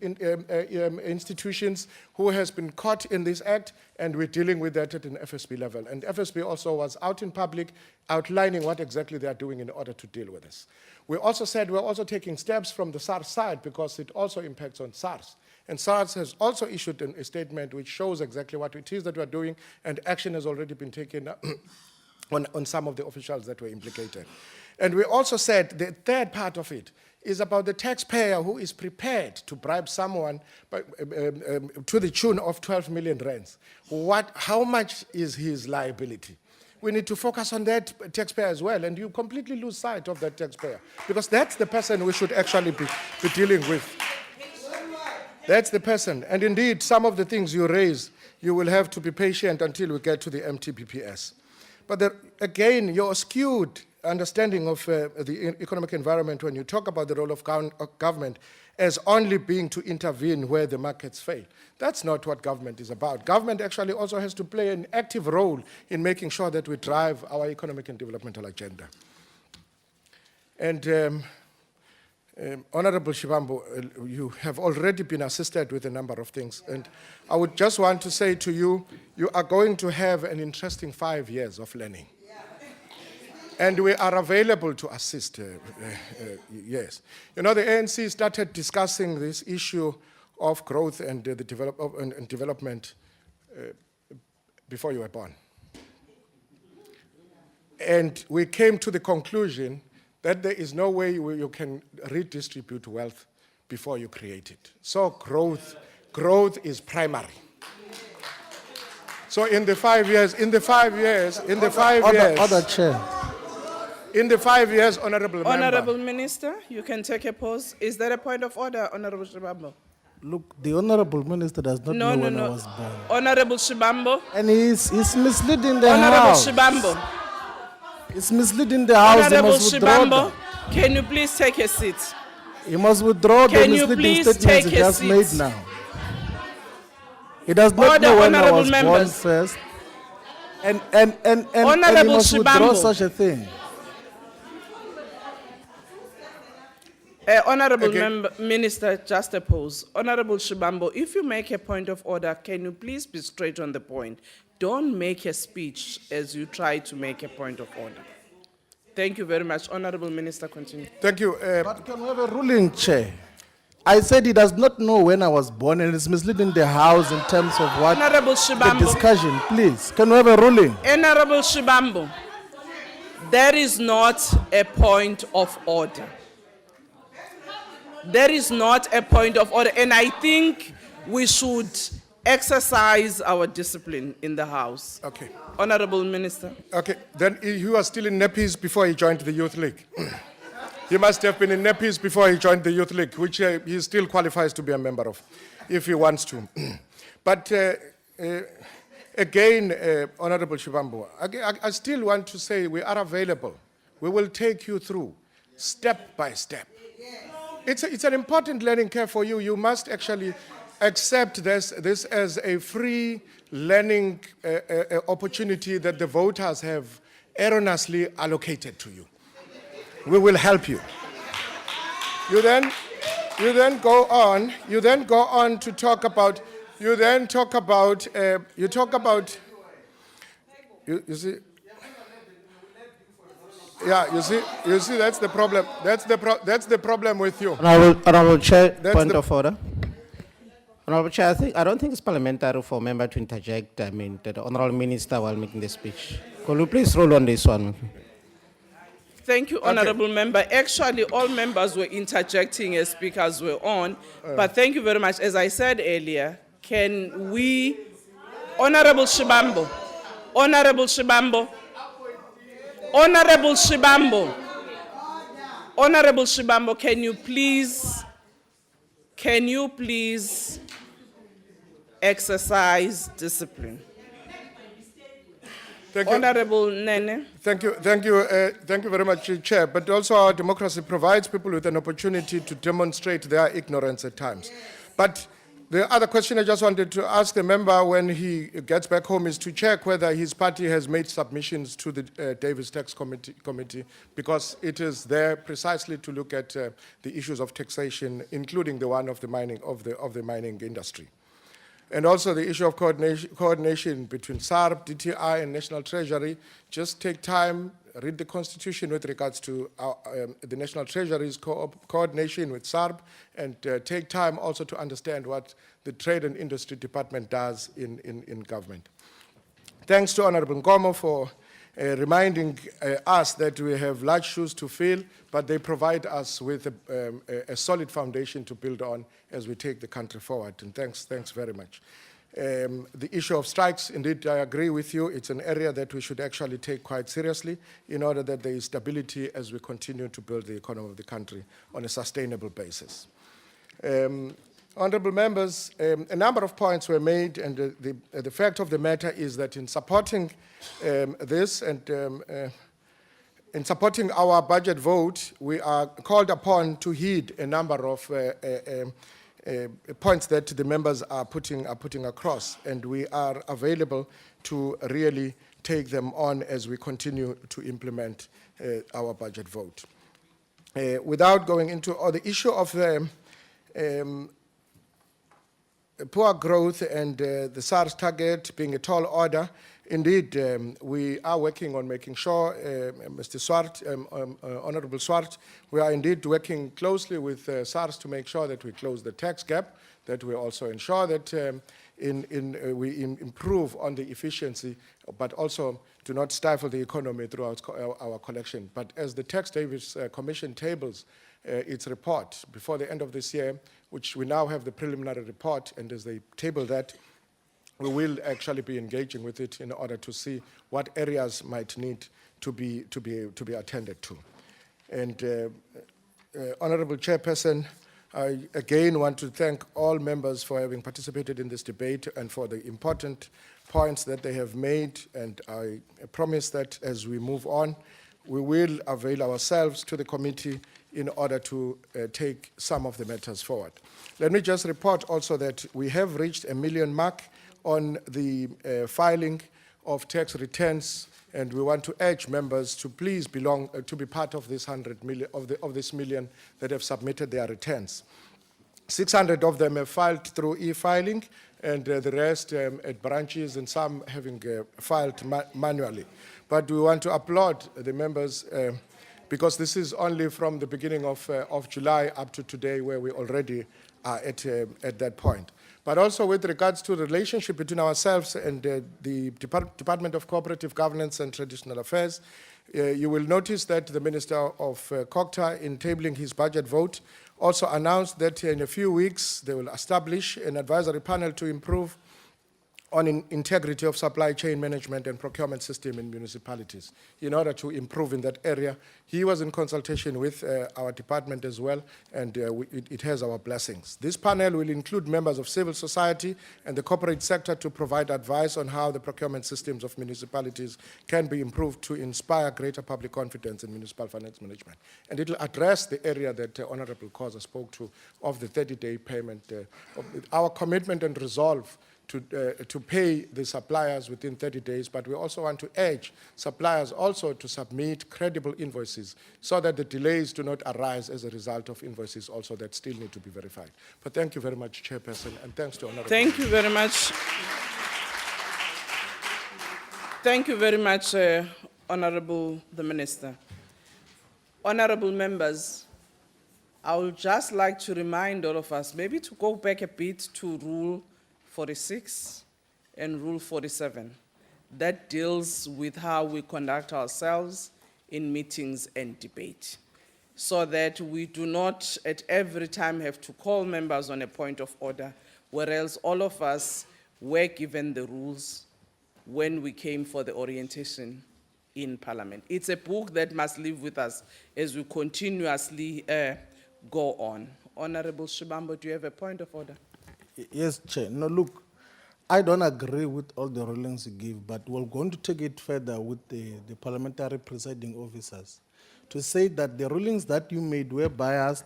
institutions who has been caught in this act, and we're dealing with that at an FSB level. And FSB also was out in public outlining what exactly they are doing in order to deal with this. We also said we're also taking steps from the SARS side because it also impacts on SARS. And SARS has also issued a statement which shows exactly what it is that we're doing, and action has already been taken on some of the officials that were implicated. And we also said the third part of it is about the taxpayer who is prepared to bribe someone to the tune of 12 million rands. How much is his liability? We need to focus on that taxpayer as well, and you completely lose sight of that taxpayer, because that's the person we should actually be dealing with. That's the person. And indeed, some of the things you raise, you will have to be patient until we get to the MTBPS. But again, your skewed understanding of the economic environment when you talk about the role of government as only being to intervene where the markets fail. That's not what government is about. Government actually also has to play an active role in making sure that we drive our economic and developmental agenda. And Honorable Shivambu, you have already been assisted with a number of things. And I would just want to say to you, you are going to have an interesting 5 years of learning. And we are available to assist, yes. You know, the ANC started discussing this issue of growth and development before you were born. And we came to the conclusion that there is no way you can redistribute wealth before you create it. So growth is primary. So in the 5 years,
Other chair.
In the 5 years, Honorable Member.
Honorable Minister, you can take a pause. Is there a point of order, Honorable Shibambo?
Look, the Honorable Minister does not know when I was born.
Honorable Shibambo.
And he's misleading the
Honorable
House.
Shibambo.
It's misleading the House.
Honorable
He must withdraw
Shibambo,
that.
can you please take a seat?
He must withdraw the
Can you
misleading
please
statements he
take a
just
seat?
made now. He does not
Order,
know when I
honorable
was born
members.
first. And he
Honorable
must withdraw
Shibambo.
such a thing.
Honorable Minister, just a pause. Honorable Shibambo, if you make a point of order, can you please be straight on the point? Don't make a speech as you try to make a point of order. Thank you very much. Honorable Minister, continue.
Thank you.
But can we have a ruling, Chair? I said he does not know when I was born, and it's misleading the House in terms of what
Honorable
the
Shibambo.
discussion. Please, can we have a ruling?
Honorable Shibambo, there is not a point of order. There is not a point of order, and I think we should exercise our discipline in the House.
Okay.
Honorable Minister.
Okay, then he was still in nappies before he joined the Youth League. He must have been in nappies before he joined the Youth League, which he still qualifies to be a member of, if he wants to. But again, Honorable Shivambu, I still want to say we are available. We will take you through step by step. It's an important learning curve for you. You must actually accept this as a free learning opportunity that the voters have erroneously allocated to you. We will help you. You then you then go on to talk about, you see, yeah, you see, that's the problem. That's the problem with you.
Honorable Chair,
That's
point
the-
of order. Honorable Chair, I don't think it's parliamentary for a member to interject. I mean, the Honorable Minister while making the speech. Could you please roll on this one?
Thank you, Honorable Member. Actually, all members were interjecting as speakers were on, but thank you very much. As I said earlier, can we, Honorable Shibambo, Honorable Shibambo, Honorable Shibambo, Honorable Shibambo, can you please exercise discipline?
Thank you.
Honorable Nene.
Thank you very much, Chair. But also our democracy provides people with an opportunity to demonstrate their ignorance at times. But the other question I just wanted to ask the member when he gets back home is to check whether his party has made submissions to the Davis Tax Committee, because it is there precisely to look at the issues of taxation, including the one of the mining industry. And also the issue of coordination between SARB, DTI, and National Treasury. Just take time, read the Constitution with regards to the National Treasury's coordination with SARB, and take time also to understand what the Trade and Industry Department does in government. Thanks to Honorable Nkomo for reminding us that we have large shoes to fill, but they provide us with a solid foundation to build on as we take the country forward. And thanks very much. The issue of strikes, indeed, I agree with you. It's an area that we should actually take quite seriously in order that there is stability as we continue to build the economy of the country on a sustainable basis. Honourable members, a number of points were made, and the fact of the matter is that in supporting this and in supporting our budget vote, we are called upon to heed a number of points that the members are putting across, and we are available to really take them on as we continue to implement our budget vote. Without going into the issue of the poor growth and the SARS target being a tall order, indeed, we are working on making sure, Mr. Swart, Honorable Swart, we are indeed working closely with SARS to make sure that we close the tax gap, that we also ensure that we improve on the efficiency, but also do not stifle the economy throughout our collection. But as the Tax Davis Commission tables its report before the end of this year, which we now have the preliminary report, and as they table that, we will actually be engaging with it in order to see what areas might need to be attended to. And Honorable Chairperson, I again want to thank all members for having participated in this debate and for the important points that they have made, and I promise that as we move on, we will avail ourselves to the committee in order to take some of the matters forward. Let me just report also that we have reached 1 million mark on the filing of tax returns, and we want to urge members to please to be part of this 100 million of this million that have submitted their returns. 600 of them have filed through e-filing, and the rest at branches, and some having filed manually. But we want to applaud the members because this is only from the beginning of July up to today, where we already are at that point. But also with regards to the relationship between ourselves and the Department of Cooperative Governance and Traditional Affairs, you will notice that the Minister of COGTA, in tabling his budget vote, also announced that in a few weeks they will establish an advisory panel to improve on integrity of supply chain management and procurement system in municipalities in order to improve in that area. He was in consultation with our department as well, and it has our blessings. This panel will include members of civil society and the corporate sector to provide advice on how the procurement systems of municipalities can be improved to inspire greater public confidence in municipal finance management. And it will address the area that Honorable Khoza spoke to of the 30-day payment. Our commitment and resolve to pay the suppliers within 30 days, but we also want to urge suppliers also to submit credible invoices so that the delays do not arise as a result of invoices also that still need to be verified. But thank you very much, Chairperson, and thanks to Honourable.
Thank you very much. Thank you very much, Honourable the Minister. Honourable members, I would just like to remind all of us maybe to go back a bit to Rule 46 and Rule 47. That deals with how we conduct ourselves in meetings and debate, so that we do not at every time have to call members on a point of order, whereas all of us were given the rules when we came for the orientation in Parliament. It's a book that must live with us as we continuously go on. Honourable Shibambo, do you have a point of order?
Yes, Chair. No, look, I don't agree with all the rulings you give, but we're going to take it further with the parliamentary presiding officers to say that the rulings that you made were biased,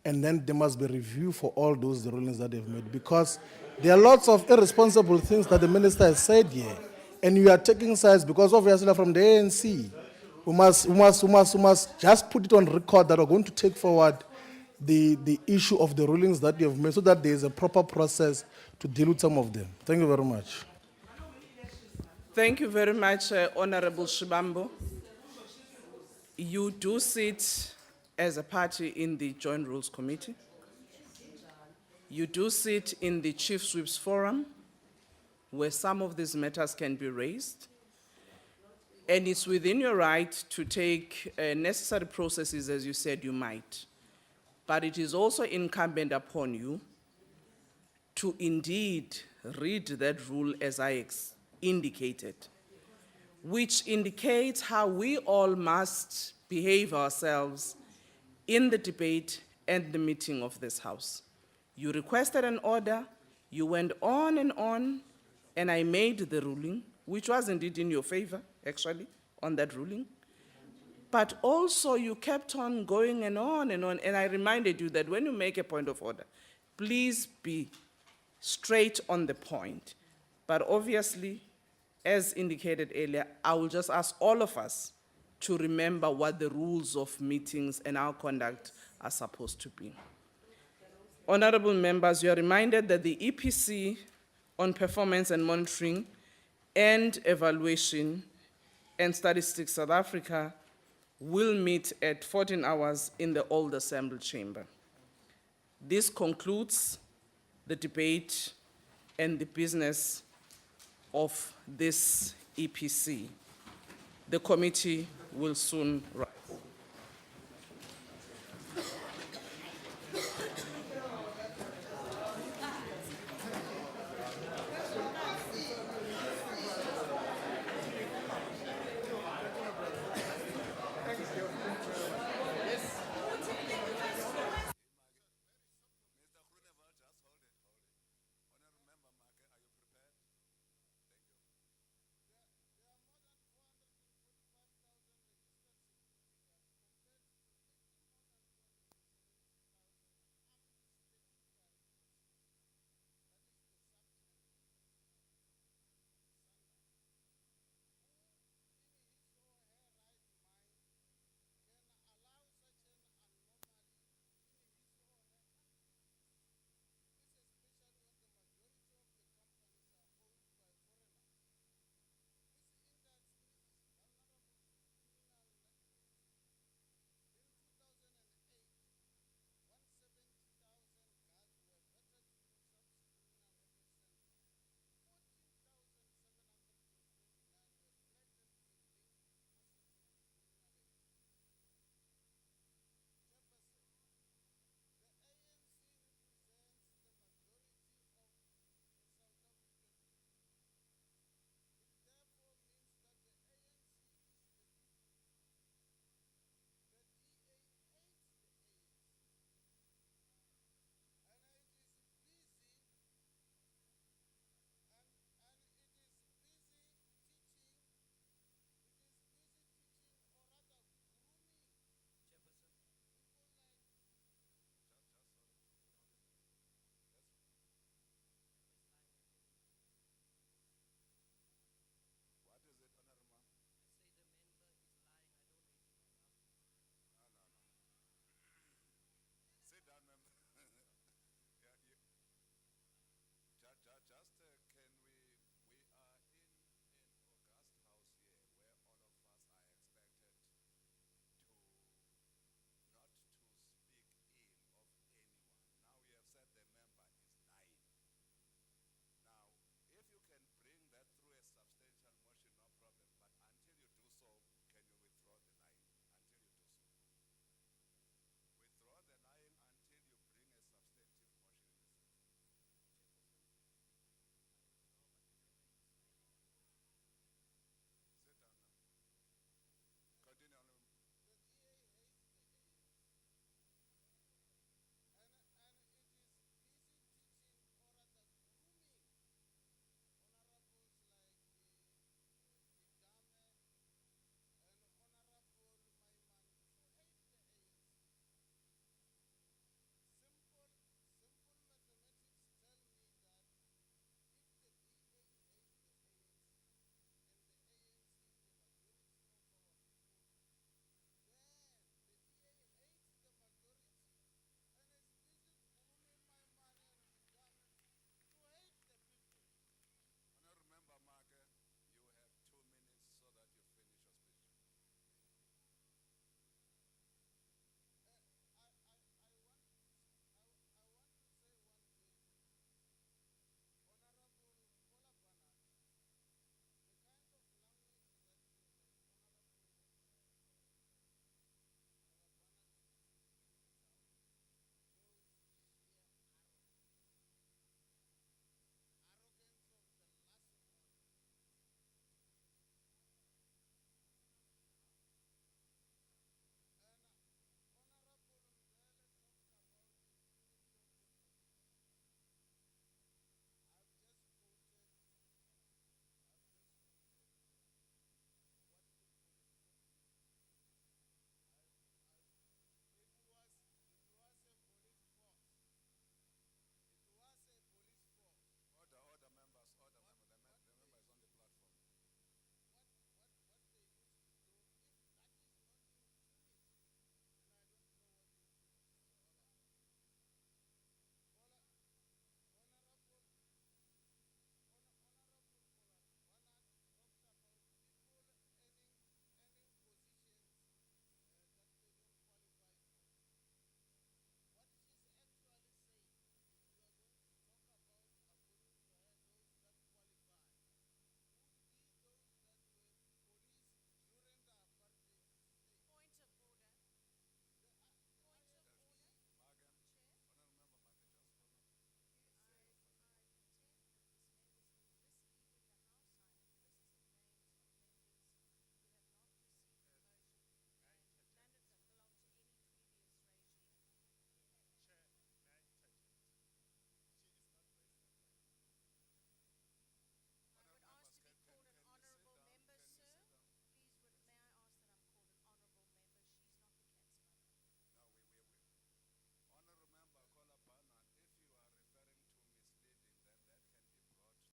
and then there must be review for all those rulings that they've made, because there are lots of irresponsible things that the minister has said here, and you are taking sides because obviously from the ANC, we must just put it on record that we're going to take forward the issue of the rulings that you have made so that there is a proper process to deal with some of them. Thank you very much.
Thank you very much, Honourable Shibambo. You do sit as a party in the Joint Rules Committee. You do sit in the Chief Whips Forum, where some of these matters can be raised. And it's within your right to take necessary processes, as you said you might. But it is also incumbent upon you to indeed read that rule as I indicated, which indicates how we all must behave ourselves in the debate and the meeting of this House. You requested an order, you went on, and I made the ruling, which was indeed in your favor, actually, on that ruling. But also you kept on going and on, and I reminded you that when you make a point of order, please be straight on the point. But obviously, as indicated earlier, I will just ask all of us to remember what the rules of meetings and our conduct are supposed to be. Honourable members, you are reminded that the EPC on Performance and Monitoring and Evaluation and Statistics South Africa will meet at 14 hours in the Old Assembly Chamber. This concludes the debate and the business of this EPC. The committee will soon rise.